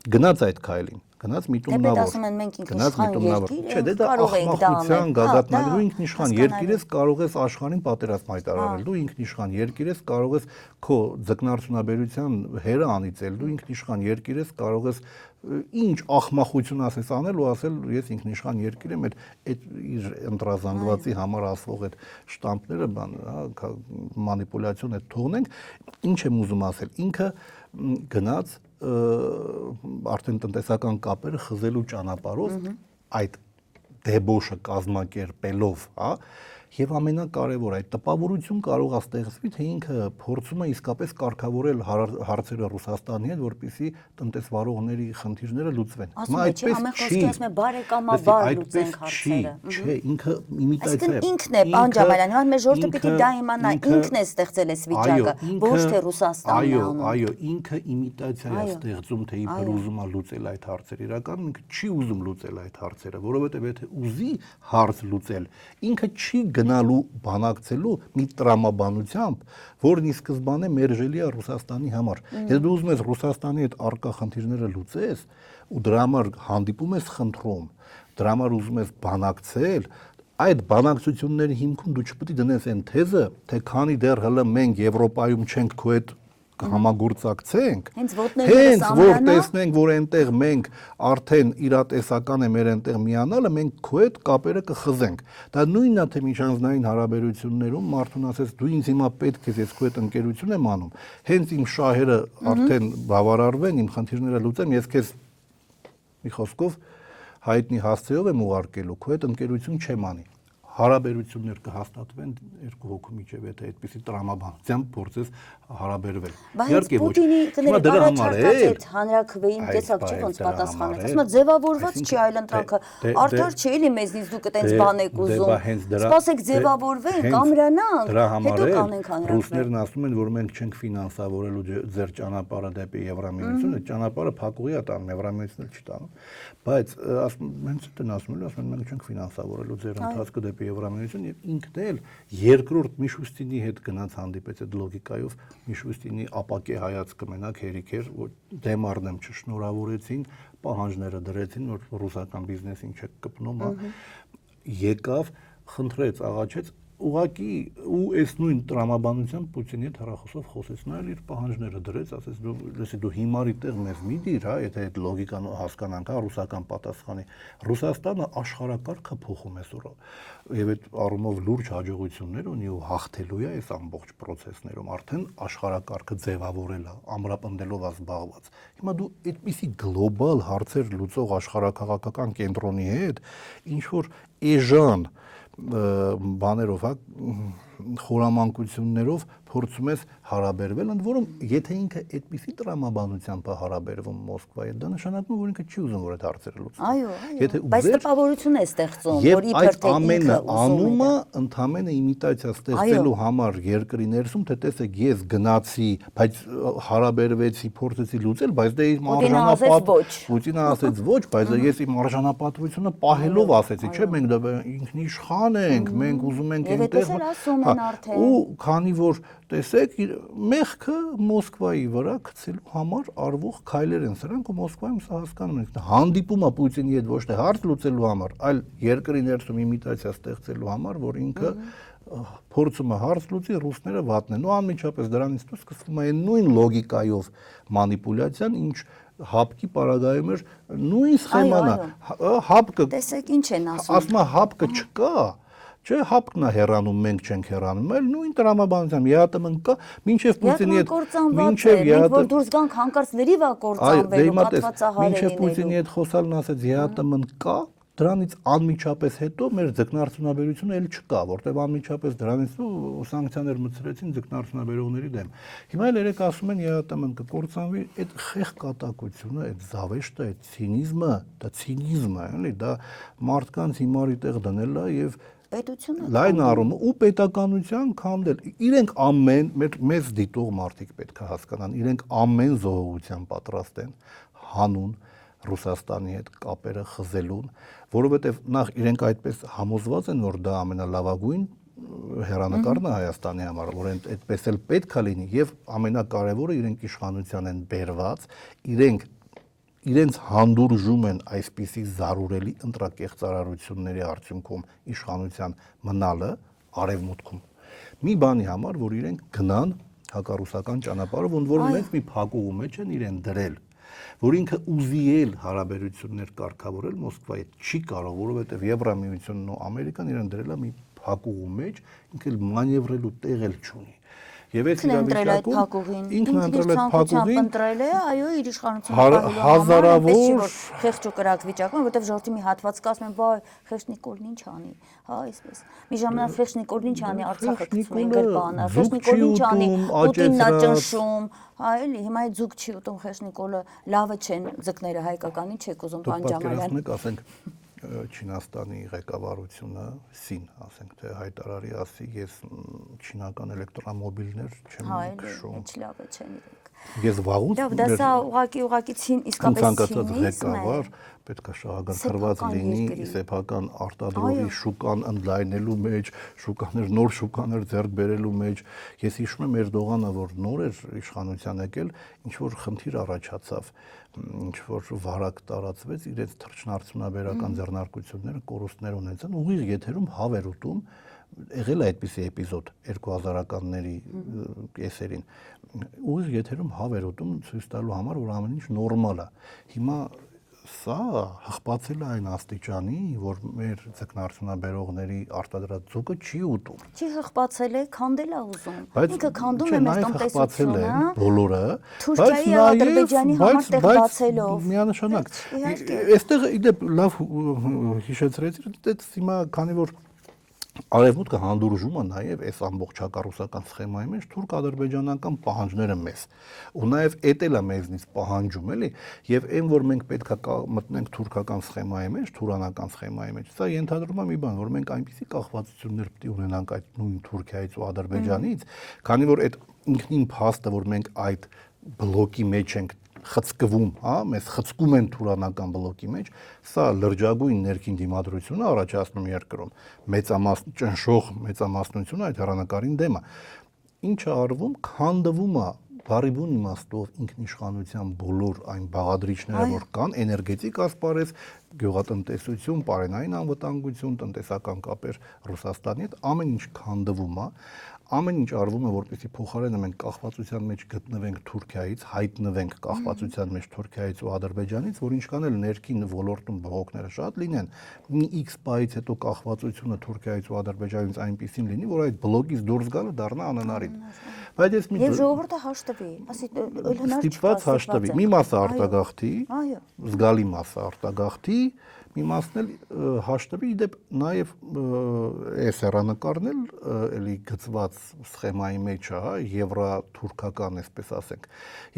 Գնաց այդ քայլին, գնաց միտումնավոր։ ասում են մենք ինքնիշխան երկիր ենք, Չէ, դա կարող ենք դա ախմախության անել։ գագաթնալի, դու ինքնիշխան երկիր ես, կարող ես աշխարհին պատերազմ հայտարարել, դու ինքնիշխան երկիր ես, կարող ես քո ձկնարդյունաբերության հերը անիծել, դու ինքնիշխան երկիր ես, կարող ես ինչ ախմախություն ասես անել ու ասել ես ինքնիշխան երկիր եմ, այդ իր ընտրազանգվածի համար ասվող այդ շտամպները, մանիպուլյացիոն է թողնենք, ինչ եմ ուզում ասել, ինքը գնաց արդեն տնտեսական կապերը խզելու ճանապարհով այդ դեբոշը կազմակերպելով, հա, եւ ամենակարևորը այդ տպավորություն կարող է ստեղծվի, թե ինքը փորձում է իսկապես կարգավորել հարցերը Ռուսաստանի հետ, որպեսզի տնտեսվարողների խնդիրները լուծվեն։ Ասում է, չի, ամեն խոսքի ասում է բարեկամաբար լուծենք հարցերը։ Չէ, ինքը իմիտացիա է։ Ինքն է, պարոն Ջամալյան, հիմա մեր ժողովուրդը պիտի դա իմանա, ինքն է ստեղծել այս վիճակը, ոչ թե Ռուսաստանն է անում։ Այո, ինքը իմիտացիա է ստեղծում, թե իբր ուզում է լուծել այդ հարցերը։ Իրականում ինքը չի ուզում լուծել այդ հարցերը, որովհետև եթե ուզի հարց լուծել, ինքը չի գնալու բանակցելու մի տրամաբանությամբ, որն ի սկզբանե մերժելի է Ռուսաստանի համար։ Եթե դու ուզում ես Ռուսաստանի հետ առկա խնդիրները լուծես ու դրա համար հանդիպում ես խնդրում, դրա համար ուզում ես բանակցել, այդ բանակցությունների հիմքում դու չպետք է դնես այն թեզը, թե քանի դեռ հələ մենք Եվրոպայում չենք քո հետ համագործակցենք, հենց որ տեսնենք, որ այնտեղ մենք արդեն իրատեսական է մեր այնտեղ միանալը, մենք քո հետ կապերը կխզենք։ Դա նույնն է, թե միջանձնային հարաբերություններում մարդուն ասես դու ինձ հիմա պետք է ես քո հետ ընկերություն եմ անում, հենց իմ շահերը արդեն բավարարվեն, իմ խնդիրները լուծեմ, ես քեզ մի խոսքով հայտնի հասցեով եմ ուղարկելու, քո հետ ընկերություն չեմ անի։ Հարաբերություններ կհաստատվեն երկու հոգու միջև, եթե այդպիսի տրամաբանությամբ փորձես հարաբերվել։ Բայց Պուտինի կներեք առաջարկած այդ հանրաքվեին տեսակ չէ ոնց պատասխանեց։ Ասում է ձևավորված չի այլընտրանքը, արդար չի էլի մեզնից դուք այտենց բան եք ուզում։ Սպասեք ձևավորվեն, կամրանանք, հետո կանենք հանրաքվե։ Ռուսներն ասում են, որ մենք չենք ֆինանսավորելու ձեր ճանապարհը դեպի Եվրամիություն, այդ ճանապարհը փակուղի է տանում, Եվրամիությունն չի տանում։ Բայց հենց այդն ասում են, մենք չենք ֆինանսավորելու ձեր ընթացքը դեպի Եվրամիություն եւ ինքն էլ երկրորդ Միշուստինի հետ գնաց հանդիպեց այդ լոգիկայով Միշուստինի ապակե հայացքը մենակ հերիք էր, որ դեմ առնեմ չշնորհավորեցին, պահանջները դրեցին, որ ռուսական բիզնեսին չեք կպնում, եկավ, խնդրեց, աղաչեց ուղղակի ու այս նույն տրամաբանությամբ Պուտինի հետ հեռախոսով խոսեց, նայել իր պահանջները դրեց, ասեց դու հիմարի տեղ մեզ մի դիր, հա, եթե այդ լոգիկան հասկանանք, հա, ռուսական պատասխանի։ Ռուսաստանը աշխարհակարգը փոխում է սուրո եւ այդ առումով լուրջ հաջողություններ ունի ու հաղթելու է այս ամբողջ process-ներում, արդեն աշխարհակարգը ձևավորել է, ամրապնդելով է զբաղված։ Հիմա դու այդպիսի գլոբալ հարցեր լուծող աշխարհակաղակական կենտրոնի հետ ինչ որ էժան բաներով, հա, խորամանկություններով փորձում ես հարաբերվել, ընդ որում եթե ինքը այդպիսի տրամաբանությամբ է հարաբերվում Մոսկվայի, դա նշանակում է, որ ինքը չի ուզում որ այդ հարցերը լուծի։ Այո, բայց տպավորություն է ստեղծում, որ իբր թե ինքը անում է ընդհանրապես իմիտացիա ստեղծելու համար երկրի ներսում, թե տեսեք, ես գնացի, բայց հարաբերվեցի, փորձեցի լուծել, բայց դե իմ Պուտինը ասեց ոչ, բայց ես իմ արժանապատվությունը պահելով ասեցի, չէ, մենք դա ինքնիշխան ենք, մենք ուզում ենք այնտեղ ու քանի որ տեսեք մեղքը Մոսկվայի վրա գցելու համար արվող քայլեր են սրանք ու Մոսկվայում սա հասկանում են հանդիպում է Պուտինի հետ ոչ թե հարց լուծելու համար, այլ երկրի ներսում իմիտացիա ստեղծելու համար, որ ինքը փորձում է հարց լուծի, ռուսները վատն են։ Ու անմիջապես դրանից դուրս սկսվում է այն նույն լոգիկայով մանիպուլյացիան, ինչ հապկի պարագայում էր նույն սխեման է։ Հապկը տեսեք ինչ են ասում է հապկը չկա, չէ, հապկն է հեռանում, մենք չենք հեռանում, այլ նույն տրամաբանությամբ ԵԱՏՄ-ն կա, մինչև Պուտինի հետ, մինչև ԵԱՏՄ-ն որ դուրս գանք հանկարծ լրիվ է կործանվելու, կաթվածահարելիներու։ Մինչև Պուտինի հետ խոսալն ասեց ԵԱՏՄ-ն կա, դրանից անմիջապես հետո մեր ձկնարդյունաբերությունը էլ չկա, որտեղ անմիջապես դրանից սանկցիաներ մտցրեցին ձկնարդյունաբերողների դեմ։ Հիմա էլ երեք ասում են ԵԱՏՄ-ն կկործանվի, այդ խեղ կատակությունը, այդ զավեշտը, այդ ցինիզմը, դա ցինիզմ է, էլի, դա մարդկանց հիմարի տեղ դնելը եւ պետությունը լայն առումը ու պետականության քանդել։ Իրենք ամեն մեզ դիտող մարդիկ պետք է հասկանան, իրենք ամեն զոհողության պատրաստ են հանուն Ռուսաստանի հետ կապերը խզելուն, որովհետև նախ իրենք այդպես համոզված են, որ դա ամենալավագույն հեռանկարն է Հայաստանի համար, որ այդպես էլ պետք է լինի եւ ամենակարևորը իրենք իշխանության են բերված, իրենց հանդուրժում են այսպիսի զարուրելի ընտրակեղծարարությունների արդյունքում իշխանության մնալը արևմուտքում։ Մի բանի համար, որ իրենք գնան հակառուսական ճանապարհով, ոնց որ մեծ մի փակուղու մեջ են իրեն դրել, որ ինքը ուզի էլ հարաբերություններ կարգավորել Մոսկվայի հետ չի կարող, որովհետև Եվրամիությունն ու Ամերիկան իրեն դրել է մի փակուղու մեջ, ինքը մանևրելու տեղ էլ չունի։ Եվ այս իրավիճակում ինքն ընտրել այդ փակուղին, ընտրել է, այո, իր իշխանությունը հազարավոր խեղճ ու կրակ վիճակում, որովհետև ժողովրդի մի հատված կասում են, վայ, խեղճ Նիկոլն ինչ անի, հա, այսպես։ Մի ժամանակ խեղճ Նիկոլն ինչ անի, Արցախը գցում են գրպանը, խեղճ Նիկոլն ինչ անի, Պուտինն է ճնշում, հա, էլի, հիմա այդ ձուկ չի ուտում խեղճ Նիկոլը, լավը չեն ձկները հայկականի, չեք ուզում Պանջամալյան։ Ասենք Չինաստանի ղեկավարությունը սին, ասենք թե հայտարարի ասի, ես չինական էլեկտրոմոբիլներ չեմ քշում։ Հա, լավ է չեն իրենք։ Ես վաղուց դա ուղղակի իսկապես ղեկավար պետք է շահագրգռված լինի սեփական արտադրողի շուկան ընդլայնելու մեջ, նոր շուկաներ ձեռք բերելու մեջ։ Ես հիշում եմ Էրդողանը, որ նոր էր իշխանության եկել, ինչ որ խնդիր առաջացավ, ինչ որ վարակ տարածվեց, իրենց թռչնարդյունաբերական ձեռնարկությունները կորուստներ ունեցան, ուղիղ եթերում հավեր ուտում, եղել է այդպիսի էպիզոդ 2000-ականների կեսերին, ուղիղ եթերում հավեր ուտում ցույց տալու համար, որ ամեն ինչ նորմալ է։ Հիմա սա հղբացել է այն աստիճանի, որ մեր ձկնարդյունաբերողների արտադրած ձուկը չի ուտում։ Չի հղբացել է, քանդել է ուզում։ Ինքը քանդում է մեր տնտեսությունը, բոլորը, Թուրքիայի եւ Ադրբեջանի համար տեղ բացելով։ Միանշանակ։ Այստեղ իդեպ լավ հիշեցրեցի, դες հիմա քանի որ Արևմուտքը հանդուրժում է նաև այս ամբողջ հակառուսական սխեմայի մեջ թուրք-ադրբեջանական պահանջները մեզ։ Ու նաև էդ էլ է մեզնից պահանջում, էլի, եւ այն որ մենք պետք է մտնենք թուրքական սխեմայի մեջ, թուրանական սխեմայի մեջ, սա ենթադրում է մի բան, որ մենք այնպիսի կախվածություններ պետք է ունենանք այդ նույն Թուրքիայից ու Ադրբեջանից, քանի որ այդ ինքնին փաստը, որ մենք այդ բլոկի մեջ ենք խցկվում, հա, մեզ խցկում են թուրանական բլոկի մեջ, սա լրջագույն ներքին դիմադրություն է առաջացնում երկրում, ճնշող մեծամասնությունը այդ հեռանկարին դեմ է։ Ինչը արվում, քանդվում է բարիբուն իմաստով ինքնիշխանության բոլոր այն բաղադրիչները, որ կան, էներգետիկ ասպարեզ, գյուղատնտեսություն, պարենային անվտանգություն, տնտեսական կապեր Ռուսաստանի հետ, ամեն ինչ քանդվում է, ամեն ինչ արվում է, որպեսզի փոխարենը մենք կախվածության մեջ գտնվենք Թուրքիայից, հայտնվենք կախվածության մեջ Թուրքիայից ու Ադրբեջանից, որ ինչքան էլ ներքին ոլորտում բողոքները շատ լինեն, մի X բայից հետո կախվածությունը Թուրքիայից ու Ադրբեջանից այնպեսին լինի, որ այդ բլոկից դուրս գալը դառնա անհնարին։ Բայց ես մի ժողովուրդը հաշտվի, ասի հնար ստիպված հաշտվի, մի մասը արտագաղթի, զգալի մասը արտագաղթի, մի մասն էլ հաշտվի, իդեպ նաև այս հեռանկարն էլ էլի գծված սխեմայի մեջ է, եվրա-թուրքական, այսպես ասենք։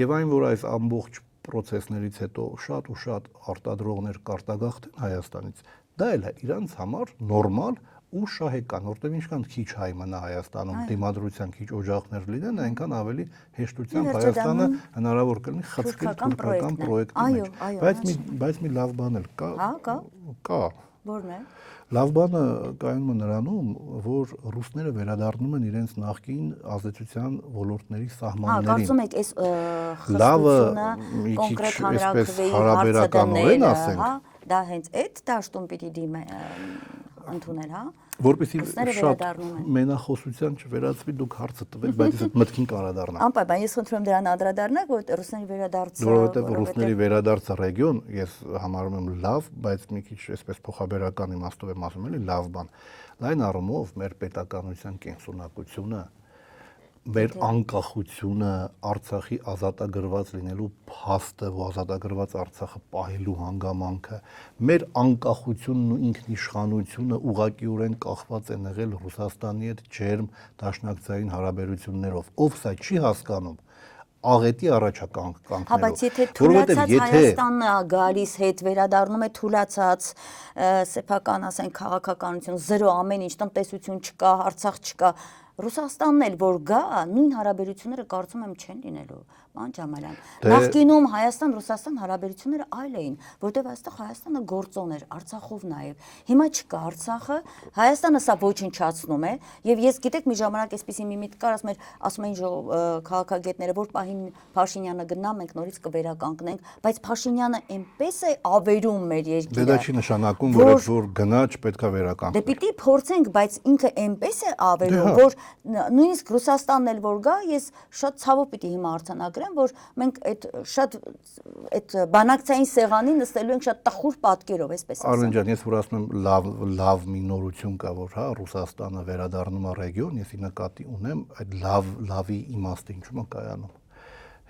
Եվ այն, որ այս ամբողջ պրոցեսներից հետո շատ ու շատ արտադրողներ կարտագաղթեն Հայաստանից, դա էլ է իրանց համար նորմալ ու շահեկան, որտեղ ինչքան քիչ հայ մնա Հայաստանում, դիմադրության քիչ օջախներ լինեն, այնքան ավելի հեշտությամբ Հայաստանը հնարավոր կլինի խցկել թուրքական պրոյեկտի մեջ։ Բայց մի լավ բան էլ կա։ Հա, կա։ Որն է։ Լավ բանը կայանում է նրանում, որ ռուսները վերադառնում են իրենց նախկին ազդեցության ոլորտների սահմաններին։ Կարծում եք, այս խստությունը կոնկրետ հանրաքվեի հարցադրանքն ասենք, դա հենց այդ դաշտում պիտի ընդունել, հա։ Որպեսզի շատ մենախոսության չվերածվի, դուք հարցը տվեք, բայց ես այդ մտքին կարադառնամ։ Անպայման, ես խնդրում եմ դրան անդրադառնալ, որ ռուսների վերադարձը, որովհետև ռուսների վերադարձը ռեգիոն, ես համարում եմ լավ, բայց մի քիչ այսպես փոխաբերական իմաստով եմ ասում, էլի լավ բան։ Լայն առումով մեր պետականության կենսունակությունը, մեր անկախությունը, Արցախի ազատագրված լինելու փաստը, ու ազատագրված Արցախը պահելու հանգամանքը, մեր անկախությունն ու ինքնիշխանությունը ուղղակիորեն կախված են եղել Ռուսաստանի հետ ջերմ դաշնակցային հարաբերություններով։ Ով սա չի հասկանում, աղետի առաջականքներով։ Հա, բայց եթե թուլացած Հայաստանն է գալիս հետ վերադառնում է թուլացած սեփական, ասենք, քաղաքականություն, զրո ամեն ինչ, տնտեսություն չկա, Արցախ չկա, Ռուսաստանն էլ որ գա, նույն հարաբերությունները կարծում եմ չեն լինելու, պարոն Ջամալյան։ Նախկինում Հայաստան-Ռուսաստան հարաբերությունները այլ էին, որտեղ այստեղ Հայաստանը գործոն էր, Արցախով նաև։ Հիմա չկա Արցախը, Հայաստանը սա ոչնչացնում է, եւ ես գիտեք մի ժամանակ այսպեսի մի միտք կար, ասում էին քաղաքագետները, որ պահին Փաշինյանը գնա, մենք նորից կվերականգնենք, բայց Փաշինյանը այնպես է ավերում մեր երկիրը։ Դա չի նշանակում, որ գնա չպետք է վերականգնենք։ Դե պիտի փորձենք, բայց ինքը այնպես է ավերում, որ նույնիսկ Ռուսաստանն էլ որ գա, ես շատ ցավով պիտի հիմա արձանագրեմ, որ մենք այդ բանակցային սեղանին նստելու ենք շատ տխուր պատկերով, այսպես ասեմ։ Արմեն ջան, ես որ ասում եմ լավ մի նորություն կա, որ հա Ռուսաստանը վերադառնում է ռեգիոն, ես ի նկատի ունեմ այդ լավի իմաստը ինչու՞մ է կայանում։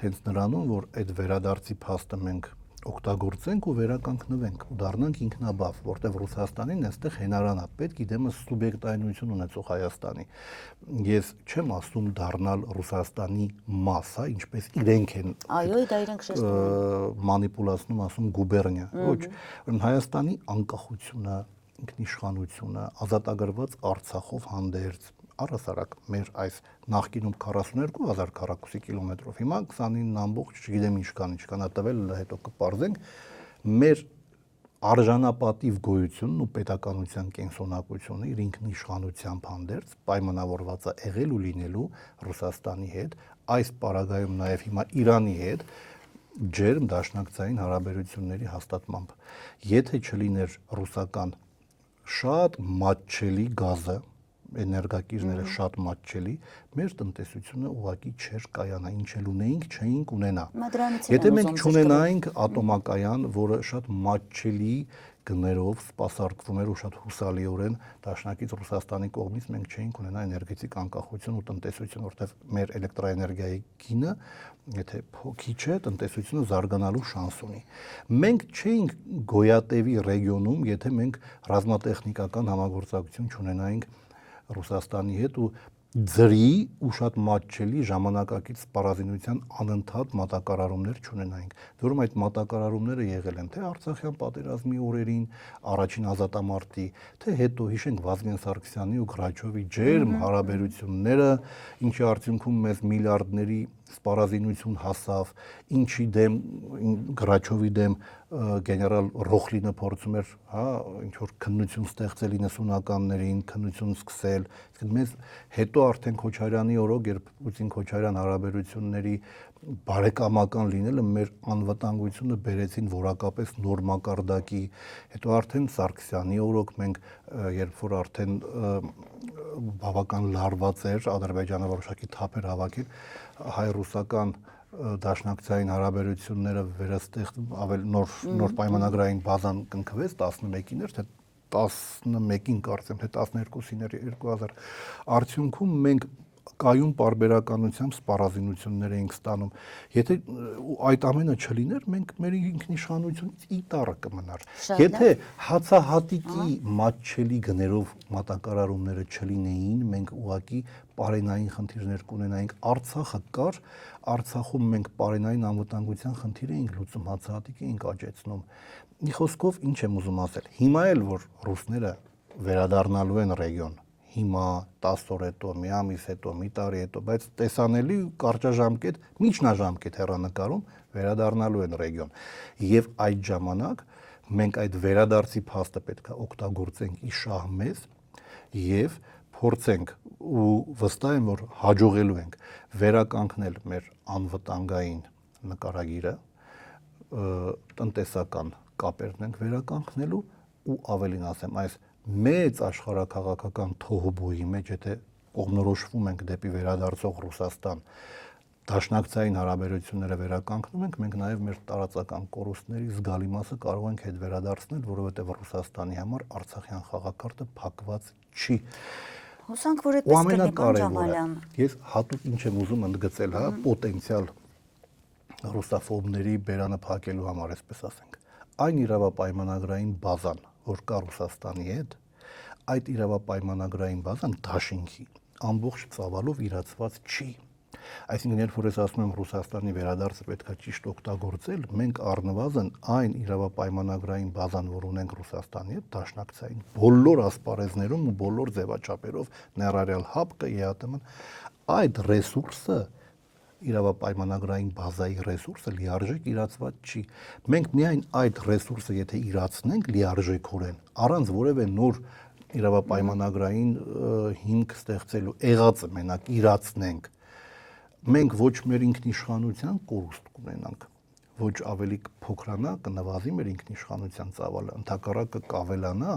Հենց նրանում, որ այդ վերադարձի փաստը մենք օգտագործենք ու վերականգնվենք ու դառնանք ինքնաբավ, որտեղ Ռուսաստանին այստեղ հենարանա պետք իդեմս սուբյեկտայնություն ունեցող Հայաստանի։ Ես չեմ ասում դառնալ Ռուսաստանի մաս, հա, ինչպես իրենք են։ Այո, դա իրենք շեշտում մանիպուլացնում, ասում գուբերնիա։ Ոչ, ուրեմն Հայաստանի անկախությունը, ինքնիշխանությունը, ազատագրված Արցախով հանդերձ առհասարակ մեր այս նախկինում 42,000 քառակուսի կիլոմետրով, հիմա 29 չգիտեմ ինչքան տվել, հետո կպարզենք, մեր արժանապատիվ գոյությունն ու պետականության կենսունակությունը իր ինքնիշխանությամբ հանդերձ պայմանավորված է եղել ու լինելու Ռուսաստանի հետ, այս պարագայում նաև հիմա Իրանի հետ ջերմ դաշնակցային հարաբերությունների հաստատմամբ։ Եթե չլիներ ռուսական շատ մատչելի գազը, էներգակիրները շատ մատչելի, մեր տնտեսությունը ուղղակի չէր կայանա, ինչ էլ ունեինք, չէինք ունենա։ Եթե մենք չունենայինք ատոմակայան, որը շատ մատչելի գներով սպասարկվում էր ու շատ հուսալիորեն դաշնակից Ռուսաստանի կողմից մենք չէինք ունենա էներգետիկ անկախություն ու տնտեսություն, որտեղ մեր էլեկտրաէներգիայի գինը, եթե քիչ է, տնտեսությունը զարգանալու շանս ունի։ Մենք չէինք գոյատևի ռեգիոնում, եթե մենք ռազմատեխնիկական համագործակցություն չունենայինք Ռուսաստանի հետ ու ձրի ու շատ մատչելի ժամանակակից սպառազինության անընդհատ մատակարարումներ չունենայինք, որում այդ մատակարարումները եղել են թե Արցախյան պատերազմի օրերին, առաջին ազատամարտի, թե հետո հիշենք Վազգեն Սարգսյանի ու Գրաչովի ջերմ հարաբերությունները, ինչի արդյունքում մեզ միլիարդների սպառազինություն հասավ, ինչի դեմ Գրաչովի դեմ գեներալ Ռոխլինը փորձում էր, հա, ինչ որ քննություն ստեղծել 90-ականներին, քննություն սկսել, իսկ մեզ հետո արդեն Քոչարյանի օրոք, երբ Պուտին-Քոչարյան հարաբերությունների բարեկամական լինելը մեր անվտանգությունը բերեցին որակապես նոր մակարդակի, հետո արդեն Սարգսյանի օրոք մենք երբ որ արդեն բավական լարված էր Ադրբեջանը որոշակի թափ էր հավաքել հայ-ռուսական դաշնակցային հարաբերությունները ավել նոր պայմանագրային բազան կնքվեց 11-ին էր, թե 11-ին կարծեմ, թե 12-ին էր 2000 արդյունքում մենք կայուն պարբերականությամբ սպառազինություններ էինք ստանում։ Եթե այդ ամենը չլիներ, մենք մեր ինքնիշխանությունից ի տառը կմնար։ Եթե հացահատիկի մատչելի գներով մատակարարումները չլինեին, մենք ուղղակի պարենային խնդիրներ կունենայինք։ Արցախը կար, Արցախում մենք պարենային անվտանգության խնդիր էինք լուծում, հացահատիկ էինք աճեցնում։ Մի խոսքով ինչ եմ ուզում ասել։ Հիմա էլ որ ռուսները վերադառնալու են ռեգիոն, հիմա 10 օր հետո, մի ամիս հետո, մի տարի հետո, բայց տեսանելի կարճաժամկետ, միջնաժամկետ հեռանկարում վերադառնալու են ռեգիոն։ Եվ այդ ժամանակ մենք այդ վերադարձի փաստը պետք է օգտագործենք ի շահ մեզ եւ փորձենք ու վստահ եմ, որ հաջողելու ենք վերականգնել մեր անվտանգային նկարագիրը, տնտեսական կապերն ենք վերականգնելու ու ավելին ասեմ, այս մեծ աշխարհաքաղաքական թոհուբոյի մեջ, եթե կողմնորոշվում ենք դեպի վերադարձող Ռուսաստան, դաշնակցային հարաբերությունները վերականգնում ենք, մենք նաև մեր տարածական կորուստների զգալի մասը կարող ենք հետ վերադարձնել, որովհետև Ռուսաստանի համար Արցախյան խաղակարգը փակված չի։ Հուսանք, որ այդպես կլինի, պարոն Ջամալյան։ Ես հատուկ ինչ եմ ուզում ընդգծել, հա, պոտենցիալ ռուսաֆոբների բերանը փակելու համար, այսպես ասենք։ Այն իրավապայմանագրային բազան, որ կա Ռուսաստանի հետ, այդ իրավապայմանագրային բազան դաշինքի ամբողջ ծավալով իրացված չի։ Այսինքն, երբ որ ես ասում եմ Ռուսաստանի վերադարձը պետք է ճիշտ օգտագործել, մենք առնվազն այն իրավապայմանագրային բազան, որ ունենք Ռուսաստանի հետ, դաշնակցային բոլոր ասպարեզներում ու բոլոր ձևաչափերով, ներառյալ ՀԱՊԿ, ԵԱՏՄ-ն, այդ ռեսուրսը իրավապայմանագրային բազայի ռեսուրսը լիարժեք իրացված չի։ Մենք միայն այդ ռեսուրսը եթե իրացնենք լիարժեքորեն, առանց որևէ նոր իրավապայմանագրային հիմք ստեղծելու, եղածը մենակ իրացնենք, մենք ոչ մեր ինքնիշխանության կորուստ կունենանք, ոչ ավելի փոքրանա, կնվազի մեր ինքնիշխանության ծավալը, ընդհակառակը կավելանա,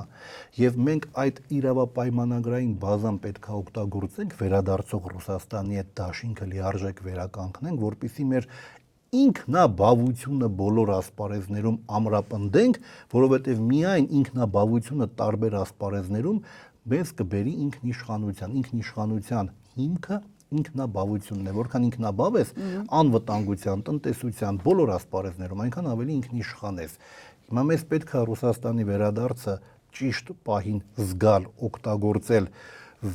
եւ մենք այդ իրավապայմանագրային բազան պետք է օգտագործենք վերադարձող Ռուսաստանի հետ դաշինքը լիարժեք վերականգնենք, որպեսզի մեր ինքնաբավությունը բոլոր ասպարեզներում ամրապնդենք, որովհետեւ միայն ինքնաբավությունը տարբեր ասպարեզներում մեզ կբերի ինքնիշխանության հիմքը ինքնաբավությունն է, որքան ինքնաբավ ես անվտանգության, տնտեսության, բոլոր ասպարեզներում, այնքան ավելի ինքնիշխան ես։ Հիմա մեզ պետք է Ռուսաստանի վերադարձը ճիշտ պահին զգալ, օգտագործել,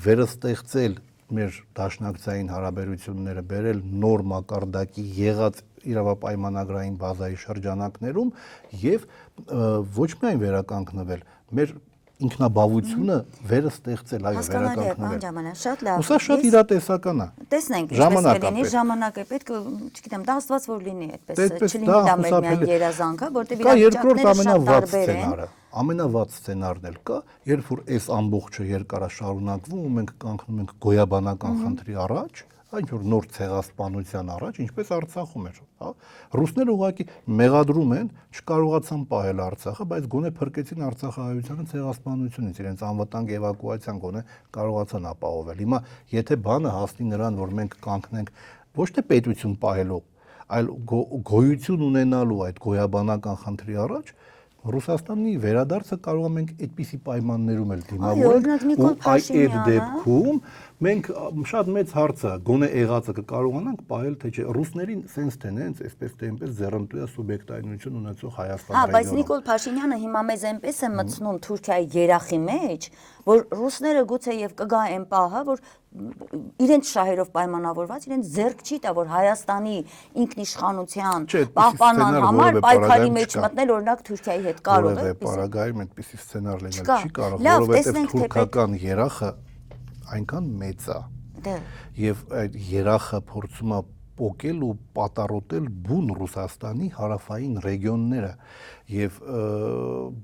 վերստեղծել մեր դաշնակցային հարաբերությունները, բերել նոր մակարդակի եղած իրավապայմանագրային բազայի շրջանակներում եւ ոչ միայն վերականգնվել, մեր ինքնաբավությունը վերստեղծել, այո, վերականգնվել։ Շատ լավ։ Սա շատ իրատեսական է։ Տեսնենք ինչպես կլինի, ժամանակը պետք է, չգիտեմ, դա աստված որ լինի այդպես, չլինի դա մեր միայն երազանքը, որտեղ իրավիճակները շատ տարբեր են։ Ամենավատ սցենարն էլ կա, երբ որ այս ամբողջը երկար է շարունակվում ու մենք կանգնում ենք գոյաբանական խնդրի առաջ, այն որ նոր ցեղասպանության առաջ, ինչպես Արցախում էր, հա։ Ռուսները ուղղակի մեղադրում են, չկարողացան պահել Արցախը, բայց գոնե փրկեցին Արցախահայությանը ցեղասպանությունից, իրենց անվտանգ էվակուացիան գոնե կարողացան ապահովել։ Հիմա եթե բանը հասնի նրան, որ մենք կանգնենք ոչ թե պետություն պահելով, այլ գոյություն ունենալու այդ գոյաբանական խնդրի առաջ, Ռուսաստանի վերադարձը կարող է մենք այդպիսի պայմաններում էլ դիմավորենք ու այդ դեպքում մենք շատ մեծ հարց է գոնե եղածը կկարողանանք պահել թե չէ ռուսներին սենց թե նենց այսպես թե այնպես ձեռնտու է սուբյեկտայնություն ունեցող Հայաստան ռեգիոնը։ Բայց Նիկոլ Փաշինյանը հիմա մեզ այնպես է մտցնում Թուրքիայի երախի մեջ, որ ռուսները գուցե եւ կգա այն պահը, որ իրենց շահերով պայմանավորված իրենց ձեռք չի տա, որ Հայաստանի ինքնիշխանության պահպանման համար պայքարի մեջ մտնել օրինակ Թուրքիայի հետ կարող է։ Պարագայում այդպիսի սցենար լինել չի կարող, որովհետեւ թուրքական երախը այնքան մեծ է եւ այդ երախը փորձում է պոկել ու պատառոտել բուն Ռուսաստանի հարավային ռեգիոնները եւ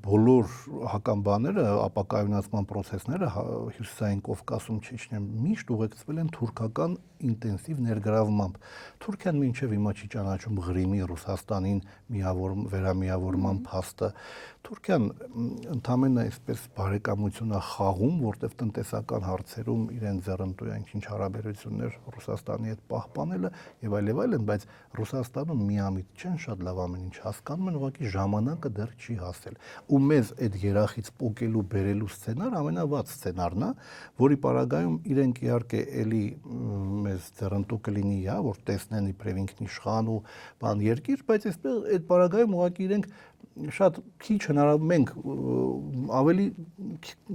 բոլոր հակամբաները ապակայունացման process-ները հյուսիսային Կովկասում, Չեչնիայում միշտ ուղեկցվել են թուրքական ինտենսիվ ներգրավմամբ։ Թուրքիան մինչև հիմա չի ճանաչում Ղրիմի Ռուսաստանին վերամիավորման փաստը։ Թուրքիան ընդամենը այսպես բարեկամություն է խաղում, որտեղ տնտեսական հարցերում իրեն ձեռնտու է ինչ հարաբերություններ Ռուսաստանի հետ պահպանելը եւ այլն, բայց Ռուսաստանում միամիտ չեն, շատ լավ ամեն ինչ հասկանում են, ուղղակի ժամանակը դեռ չի հասել։ Ու մեզ այդ երախից պոկելու բերելու սցենար ամենավատ սցենարն է, որի պարագայում իրենք իհարկե էլի մեզ ձեռնտու կլինի, հա, որ տեսնեն իբրև ինքնիշխան ու բան երկիր, բայց այսպես այդ պարագայում ուղղակի իրենք շատ քիչ հնարավոր մենք ավելի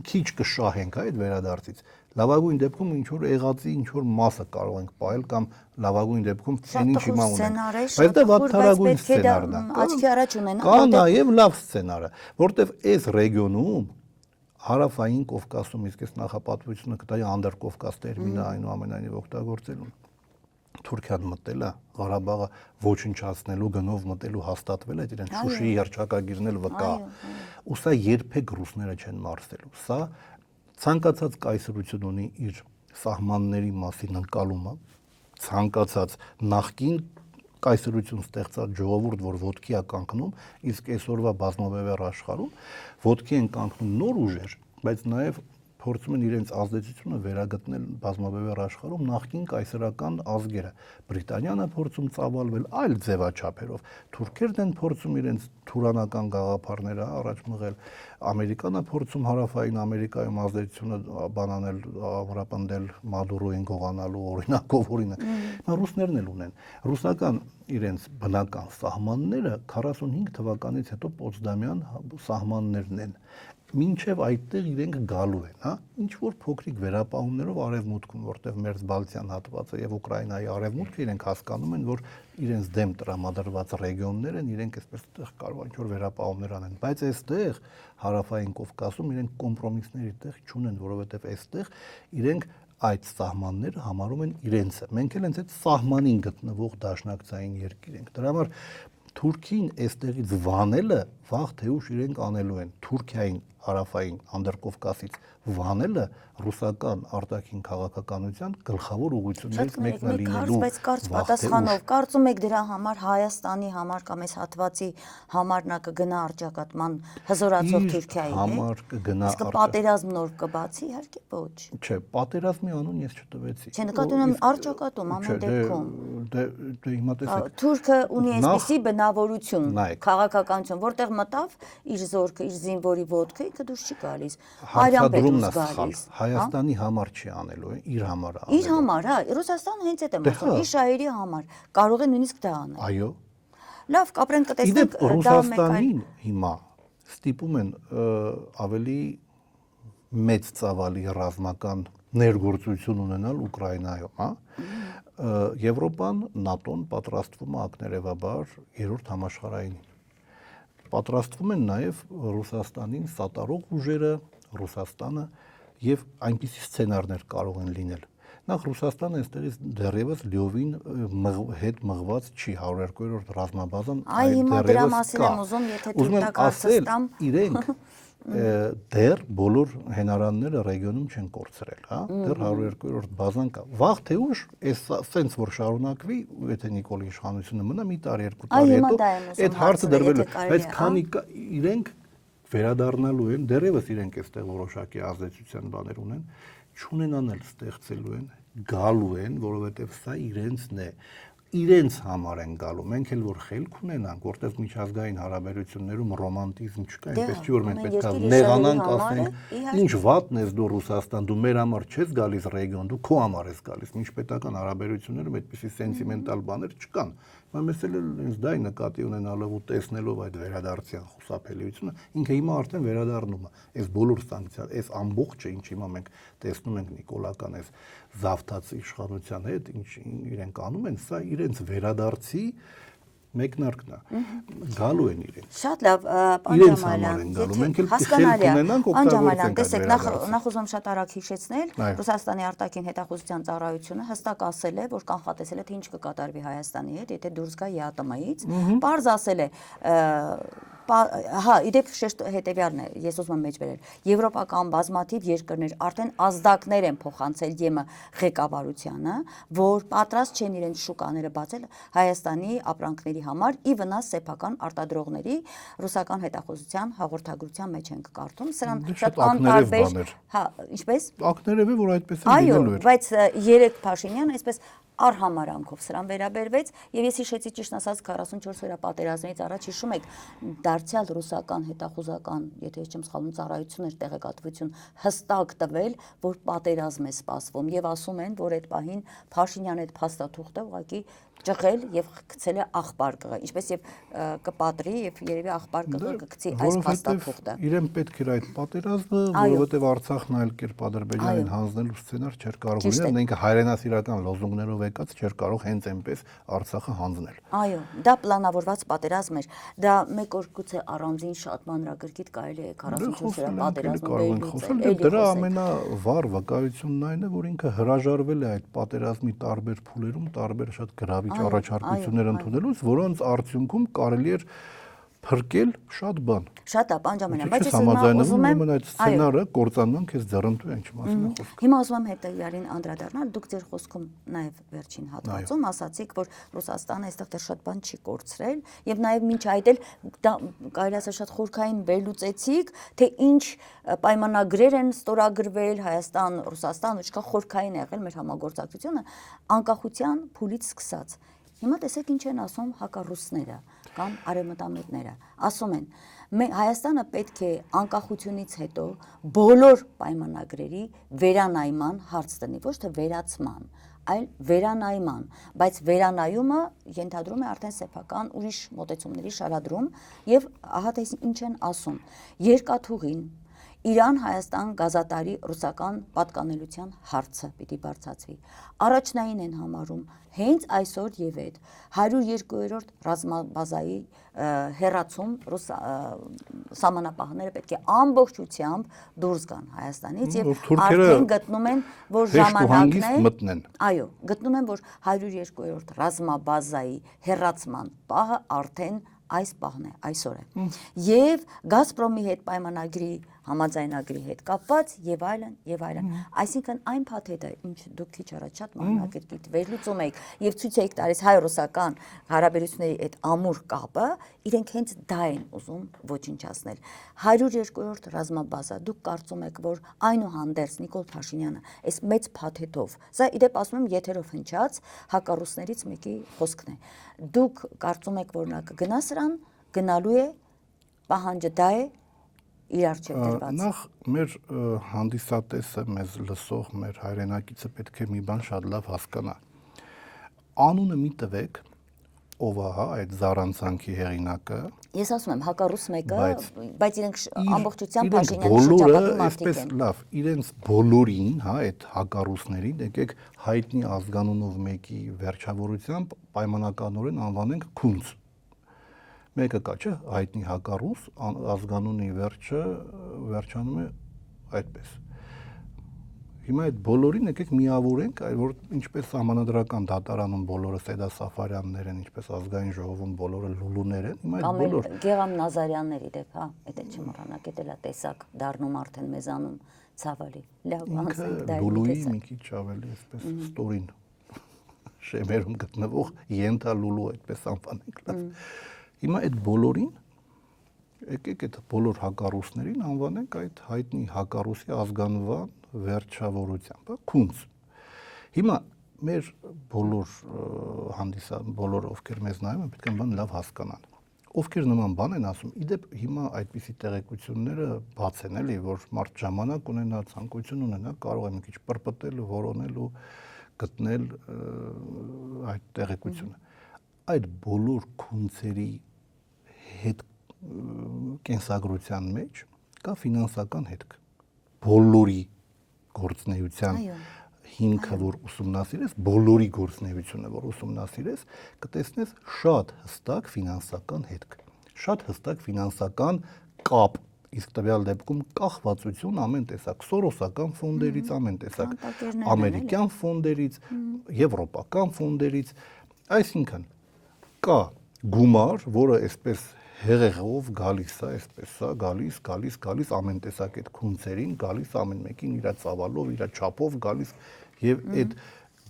քիչ կշահենք այդ վերադարձից։ Լավագույն դեպքում ինչ որ եղածի ինչ որ մասը կարող ենք պահել կամ լավագույն դեպքում այն ինչ հիմա ունենք։ Բայց դա վատթարագույն սցենարն է։ Աչքի առաջ ունենա։ Կա նաև լավ սցենարը, որտեվ այս ռեգիոնում հարավային Կովկասում իսկ այս նախապատվությունը կտայի անդերկովկաս տերմինը այնուամենայնիվ օգտագործելու Թուրքիան մտել է Ղարաբաղը ոչնչացնելու գնով մտելու հաստատվել այդ իրեն Շուշիի հռչակագիրն էլ վկա։ Ու սա երբեք ռուսները չեն մարսելու։ Սա ցանկացած կայսրություն ունի իր սահմանների մասին ընկալումը, ցանկացած նախկին կայսրություն ստեղծած ժողովուրդ, որ ոտքի է կանգնում, իսկ այսօրվա բազմավեվեռ աշխարհում ոտքի են կանգնում նոր ուժեր, բայց նաև փորձում են իրենց ազդեցությունը վերագտնել բազմավեվեռ աշխարհում նախկին կայսրական ազգերը։ Բրիտանիան է փորձում ծավալվել այլ ձևաչափերով։ Թուրքերն են փորձում իրենց թուրանական գաղափարները առաջ մղել։ Ամերիկան է փորձում հարավային Ամերիկայում ազդեցությունը բանանել, ամրապնդել Մադուրոին գողանալու օրինակով օրինակ։ Նա ռուսներն էլ ունեն։ Ռուսական իրենց բնական սահմանները 45 թվականից հետո Պոցդամյան սահմաններն են։ մինչև այդտեղ իրենք գալու են, հա, ինչ որ փոքրիկ վերապահումներով արևմուտքում, որտեղ Մերձբալթյան հատվածը եւ Ուկրաինայի արևմուտքը իրենք հասկանում են, որ իրենց դեմ տրամադրված ռեգիոններ են, իրենք այսպես տեղ կարող են ինչ որ վերապահումներ անեն, բայց այստեղ հարավային Կովկասում իրենք կոմպրոմիսների տեղ չունեն, որովհետեւ այստեղ իրենք այդ սահմանները համարում են իրենցը։ Մենք էլ հենց այդ սահմանին գտնվող դաշնակցային երկիր ենք։ Դրա համար Թուրքին այստեղից վանելը վաղ թե ուշ իրենք անելու են։ Թուրքիային հարավային Անդրկովկասից վանելը ռուսական արտաքին քաղաքականության գլխավոր ուղղություններից մեկն է լինելու։ Բայց կարճ պատասխանով, կարծում եք դրա համար Հայաստանի համար կամ այս հատվածի համար նա կգնա արճակատման հզորացող Թուրքիայի համար կգնա իսկ պատերազմ նոր կբացի, իհարկե ոչ։ Չէ, պատերազմի անուն ես չտվեցի։ Չէ, նկատի ունեմ արճակատում ամեն դեպքում։ Դե հիմա տեսեք։ Թուրքը ունի այսպիսի բնավորություն, քաղաքականություն, որտեղ մտավ իր զորքը, իր զինվորի ոտքը, ինքը դուրս չի գալիս։ Արյան պետուց գալիս։ Հայաստանի համար չի անելու, իր համար է։ Իր համար, հա, Ռուսաստանը հենց այդ է ասում, իր շահերի համար կարող է նույնիսկ դա անել։ Այո։ Լավ, կապրենք կտեսնենք դա Ռուսաստանին հիմա ստիպում են ավելի մեծ ծավալի ռազմական ներգործություն ունենալ Ուկրաինայում, հա։ Եվրոպան, ՆԱՏՕ-ն պատրաստվում է ակներևաբար 3-րդ համաշխարհայինին։ Պատրաստվում են նաև Ռուսաստանին սատարող ուժերը, Ռուսաստանը եւ այնպիսի սցենարներ կարող են լինել։ Նախ Ռուսաստանը այստեղից դեռևս լիովին հետ մղված չի 102-րդ ռազմաբազան, այ հիմա դրա մասին եմ ուզում, եթե դուք կարծեմ, իրենք դեռ բոլոր հենարանները ռեգիոնում չեն կորցրել, հա, դեռ 102-րդ բազան կա։ Վաղ թե ուշ, այս սենց որ շարունակվի, եթե Նիկոլի իշխանությունը մնա մի տարի, 2 տարի հետո, այդ հարցը դրվելու է, բայց քանի իրենք վերադառնալու են, դեռևս իրենք այստեղ որոշակի ազդեցության բաներ ունեն, չունենանել ստեղծելու են, գալու են, որովհետև սա իրենցն է, իրենց համար են գալու։ Մենք էլ որ խելք ունենանք, որտեղ միջազգային հարաբերություններում ռոմանտիզմ չկա, այնպես չի որ մենք պետք է նեղանանք, ասենք, ինչ վատն ես դու Ռուսաստան, դու մեր համար չես գալիս ռեգիոն, դու քո համար ես գալիս։ Միջպետական հարաբերություններում այդպիսի սենտիմենտալ բաներ չկան։ Բայց էլ ինձ դա նկատի ունենալով ու տեսնելով այդ վերադարձյան խուսափելիությունը, ինքը հիմա արդեն վերադառնում է։ Այս բոլոր սանկցիա, այս ամբողջը, ինչ հիմա մենք տեսնում ենք նիկոլական այս զավթած իշխանության հետ, ինչ իրենք անում են, սա իրենց վերադարձի մեկնարկն է։ Գալու են իրենք։ Շատ լավ, պարոն Ջամալյան, մենք էլ խելք ունենանք օգտագործենք։ Տեսեք, նախ ուզում շատ արագ հիշեցնել, Ռուսաստանի արտաքին հետախուզության ծառայությունը հստակ ասել է, որ կանխատեսել է, թե ինչ կկատարվի Հայաստանի հետ, եթե դուրս գա ԵԱՏՄ-ից, պարզ ասել է, հա, իդեպ շեշտ հետևյալն է, ես ուզում եմ մեջ բերել, եվրոպական բազմաթիվ երկրներ արդեն ազդակներ են փոխանցել ԵՄ ղեկավարությանը, որ պատրաստ չեն իրենց շուկաները բացել Հայաստանի ապրանքների համար, ի վնաս սեփական արտադրողների, ռուսական հետախուզության հաղորդագրության մեջ ենք կարդում, սրան շատ անտարբեր, հա, ինչպես? Ակներևի, որ այդպես է լինելու էր։ Այո, բայց երեք Փաշինյան այսպես արհամարանքով սրան վերաբերվեց եւ ես հիշեցի ճիշտ ասած 44 օրյա պատերազմից առաջ հիշում եք դարձյալ ռուսական հետախուզական, եթե ես չեմ սխալվում, ծառայություններ տեղեկատվություն հստակ տվել, որ պատերազմ է սպասվում եւ ասում են, որ այդ պահին Փաշինյանը այդ փաստաթուղթը ուղղակի ճղել եւ գցել է աղբար կղը, ինչպես եւ կպատրի եւ երևի աղբար կղը կգցի այս փաստաթուղթը։ Իրեն պետք էր այդ պատերազմը, որովհետեւ Արցախն այլ կերպ Ադրբեջանին հանձնելու սցենար չէր կարող լինել, ինքը հայրենասիրական լոզունգներով եկած չէր կարող հենց այնպես Արցախը հանձնել։ Այո, դա պլանավորված պատերազմ էր։ Դա մեկ օր գուցե առանձին շատ մանրակրկիտ կարելի է 44 օրյա պատերազմը վերլուծել։ Դրա ամենավառ վկայությունն այն է, որ ինքը հրաժարվել է այդ պատերազմի տարբեր փուլերում, տարբեր շատ գրավիչ առաջարկություններ ընդունելուց, որոնց արդյունքում կարելի էր փրկել շատ բան։ Շատ է, պարոն Ջամալյան, բայց ես ուզում եմ այդ սցենարը կործանման քեզ ձեռնտու են չմասն է խոսքը։ Հիմա ուզում եմ հետևյալին անդրադառնալ, դուք ձեր խոսքում նաև վերջին հատվածում ասացիք, որ Ռուսաստանը այստեղ դեռ շատ բան չի կորցրել, եւ նաև մինչ այդ էլ կարելի ասել շատ խորքային վերլուծեցիք, թե ինչ պայմանագրեր են ստորագրվել Հայաստան-Ռուսաստան, ինչքան խորքային է եղել մեր համագործակցությունը անկախության փուլից սկսած։ Հիմա տեսեք ինչ են ասում հակառուսները կամ արևմտամետները, ասում են Հայաստանը պետք է անկախությունից հետո բոլոր պայմանագրերի վերանայման հարց դնի, ոչ թե վերացման, այլ վերանայման, բայց վերանայումը ենթադրում է արդեն սեփական ուրիշ մոտեցումների շարադրում եւ ահա թե ինչ են ասում, երկաթուղին Իրան-Հայաստան գազատարի ռուսական պատկանելության հարցը պիտի բարձրացվի։ Առաջնային են համարում հենց այսօր եւ այդ 102-րդ ռազմաբազայի հերացում ռուս սահմանապահները պետք է ամբողջությամբ դուրս գան Հայաստանից եւ արդեն գտնում են, որ ժամանակն է մտնեն։ Այո, գտնում են, որ 102-րդ ռազմաբազայի հերացման պահը արդեն այս պահն է, այսօր է։ Եվ Գազպրոմի հետ պայմանագրի համաձայնագրի հետ կապված եւ այլն եւ այլն։ Այսինքն այն փաթեթը, ինչ դուք քիչ առաջ շատ մանրակրկիտ վերլուծում եք եւ ցույց եք տալիս հայ-ռուսական հարաբերությունների այդ ամուր կապը, իրենք հենց դա են ուզում ոչնչացնել։ 102-րդ ռազմաբազա, դուք կարծում եք, որ այնուհանդերձ Նիկոլ Փաշինյանը այս մեծ փաթեթով, սա իդեպ ասում եմ եթերով հնչած հակառուսներից մեկի խոսքն է։ Դուք կարծում եք, որ նա կգնա սրան, գնալու է, պահանջը դա է իրար չեք դրված։ Նախ մեր հանդիսատեսը, մեզ լսող մեր հայրենակիցը պետք է մի բան շատ լավ հասկանա։ Անունը մի տվեք, ով է այդ զառանցանքի հեղինակը։ Ես ասում եմ հակառուս մեկը, բայց իրենք ամբողջությամբ Փաշինյանի շրջապատում մարդիկ են։ են։ Լավ, իրենց բոլորին, հա, այդ հակառուսներին, եկեք հայտնի ազգանունով մեկի վերջավորությամբ պայմանականորեն անվանենք քունց։ Մեկը կա, չէ, հայտնի հակառուս, ազգանունի վերջը վերջանում է այդպես։ Հիմա այդ բոլորին եկեք միավորենք, որ ինչպես սահմանադրական դատարանում բոլորը Սեդա Սաֆարյաններ են, ինչպես ազգային ժողովում բոլորը լուլուներ են, հիմա այդ բոլոր Գեգամ Նազարյանների դեպ, հա, դա չմոռանաք, դա տեսակ դառնում արդեն մեզանում ցավալի։ Լավ, անցենք դա։ լուլուի մի քիչ ավելի այսպես ստորին շեմերում գտնվող յենթա լուլու այդպես անվանենք լավ։ Հիմա այդ բոլորին եկեք այդ բոլոր հակառուսներին անվանենք այդ հայտնի հակառուսի ազգանվան վերջավորությամբ, քունց։ Հիմա մեր բոլոր բոլոր ովքեր մեզ նայում են, պետք է բան լավ հասկանան։ Ովքեր նման բան են ասում, իդեպ հիմա այդպիսի տեղեկությունները բաց են էլի, որ մարդ ժամանակ ունենա, ցանկություն ունենա, կարող է մի քիչ պրպտել, որոնել ու գտնել այդ տեղեկությունը։ Այդ բոլոր քունցերի հետ կենսագրության մեջ կա ֆինանսական հետք։ Բոլորի գործնեության հիմքը, որ ուսումնասիրես, բոլորի գործնեությունը, որ ուսումնասիրես, կտեսնես շատ հստակ ֆինանսական հետք, շատ հստակ ֆինանսական կապ, իսկ տվյալ դեպքում կախվածություն ամեն տեսակ, սորոսական ֆոնդերից, ամեն տեսակ, ամերիկյան ֆոնդերից, եվրոպական ֆոնդերից, այսինքն կա գումար, որը այսպես հեղեղով գալիս է, այսպես է, գալիս ամեն տեսակ այդ քունցերին, գալիս ամեն մեկին իր ծավալով, իր չափով գալիս եւ այդ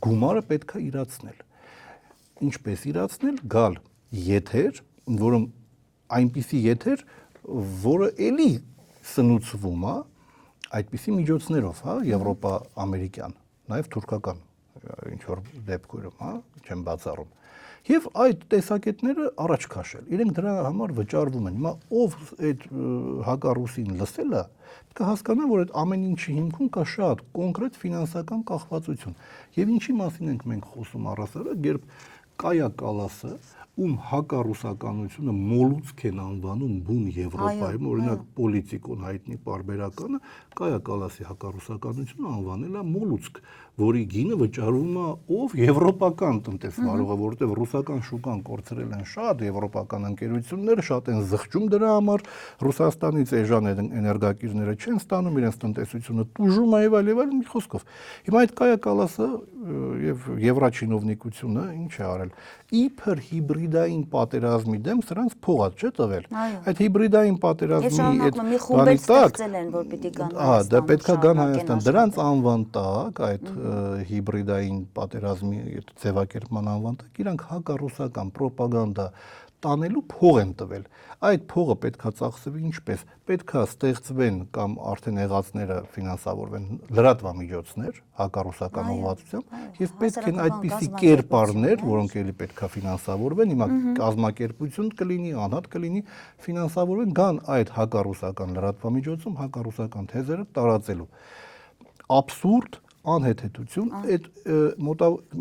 գումարը պետք է իրացնել։ Ինչպես իրացնել, գալ եթեր, որը այնպիսի եթեր, որը էլի սնուցվում է այդպիսի միջոցներով, հա, եվրոպա-ամերիկյան, նաեւ թուրքական ինչ որ դեպքերում, հա, չեմ բացառում։ Եվ այդ տեսակետները առաջ քաշել։ Իրենք դրա համար վճարվում են։ Հիմա ով այդ հակառուսին լսել է, պետք է հասկանա, որ այդ ամեն ինչի հիմքում կա շատ կոնկրետ ֆինանսական կախվածություն։ Եվ ինչի մասին ենք մենք խոսում առասարակ, երբ Կայա Կալասը, ում հակառուսականությունը մոլուցք են անվանում բուն Եվրոպայում, օրինակ պոլիտիկոն հայտնի պարբերականը, Կայա Կալասի հակառուսականությունը անվանել է մոլուցք, որի գինը վճարում է ով եվրոպական տնտեսվարողը, որովհետև ռուսական շուկան կորցրել են շատ եվրոպական ընկերությունները, շատ են զղջում դրա համար, Ռուսաստանից էժան էներգակիրները չեն ստանում, իրենց տնտեսությունը տուժում է եւ այլ, մի խոսքով։ Հիմա այդ Կայա Կալասը եւ Եվրաչինովնիկությունը ինչ է արել։ Իբր հիբրիդային պատերազմի դեմ սրանց փող չէ տվել։ Այդ հիբրիդային պատերազմի այդ բանի տակ են, որ պիտի գան Հայաստան։ Դա պետքա գան Հայաստան։ Դրանց անվան տակ այդ հիբրիդային պատերազմի այդ ձևակերպման անվան տակ իրանք հակառուսական ռոպագանդա տանելու փող են տվել։ Այդ փողը պետքա ծախսվի ինչպես։ Պետքա ստեղծվեն կամ արդեն եղածները ֆինանսավորվեն լրատվամիջոցներ հակառուսական ուղղվածությամբ եւ պետք են այդպիսի կերպարներ, որոնք էլի պետքա ֆինանսավորվեն, հիմա կազմակերպություն կլինի, անհատ կլինի, ֆինանսավորվեն, գան այդ հակառուսական լրատվամիջոցում հակառուսական թեզերը տարածելու։ Աբսուրդ, անհեթեթություն, այդ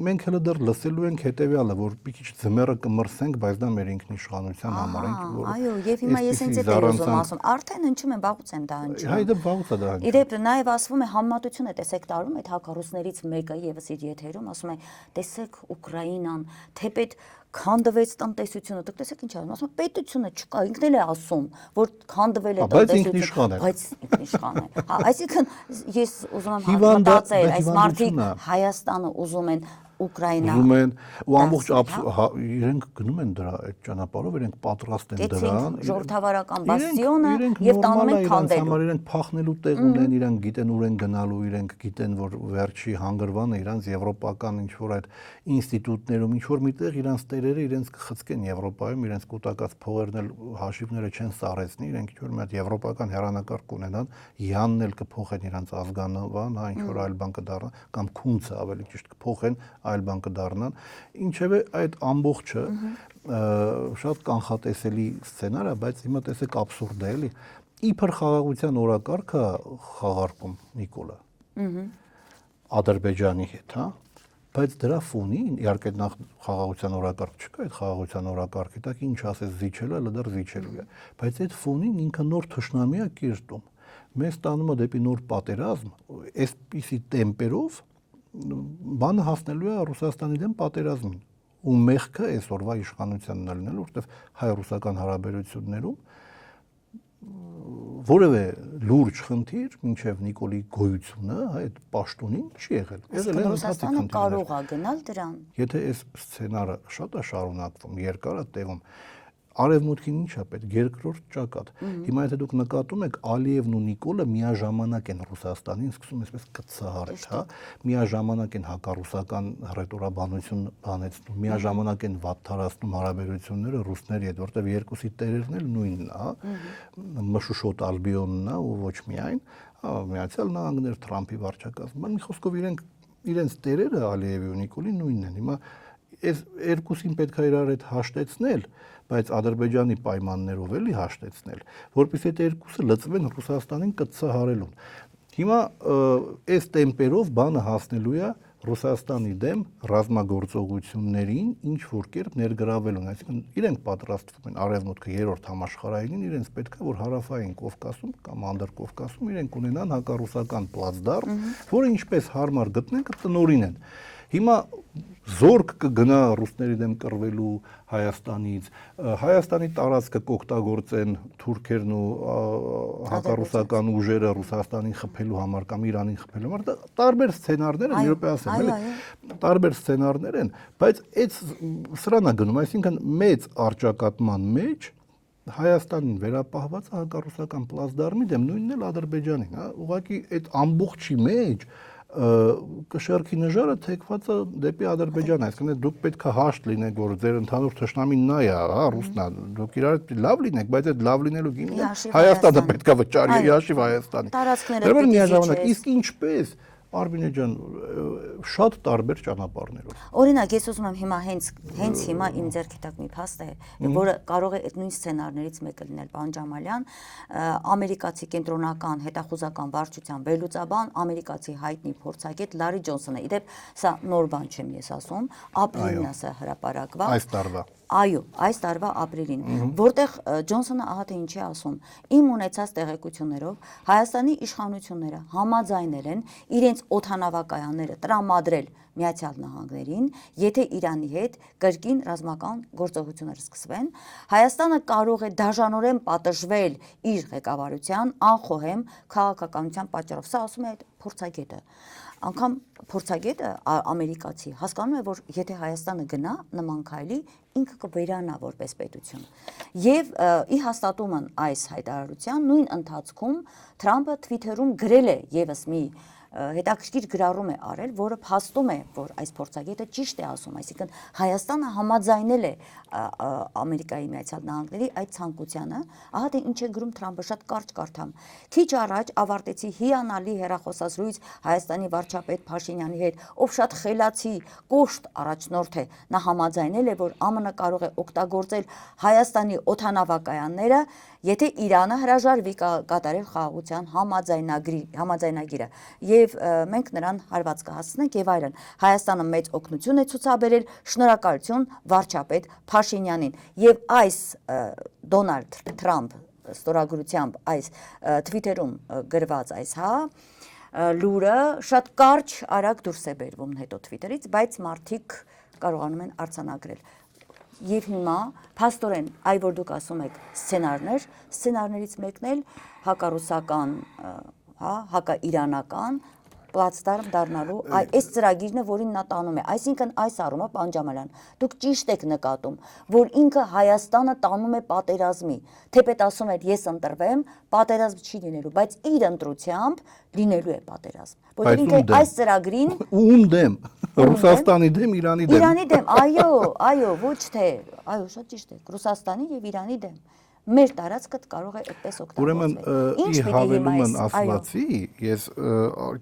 մենք հələ դեռ լսելու ենք հետեւյալը, որ մի քիչ ձմեռը կմրսենք, բայց դա մեր ինքնիշխանության համար ենք, որ այո, եւ հիմա ես ինձ այդ ուզում ասում, արդեն հնչում են վաղուց են դա հնչում։ Հայ դա վաղուց է դա հնչում։ Իդեպ նաեւ ասվում է համատությունը տեսեք տարում այդ հակառուսներից մեկը եւս իր եթերում ասում է, տեսեք Ուկրաինան, թեպետ քանդվեց տնտեսությունը, դուք տեսեք ինչ ասում, ասում պետությունը չկա, ինքն էլ է ասում, որ քանդվել է տնտեսությունը, բայց ինքնիշխան է։ Հա, այսինքն ես ուզում եմ մտածել, այս մարդիկ Հայաստանը ուզում են Ուկրաինա ուզում են ու ամբողջ իրենք գնում են դրա այդ ճանապարհով, իրենք պատրաստ են դրան։ Ժողովրդավարական բաստիոնը եւ տանում են քանդելու։ Իրենք փախնելու տեղ ունեն, իրենք գիտեն ուր են գնալու, իրենք գիտեն, որ վերջի հանգրվանը իրանց եվրոպական ինչ որ այդ ինստիտուտներում ինչ որ միտեղ իրանց տերերը իրենց կխցկեն Եվրոպայում, իրենց կուտակած փողերն էլ հաշիվները չեն սարեցնի, իրենք ինչ որ մի հատ եվրոպական հեռանկար կունենան, յանն էլ կփոխեն իրանց ազգանվան, հա ինչ որ այլ բան կդառնա կամ քունցը ավելի ճիշտ կփոխեն այլ բան կդառնան, ինչևէ այդ ամբողջը շատ կանխատեսելի սցենար է, բայց հիմա տեսեք աբսուրդ է, էլի։ Իբր խաղաղության օրակարգը խաղարկում Նիկոլը։ Ադրբեջանի հետ, հա, բայց դրա ֆոնին, իհարկե նախ խաղաղության օրակարգ չկա, այդ խաղաղության օրակարգի տակ ինչ ասես զիջելը, հələ դեռ զիջելու է, բայց այդ ֆոնին ինքը նոր թշնամի է կերտում։ Մեզ տանում է դեպի նոր պատերազմ, այսպիսի տեմպերով բանը հասնելու է Ռուսաստանի դեմ պատերազմին ու մեղքը այսօրվա իշխանությանն է լինելու, որովհետև հայ-ռուսական հարաբերություններում որևէ լուրջ խնդիր մինչև Նիկոլի գոյությունը այդ պաշտոնին չի եղել։ Եղել է Ռուսաստանը կարող է գնալ դրան։ Եթե այս սցենարը շատ է շարունակվում, երկար է տևում, Արևմուտքին ինչ է պետք, երկրորդ ճակատ։ Հիմա եթե դուք նկատում եք, Ալիևն ու Նիկոլը միաժամանակ են Ռուսաստանին սկսում այսպես կծահարել, հա, միաժամանակ են հակառուսական ռետորաբանություն բանեցնում, միաժամանակ են վատթարացնում հարաբերությունները ռուսների հետ, որտեղ երկուսի տերերն էլ նույնն է, հա, Մշուշոտ Ալբիոնն է ու ոչ միայն, Միացյալ Նահանգներ, Թրամփի վարչակազմը, մի խոսքով իրենց տերերը Ալիևի ու Նիկոլի նույնն են։ Հիմա այս երկուսին պետք է իրար հետ հաշտեցնել, բայց Ադրբեջանի պայմաններով էլի հաշտեցնել, որպեսզի այդ երկուսը լծվեն Ռուսաստանին կծահարելուն։ Հիմա այս տեմպերով բանը հասնելու է Ռուսաստանի դեմ ռազմագործողություններին ինչ որ կերպ ներգրավելուն, այսինքն իրենք պատրաստվում են Արևմուտքը երրորդ համաշխարհայինին, իրենց պետք է որ հարավային Կովկասում կամ Անդրկովկասում իրենք ունենան հակառուսական պլացդարմ, որը ինչպես հարմար գտնեն կտնօրինեն։ Հիմա զորք կգնա ռուսների դեմ կռվելու Հայաստանից, Հայաստանի տարածքը կօգտագործեն թուրքերն ու հակառուսական ուժերը Ռուսաստանին խփելու համար կամ Իրանին խփելու համար, տարբեր սցենարներ են, երբ ասեմ, էլի, տարբեր սցենարներ են, բայց այդ սրան է գնում, այսինքն մեծ արճակատման մեջ Հայաստանին վերապահված հակառուսական պլացդարմի դեմ նույնն էլ Ադրբեջանին, հա, ուղղակի այդ ամբողջի մեջ կշեռքի նժարը թեքված է դեպի Ադրբեջան, այսինքն դուք պետք է հաշտ լինեք, որ ձեր ընդհանուր թշնամին նա է, հա, ռուսն է, դուք իրար լավ լինեք, բայց այդ լավ լինելու գինը Հայաստանը պետք է վճարի, հաշիվ Հայաստանի։ Տարածքները միաժամանակ, իսկ ինչպես Արմինե ջան, շատ տարբեր ճանապարհներով։ Օրինակ, ես ուզում եմ հիմա հենց հիմա իմ ձեռքի տակ մի փաստ է, որը կարող է այդ նույն սցենարներից մեկը լինել, պարոն Ջամալյան, ամերիկացի կենտրոնական հետախուզական վարչության վերլուծաբան, ամերիկացի հայտնի փորձագետ Լարի Ջոնսոնը։ Իդեպ սա նոր բան չեմ ես ասում, ապրիլին է հրապարակված։ Այս տարվա։ Այո, այս տարվա ապրիլին, որտեղ Ջոնսոնը ահա թե ինչ է ասում, իմ ունեցած տեղեկություններով Հայաստանի իշխանությունները համաձայնել են իրենց օդանավակայանները տրամադրել Միացյալ Նահանգներին, եթե Իրանի հետ կրկին ռազմական գործողություններ սկսվեն, Հայաստանը կարող է դաժանորեն պատժվել իր ղեկավարության անխոհեմ քաղաքականության պատճառով, սա ասում է այդ փորձագետը։ Անկամ փորձագետը ամերիկացի հասկանում է, որ եթե Հայաստանը գնա նման քայլի, ինքը կվերանա որպես պետություն։ Եվ ի հաստատումն այս հայտարարության նույն ընթացքում Թրամփը Twitter-ում գրել է եւս մի հետաքրքիր գրառում է արել, որը փաստում է, որ այս փորձագետը ճիշտ է ասում, այսինքն Հայաստանը համաձայնել է Ամերիկայի Միացյալ Նահանգների այդ ցանկությանը, ահա թե ինչ է գրում Թրամփը, շատ կարճ կարդամ։ Քիչ առաջ ավարտեցի հիանալի հեռախոսազրույց Հայաստանի վարչապետ Փաշինյանի հետ, ով շատ խելացի, կոշտ առաջնորդ է, նա համաձայնել է, որ ԱՄՆ կարող է օգտագործել Հայաստանի օդանավակայանները Եթե Իրանը հրաժարվի կատարել խաղաղության համաձայնագիրը եւ մենք նրան հարված կհասցնենք եւ այլն, Հայաստանը մեծ օգնություն է ցուցաբերել, շնորհակալություն վարչապետ Փաշինյանին եւ այս Դոնալդ Թրամփ ստորագրությամբ այս Twitter-ում գրված այս լուրը շատ կարճ արագ դուրս է բերվում հետո Twitter-ից, բայց մարդիկ կարողանում են արձանագրել։ Եվ հիմա փաստորեն այ որ դուք ասում եք սցենարներից մեկն էլ հակառուսական, հակաիրանական պլատֆորմ դառնալու այս ծրագիրն է, որին նա տանում է։ Այսինքն այս առումով պարոն Ջամալյան, դուք ճիշտ եք նկատում, որ ինքը Հայաստանը տանում է պատերազմի, թեպետ ասում էր ես ընտրվեմ, պատերազմ չի լինելու, բայց իր ընտրությամբ լինելու է պատերազմ։ Որտեղ ինքը այս ծրագրին ում դեմ, Ռուսաստանի դեմ, Իրանի դեմ։ Իրանի դեմ, այո, ոչ թե, այո, շատ ճիշտ է, Ռուսաստանի եւ Իրանի դեմ։ Մեր տարածքը կարող է այդպես Ուրեմն օգտագործվել։ ի հավելումն ասվածի, ես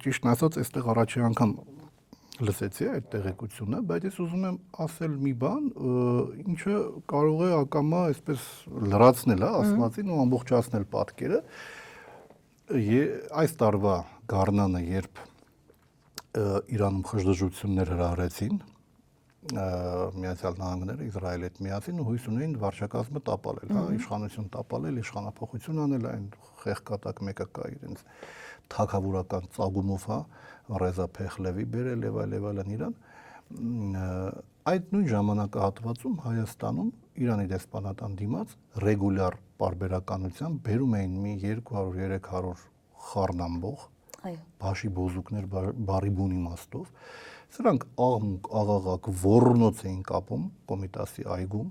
ճիշտն ասած այստեղ առաջի անգամ լսեցի այդ տեղեկությունը, բայց ես ուզում եմ ասել մի բան, ինչը կարող է ակամա այսպես լրացնել ասվածին ու ամբողջացնել պատկերը։ Այս տարվա գարնանը, երբ Իրանում խժդժություններ հրահրեցին, Միացյալ Նահանգները, Իսրայելը հետ միասին ու հույս ունեին վարչակազմը տապալել, իշխանություն տապալել, իշխանափոխություն անել, այն խեղկատակ մեկը կա իրենց թագավորական ծագումով, Ռեզա Փեխլևի բերել եւ այլն իրան։ Այդ նույն ժամանակահատվածում Հայաստանում Իրանի դեսպանատան դիմաց ռեգուլյար պարբերականությամբ բերում էին մի 200-300 խառնամբող, բաշի բոզուկներ բարի բուն իմաստով, սրանք աղաղակ ոռնոց էին կապում Կոմիտասի այգում,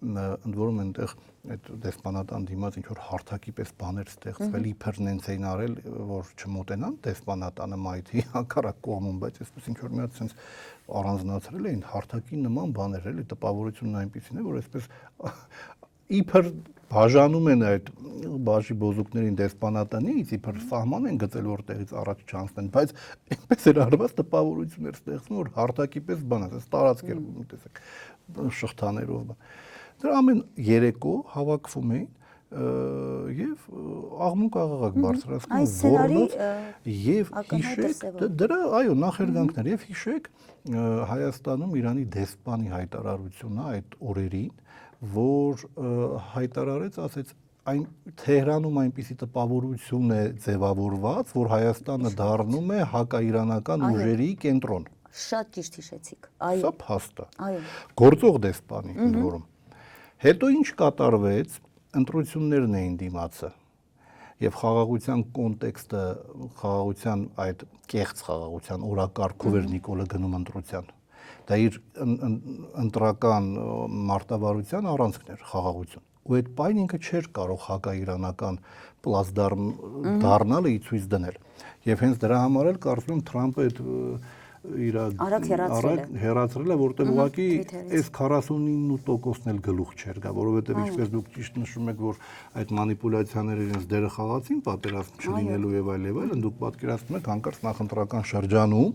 ընդ որում այնտեղ այդ դեսպանատան դիմաց ինչ որ հարթակի պես բաներ ստեղծվել, իբր նենց էին արել, որ չմոտենան դեսպանատանը մայթի հակառակ կողմում, բայց այսպես ինչ որ մի հատ sense առանձնացրել էին հարթակի նման բաներ, էլի տպավորությունն այնպեսին է, որ այսպես իբր բաժանում են այդ բաշի բոզուկներին դեսպանատանից, իբր սահման են գծել որտեղից առաջ չանցնեն, բայց այնպես էր արված տպավորություն էր ստեղծվում, որ հարթակի պես բան է, այս տարածք էր, տեսեք, շղթաներով։ Դրա ամեն երեկո հավաքվում էին եւ աղմուկ աղաղակ բարձրացնում ոռնոց եւ հիշեք դրա այո նախերգանքներ եւ հիշեք Հայաստանում Իրանի դեսպանի հայտարարությունը այդ օրերին, որ հայտարարեց, ասեց այն Թեհրանում այնպիսի տպավորություն է ձևավորված, որ Հայաստանը դառնում է հակաիրանական ուժերի կենտրոն։ Շատ ճիշտ հիշեցիք։ Այո։ Սա փաստ է։ Այո։ Գործող դեսպանի ընդ որում։ Հետո ինչ կատարվեց, ընտրություններն էին դիմացը։ Եվ խաղաղության կոնտեքստը, խաղաղության այդ կեղծ խաղաղության օրակարգով էր Նիկոլը գնում ընտրության։ Դա իր ընտրական մարտավարության առանցքն էր խաղաղություն։ Ու այդ պայն ինքը չէր կարող հակաիրանական պլազդարմ դառնալը ցույց դնել։ Եվ հենց դրա համար էլ կարծում եմ Թրամփը այդ իր հեռացրել է, որտեղ ուղղակի այս 49%-ն էլ գլուխ չէր գա, որովհետև ինչպես դուք ճիշտ նշում եք, որ այդ մանիպուլյացիաները իրենց դերը խաղացին պատերազմ չլինելու եւ այլն, դուք պատկերացնում եք հանկարծ նախընտրական շրջանում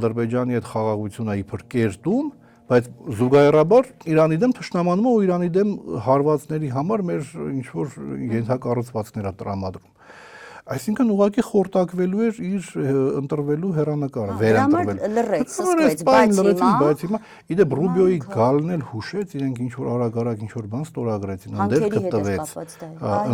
Ադրբեջանի այդ խաղաղությունը իբր կերտում, բայց զուգահեռաբար Իրանի դեմ թշնամանում ու Իրանի դեմ հարվածների համար մեր ինչ որ ենթակառուցվածքներ է տրամադրում։ Այսինքն ուղղակի խորտակվելու էր իր ընտրվելու հեռանկարը, վերընտրվելու։ Լրեց, սկսվեց, բայց հիմա իդեպ Ռուբիոյի գալն էլ հուշեց, իրենք ինչ որ արագ-արագ ինչ որ բան ստորագրեցին, ընդերք տվեց,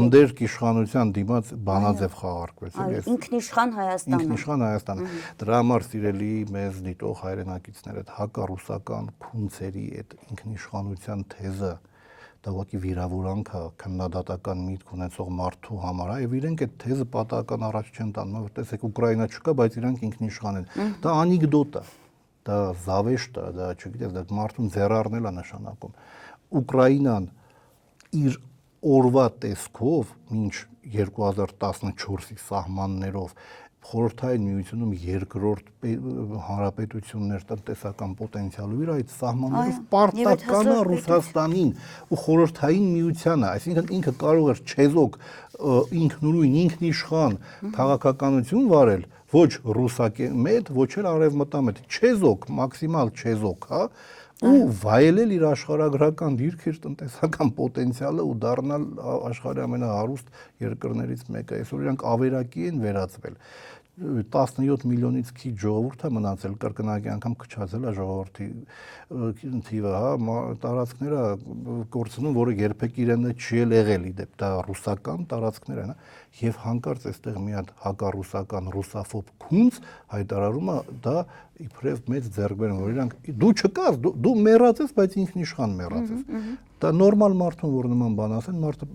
ընդերք իշխանության դիմաց բանաձև խաղարկվեց, էլի։ Ինքնիշխան Հայաստանը։ Ինքնիշխան Հայաստանը։ Դրա համար սիրելի մեզ դիտող հայրենակիցներ, այդ հակառուսական փունցերի այդ ինքնիշխանության թեզը դա ուղղակի վիրավորանք է քննադատական միտք ունեցող մարդու համար, եւ իրենք այդ թեզը պատահական առաջ չեն տանում, որ տեսեք Ուկրաինա չկա, բայց իրանք ինքնիշխան են։ Դա անեկդոտ է, դա զավեշտ է, դա չգիտես, դա մարդուն ձեռառնել է նշանակում։ Ուկրաինան իր օրվա տեսքով մինչ 2014-ի սահմաններով Խորհրդային Միությունում երկրորդ հանրապետություններ տնտեսական պոտենցիալով իր այդ սահմաններով պարտական է Ռուսաստանին ու Խորհրդային Միությանը, այսինքն ինքը կարող էր չեզոք ինքնուրույն ինքնիշխան քաղաքականություն վարել, ոչ ռուսամետ, ոչ էլ արևմտամետ, չեզոք, մաքսիմալ չեզոք, հա, ու վայելել իր աշխարհագրական դիրքը, իր տնտեսական պոտենցիալը ու դառնալ աշխարհի ամենահարուստ երկրներից մեկը։ Այսօր իրանք ավերակի են վերածվել։ 17 միլիոնից քիչ ժողովուրդ է մնացել, կրկնակի անգամ քչացել է ժողովրդի թիվը, հա, տարածքները կորցնում, որը երբեք իրենը չի եղել, իդեպ դա ռուսական տարածքներ են, եւ հանկարծ այստեղ մի հատ հակառուսական ռուսաֆոբ քունց հայտարարում է դա իբրև մեծ ձեռքբերում, որ իրանք դու չկաս, դու մեռած ես, բայց ինքնիշխան մեռած ես։ Դա նորմալ մարդուն, որ նման բան ասեն, մարդը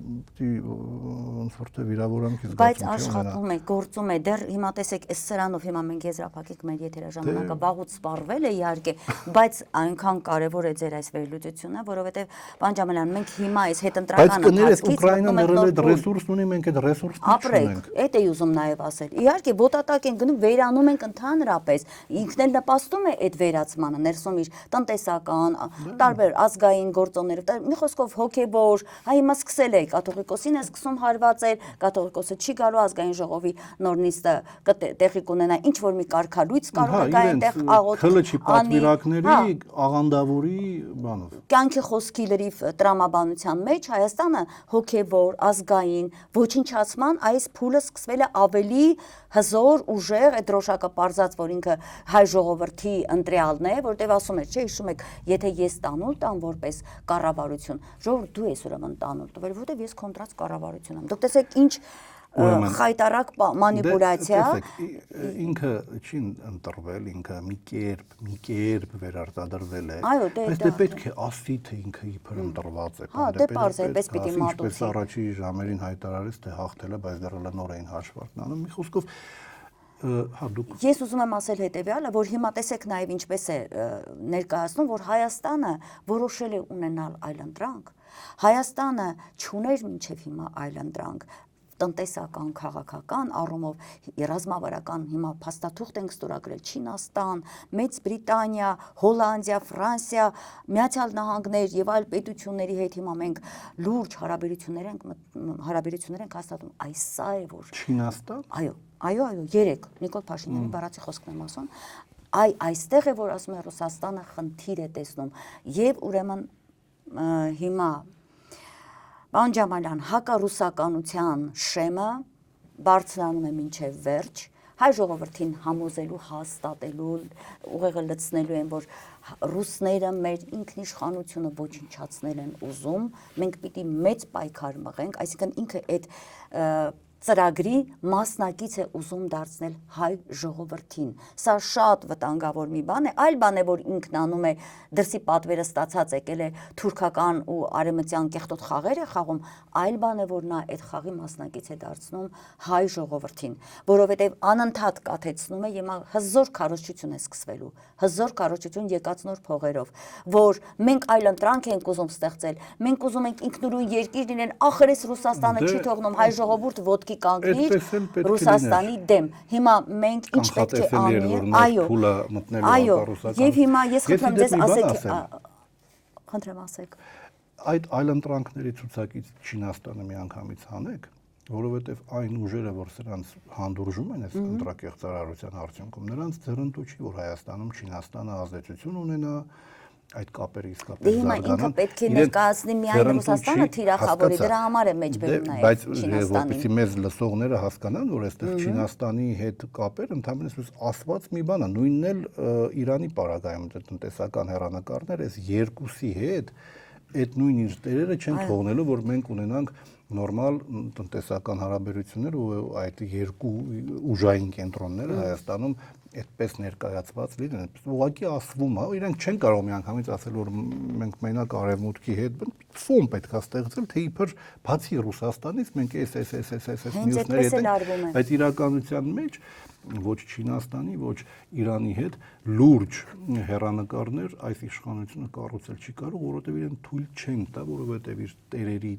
ոնց որ թե վիրավորանքի բայց աշխատում է, գործում է, դեռ հիմա տեսեք, այս սրանով հիմա մենք եզրափակենք մեր եթերաժամանակը վաղուց սպառվել է իհարկե, բայց այնքան կարևոր է ձեր այս վերլուծությունը, որովհետև պարոն Ջամալյան, մենք հիմա այս հետընտրական ընթացքից Ուկրաինան այդ ռեսուրսն ունի, մենք այդ ռեսուրսն չունենք։ Այդ էի ուզում նաև ասել։ Իհարկե ոտատակ են գնում, վերանում ենք ընդհանրապես, ինքն էլ նպաստում է այդ վերացմանը, ներսում իր տնտեսական, տարբեր ազգային գործոններով, մի խոսքով հոգեբոր, հա հիմա սկսել է կաթողիկոսին է սկսում հարվածել, կաթողիկոսը չի գալու ազգային ժողովի նոր նիստը տեղի կունենա, ինչ որ մի կարգալույց կարող է գա այնտեղ աղոթ քլչի պատվիրակների աղանդավորի բանով։ Կյանքի խոսքի լրիվ տրամաբանության մեջ Հայաստանը հոգեբոր, ազգային ոչնչացման այս փուլը սկսվել է ավելի հզոր, ուժեղ, այդ դրոշակը պարզած, որ ինքը հայ ժողովրդի ընտրյալն է, որտեղ ասում է, չէ, հիշում եք, եթե ես տանուլ տամ որպես կառավարություն, ժողովուրդ դու ես ուրեմն տանուլ տվել, որտեղ ես կոնտրաստ կառավարություն եմ։ Դուք տեսեք ինչ խայտարակ մանիպուլյացիա, ինքը չի ընտրվել, ինքը մի կերպ վերարտադրվել է, այո, բայց դե պետք է ասի, թե ինքը իբր ընտրված է, հա, դե պարզ է, պես պիտի մատուցի, ինչպես առաջի ժամերին հայտարարեց, թե հաղթել է, բայց դեռ նոր էին հաշվարկն անում, մի խոսքով Ես ուզում եմ ասել հետևյալը, որ հիմա տեսեք նաև ինչպես է ներկայացնում, որ Հայաստանը որոշել է ունենալ այլընտրանք, Հայաստանը չուներ մինչև հիմա այլընտրանք, տնտեսական, քաղաքական առումով ռազմավարական հիմա փաստաթուղթ ենք ստորագրել Չինաստան, Մեծ Բրիտանիա, Հոլանդիա, Ֆրանսիա, Միացյալ Նահանգներ եւ այլ պետությունների հետ հիմա մենք լուրջ հարաբերություններ ենք հաստատում, այս սա է որ Չինաստան։ Այո, 3 Նիկոլ Փաշինյանի բառացի խոսքն եմ ասում, այստեղ է որ ասում է Ռուսաստանը խնդիր է տեսնում եւ ուրեմն հիմա Պարոն Ջամալյան, հակառուսականության շեմը բարձրանում է մինչև վերջ, հայ ժողովրդին համոզելու, հաստատելու, ուղեղը լցնելու են, որ ռուսները մեր ինքնիշխանությունը ոչնչացնել են ուզում, մենք պիտի մեծ պայքար մղենք, այսինքն ինքը այդ ծրագրի մասնակից է ուզում դարձնել հայ ժողովրդին։ Սա շատ վտանգավոր մի բան է, այլ բան է, որ ինքն անում է դրսի պատվերը ստացած եկել է թուրքական ու արևմտյան կեղտոտ խաղեր է խաղում, այլ բան է, որ նա այդ խաղի մասնակից է դարձնում հայ ժողովրդին, որովհետև անընդհատ կաթեցնում է հիմա հզոր քարոզչություն է սկսվելու, հզոր քարոզչություն եկած նոր փողերով, որ մենք այլընտրանք ենք ուզում ստեղծել, մենք ուզում ենք ինքնուրույն երկիր լինել, ախր էս Ռուսաստանը չի թողնում հայ ժողովուրդ ոտքի կանգնիր Ռուսաստանի դեմ։ Հիմա մենք ինչ պետք է անենք, այո, եւ հիմա ես խնդրեմ ձեզ ասեք, այդ այլընտրանքների ցուցակից Չինաստանը միանգամից հանեք, որովհետև այն ուժերը, որ սրանց հանդուրժում են այս ընտրակեղծարարության արդյունքում, նրանց ձեռնտու չի, որ Հայաստանում Չինաստանը ազդեցություն ունենա, այդ կապերը իսկապես զարգանան։ Դե հիմա ինքը պետք է ներկայացնի միայն Ռուսաստանը թիրախավորի, դրա համար է մեջբերում նաև Չինաստանին։ Բայց որպեսզի մեզ լսողները հասկանան, որ այստեղ Չինաստանի հետ կապերը ընդհանրապես ասված մի բան է, նույնն էլ Իրանի պարագայում տնտեսական հեռանկարներ, այս երկուսի հետ այդ նույն իր տերերը չեն թողնելու, որ մենք ունենանք նորմալ տնտեսական հարաբերություններ ու այդ երկու ուժային կենտրոնները Հայաստանում այդպես ներկայացված լինեն, ուղղակի ասվում է, իրենք չեն կարող միանգամից ասել, որ մենք մենակ արևմուտքի հետ ֆոն պետք է ստեղծել, թե իբր բացի Ռուսաստանից մենք այս մյուսների հետ, բայց իրականության մեջ ոչ Չինաստանի, ոչ Իրանի հետ լուրջ հեռանկարներ այս իշխանությունը կառուցել չի կարող, որովհետև իրեն թույլ չեն տա, որովհետև իր տերերի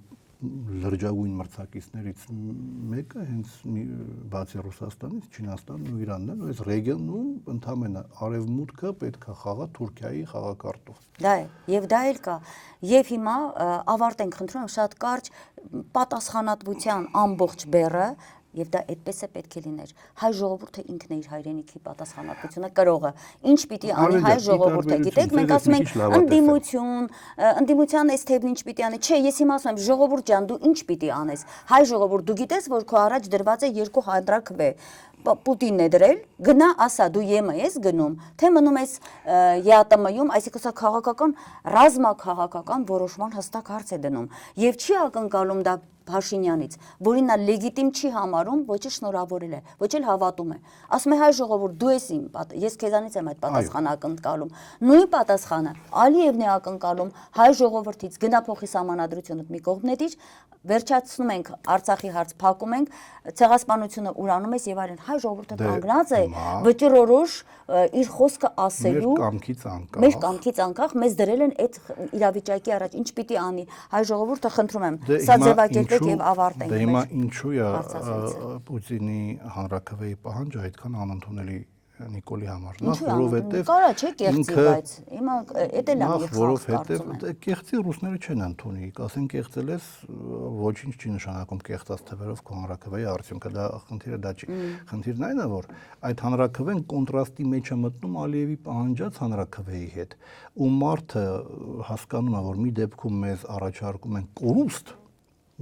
լրջագույն մրցակիցներից մեկը հենց բացի Ռուսաստանից Չինաստանն ու Իրանն են, այս ռեգիոնում ընդհանրապես արևմուտքը պետք է խաղա Թուրքիայի խաղակարտով։ Դա է, եւ դա էլ կա։ Եվ հիմա ավարտենք, խնդրում եմ, շատ կարճ պատասխանատվության ամբողջ բեռը եւ դա այդպես է պետք է լիներ։ Հայ ժողովուրդը ինքն է իր հայրենիքի պատասխանատվությունը կրողը։ Ինչ պիտի անի հայ ժողովուրդը, գիտեք, մենք ասում ենք ընդդիմության այս թևն ինչ պիտի անի։ Չէ, ես հիմա ասում եմ, ժողովուրդ ջան, դու ինչ պիտի անես։ Հայ ժողովուրդ, դու գիտես, որ քո առաջ դրված է 2 հադրաքվե։ Պուտինն է դրել, գնա ասա դու ԵՄ ես գնում, թե մնում ես ԵԱՏՄ-ում, այսինքն սա քաղաքական, ռազմաքաղաքական որոշման հստակ հարց է դնում եւ չի ակնկալում դա Փաշինյանից, որին նա լեգիտիմ չի համարում, ոչ էլ շնորհավորել է, ոչ էլ հավատում է։ Ասում է հայ ժողովուրդ, դու ես իմ, ես քեզանից եմ այդ պատասխանը ակնկալում։ Նույն պատասխանը Ալիևն է ակնկալում հայ ժողովրդից, գնա փոխի սահմանադրությունը մի կողմ նետիր, վերջացնում ենք Արցախի հարց փակում ենք, ցեղասպանությունը ուրանում ես եւ այլն։ Հայ ժողովուրդը կանգնած է վճռորոշ իր խոսքը ասելու մեր կամքից անկախ մեզ դրել են այդ իրավիճակի առաջ ինչ պիտի անի հայ ժողովուրդը խնդրում եմ սա ձևակերպեք եւ ավարտենք։ Դե հիմա ինչու է Պուտինի հանրաքվեի պահանջը այդքան անընդունելի Նիկոլի համար, նախ որովհետև կարա չէ կեղծի, բայց հիմա էդ էլ եմ եւ որովհետև կեղծի ռուսները չեն ընդունի, ասեն կեղծել ես ոչինչ չի նշանակում կեղծած թվերով քո հանրաքվեի արդյունքը, դա խնդիրը դա չի։ Խնդիրն այն է, որ այդ հանրաքվեն կոնտրաստի մեջ է մտնում Ալիևի պահանջած հանրաքվեի հետ, ու մարդը հասկանում է, որ մի դեպքում մեզ առաջարկում են կորուստ,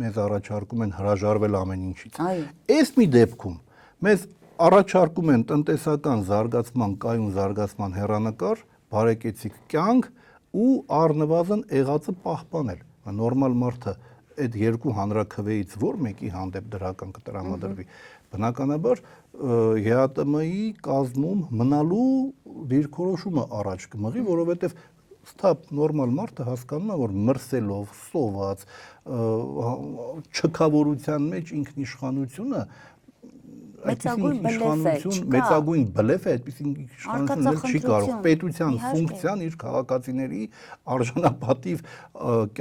մեզ առաջարկում են հրաժարվել ամեն ինչից։ Այս մի դեպքում մեզ առաջարկում են տնտեսական զարգացման, կայուն զարգացման հեռանկար, բարեկեցիկ կյանք ու առնվազն եղածը պահպանել։ Նորմալ մարդը այդ 2 հանրաքվեից որ մեկի հանդեպ դրական կտրամադրվի։ Բնականաբար ԵԱՏՄ-ի կազմում մնալու դիրքորոշումը առաջ կմղի, որովհետև ստապ նորմալ մարդը հասկանում է, որ մրսելով, սոված, չքավորության մեջ ինքնիշխանությունը մեծագույն բլեֆ է, այդպիսի իշխանություն չի կարող պետության ֆունկցիան իր քաղաքացիների արժանապատիվ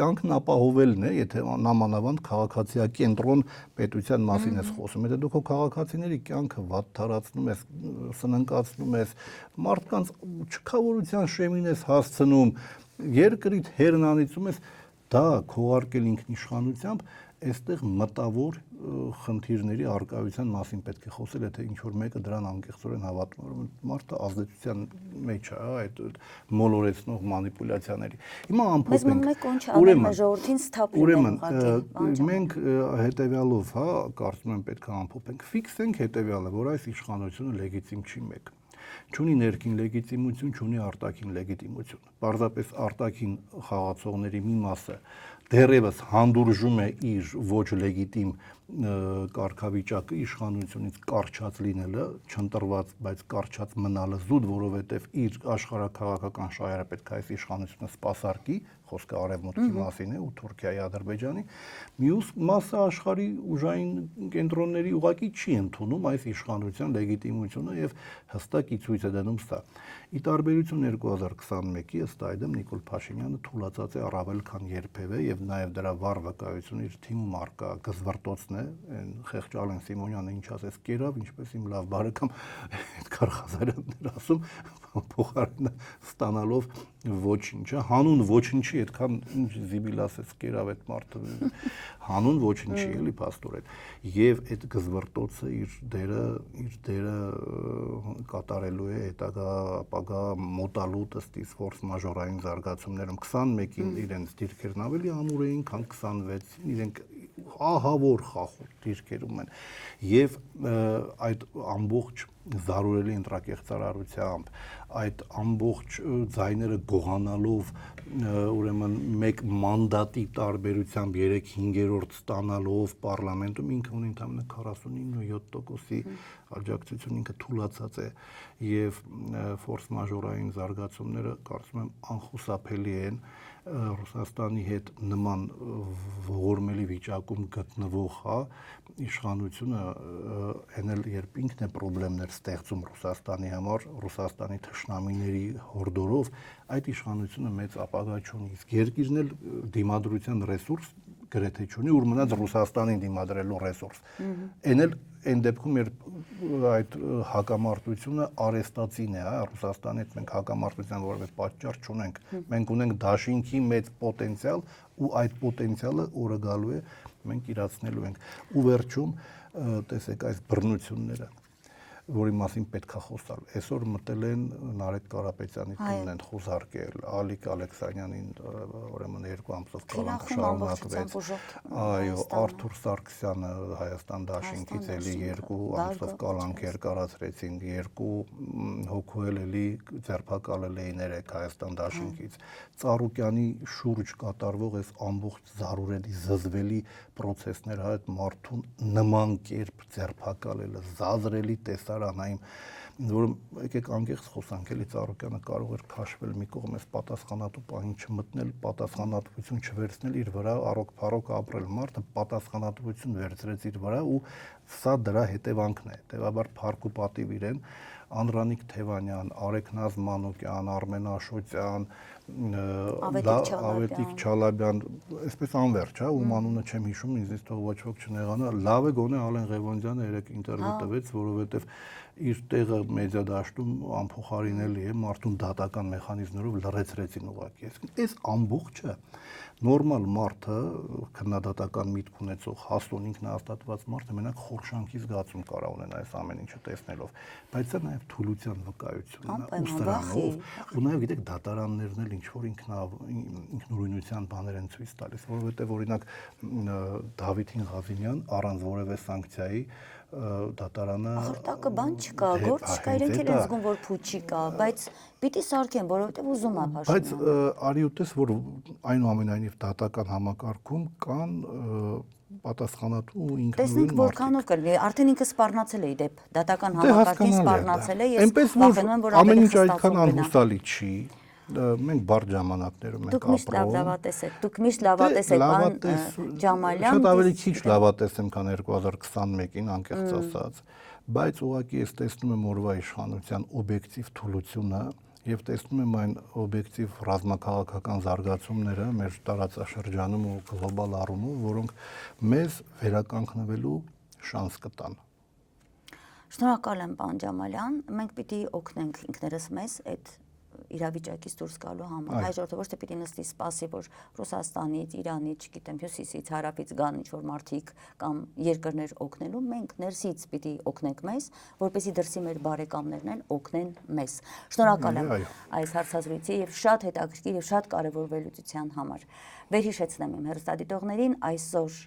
կյանքն ապահովելն է, եթե նամանավանդ քաղաքացիակենտրոն պետության մասին ես խոսում, եթե դու քո քաղաքացիների կյանքը վատթարացնում ես, սննկացնում ես, մարդկանց չքավորության շեմին ես հասցնում, երկրիդ հերն անիծում ես, դա քողարկել ինքնիշխանությամբ այստեղ մտավոր խնդիրների արկայության մասին պետք է խոսել, եթե ինչ-որ մեկը դրան անկեղծորեն հավատում է, մարդը ազդեցության մեջ է, այդ մոլորեցնող մանիպուլյացիաների։ Հիմա ամփոփենք, մենք հետևյալով, կարծում եմ պետք է ամփոփենք, ֆիքսենք հետևյալը, որ այս իշխանությունը լեգիտիմ չի մեկ։ Չունի ներքին լեգիտիմություն, չունի արտաքին լեգիտիմություն։ Պարզապես արտաքին խաղացողների մի մասը դեռևս հանդուրժում է իր ոչ լեգիտիմ կարգավիճակը իշխանությունից կարճած լինելը, չընտրված, բայց կարճած մնալը զուտ, որովհետև իր աշխարհաքաղաքական շահերը պետք է այս իշխանությունը սպասարկի, խոսքը արևմուտքի մասին է ու Թուրքիայի, Ադրբեջանի, մյուս մասը աշխարհի ուժային կենտրոնների ուղղակի չի ընդունում այս իշխանության լեգիտիմությունը եւ հստակ ի ցույց է դնում սա։ Ի տարբերություն 2021-ի ըստ այդմ Նիկոլ Փաշինյանը թուլացած է առավել քան երբևէ եւ նաեւ դրա վառ վկայությունը իր թիմում արկա գզվրտոցն է, այն խեղճ Սիմոնյանը ինչ ասես կերավ, ինչպես իմ լավ բարեկամ Էդգար Ղազարյանն էր ասում, փոխարենը ստանալով ոչինչը, հանուն ոչինչի այդքան ինչ զիբիլ ասես կերավ այդ մարդը, հանուն ոչինչի էլի փաստորեն, եւ այդ գզվրտոցը իր դերը կատարելու է ապագա մոտալուտ ըստիս ֆորս մաժորային զարգացումներում 21-ին իրենց դիրքերն ավելի ամուր էին, քան 26-ին իրենք ահավոր խախուր դիրքերում են եւ այդ ամբողջ զարուրելի ընտրակեղծարարությամբ այդ ամբողջ ձայները գողանալով ուրեմն մեկ մանդատի տարբերությամբ 3/5 ստանալով պարլամենտում ինքը ունի ընդամենը 49.7%-ի աջակցություն, ինքը թուլացած է եւ ֆորս մաժորային զարգացումները կարծում եմ անխուսափելի են Ռուսաստանի հետ նման ողորմելի վիճակում գտնվող իշխանությունը այն էլ երբ ինքն է խնդիրներ ստեղծում Ռուսաստանի համար, Ռուսաստանի թշնամիների հորդորով, այդ իշխանությունը մեծ ապագա չունի, իսկ երկիրն էլ դիմադրության ռեսուրս գրեթե չունի, ուր մնաց Ռուսաստանին դիմադրելու ռեսուրս։ Այն էլ այն դեպքում երբ այդ հակամարտությունը արեստացին է, Ռուսաստանի հետ մենք հակամարտության որևէ պատճառ չունենք։ Մենք ունենք դաշինքի մեծ պոտենցիալ ու այդ պոտենցիալը օրը գալու է մենք իրացնելու ենք։ Ու վերջում տեսեք այս բռնությունները, որի մասին պետք է խոսալ։ Այսօր մտել են Նարեկ Կարապետյանի տունն են խուզարկել, Ալիկ Ալեքսանյանին ուրեմն 2 ամսով կալանք շարունակվեց։ Այո, Արթուր Սարգսյանը Հայաստան դաշինքից էլի 2 ամսով կալանքեր կառացրեցին, 2 հոգու էլի ձերբակալել էին 3 Հայաստան դաշինքից։ Ծառուկյանի շուրջ կատարվող այս ամբողջ զարուրելի զզվելի պրոցեսները այդ մարդուն նման կերպ ձերբակալելը զազրելի տեսարանային, որը եկեք անկեղծ խոսանք, էլի Ծառուկյանը կարող էր քաշվել մի կողմ, այս պատասխանատու պահին չմտնել, պատասխանատվություն չվերցնել իր վրա, առոք-փառոք ապրել, մարդը պատասխանատվություն վերցրեց իր վրա ու սա դրա հետևանքն է, հետևաբար փառք ու պատիվ իրեն, Անդրանիկ Թևանյան, Արեգ Նազ Մանուկյան, Արմեն Աշոտյան, Ավետիք Չալաբյան, այսպես անվերջ, ում անունը չեմ հիշում, ինձ թող ոչ ոք չնեղանա, լավ է գոնե Ալեն Ղևոնդյանը երեք ինտերվյու տվեց, որովհետև իր տեղը մեդիա դաշտում անփոխարինելի է, մարդուն դատական մեխանիզմներով լռեցրեցին ուղղակի։ Այս ամբողջը նորմալ մարդը, քննադատական միտք ունեցող, հասուն ինքնահաստատված մարդը մենակ խորշանքի զգացում կարող ունենա այս ամեն ինչը տեսնելով, բայց սա նաև թուլության վկայությունն է, ու սրանով, ու նաև գիտեք դատարաններն էլ ինչ որ ինքնուրույնության բաներ են ցույց տալիս, որովհետև օրինակ Դավիթ Ղազինյան առանց որևէ սանկցիայի դատարանը Արտակը բան չկա, գործ չկա, իրենք էլ են զգում, որ փուչի կա, բայց պիտի սարքեն, որովհետև ուզում է փաշինը։ Բայց արի ուտես, որ այնուամենայնիվ դատական համակարգում կան պատասխանատու ու ինքնուրույն Տեսնենք որքանով կլինի, արդեն ինքը սպառնացել է իդեպ, դատական համակարգին սպառնացել է, ես վախենում եմ, որ ամեն ինչ այդքան անհուսալի չի, մենք բարդ ժամանակներում ենք ապրում։ Դուք միշտ լավատես եք, բան Ջամալյան։ Շատ ավելի քիչ լավատես եմ, քան 2021-ին, անկեղծ ասած, բայց ուղղակի ես տեսնում եմ օրվա իշխանության օբյեկտիվ թուլությունը եւ տեսնում եմ այն օբյեկտիվ ռազմաքաղաքական զարգացումները մեր տարածաշրջանում ու գլոբալ առումով, որոնք մեզ վերականգնվելու շանս կտան։ Շնորհակալ եմ, պարոն Ջամալյան, մենք պիտի օգնենք ինքներս մեզ այդ իրավիճակից դուրս գալու համար։ Հայ ժողովուրդը ոչ թե պիտի նստի սպասի, որ Ռուսաստանից, Իրանից, չգիտեմ, Հյուսիսից, Հարավից գան ինչ-որ մարդիկ կամ երկրներ օգնելու, մենք ներսից պիտի օգնենք մեզ, որպեսզի դրսի մեր բարեկամներն են օգնեն մեզ։ Շնորհակալ եմ այս հարցազրույցի եւ շատ հետաքրքիր եւ շատ կարեւոր վերլուծության համար։ Վերհիշեցնեմ իմ հեռուստադիտողներին, այսօր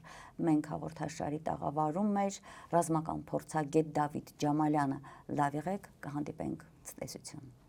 մենք հաղորդաշարի տաղավարում մեր ռազմական փորձագետ Դավիթ Ջամալյանը։ Լավ եղեք, կհանդիպենք ցտեսություն։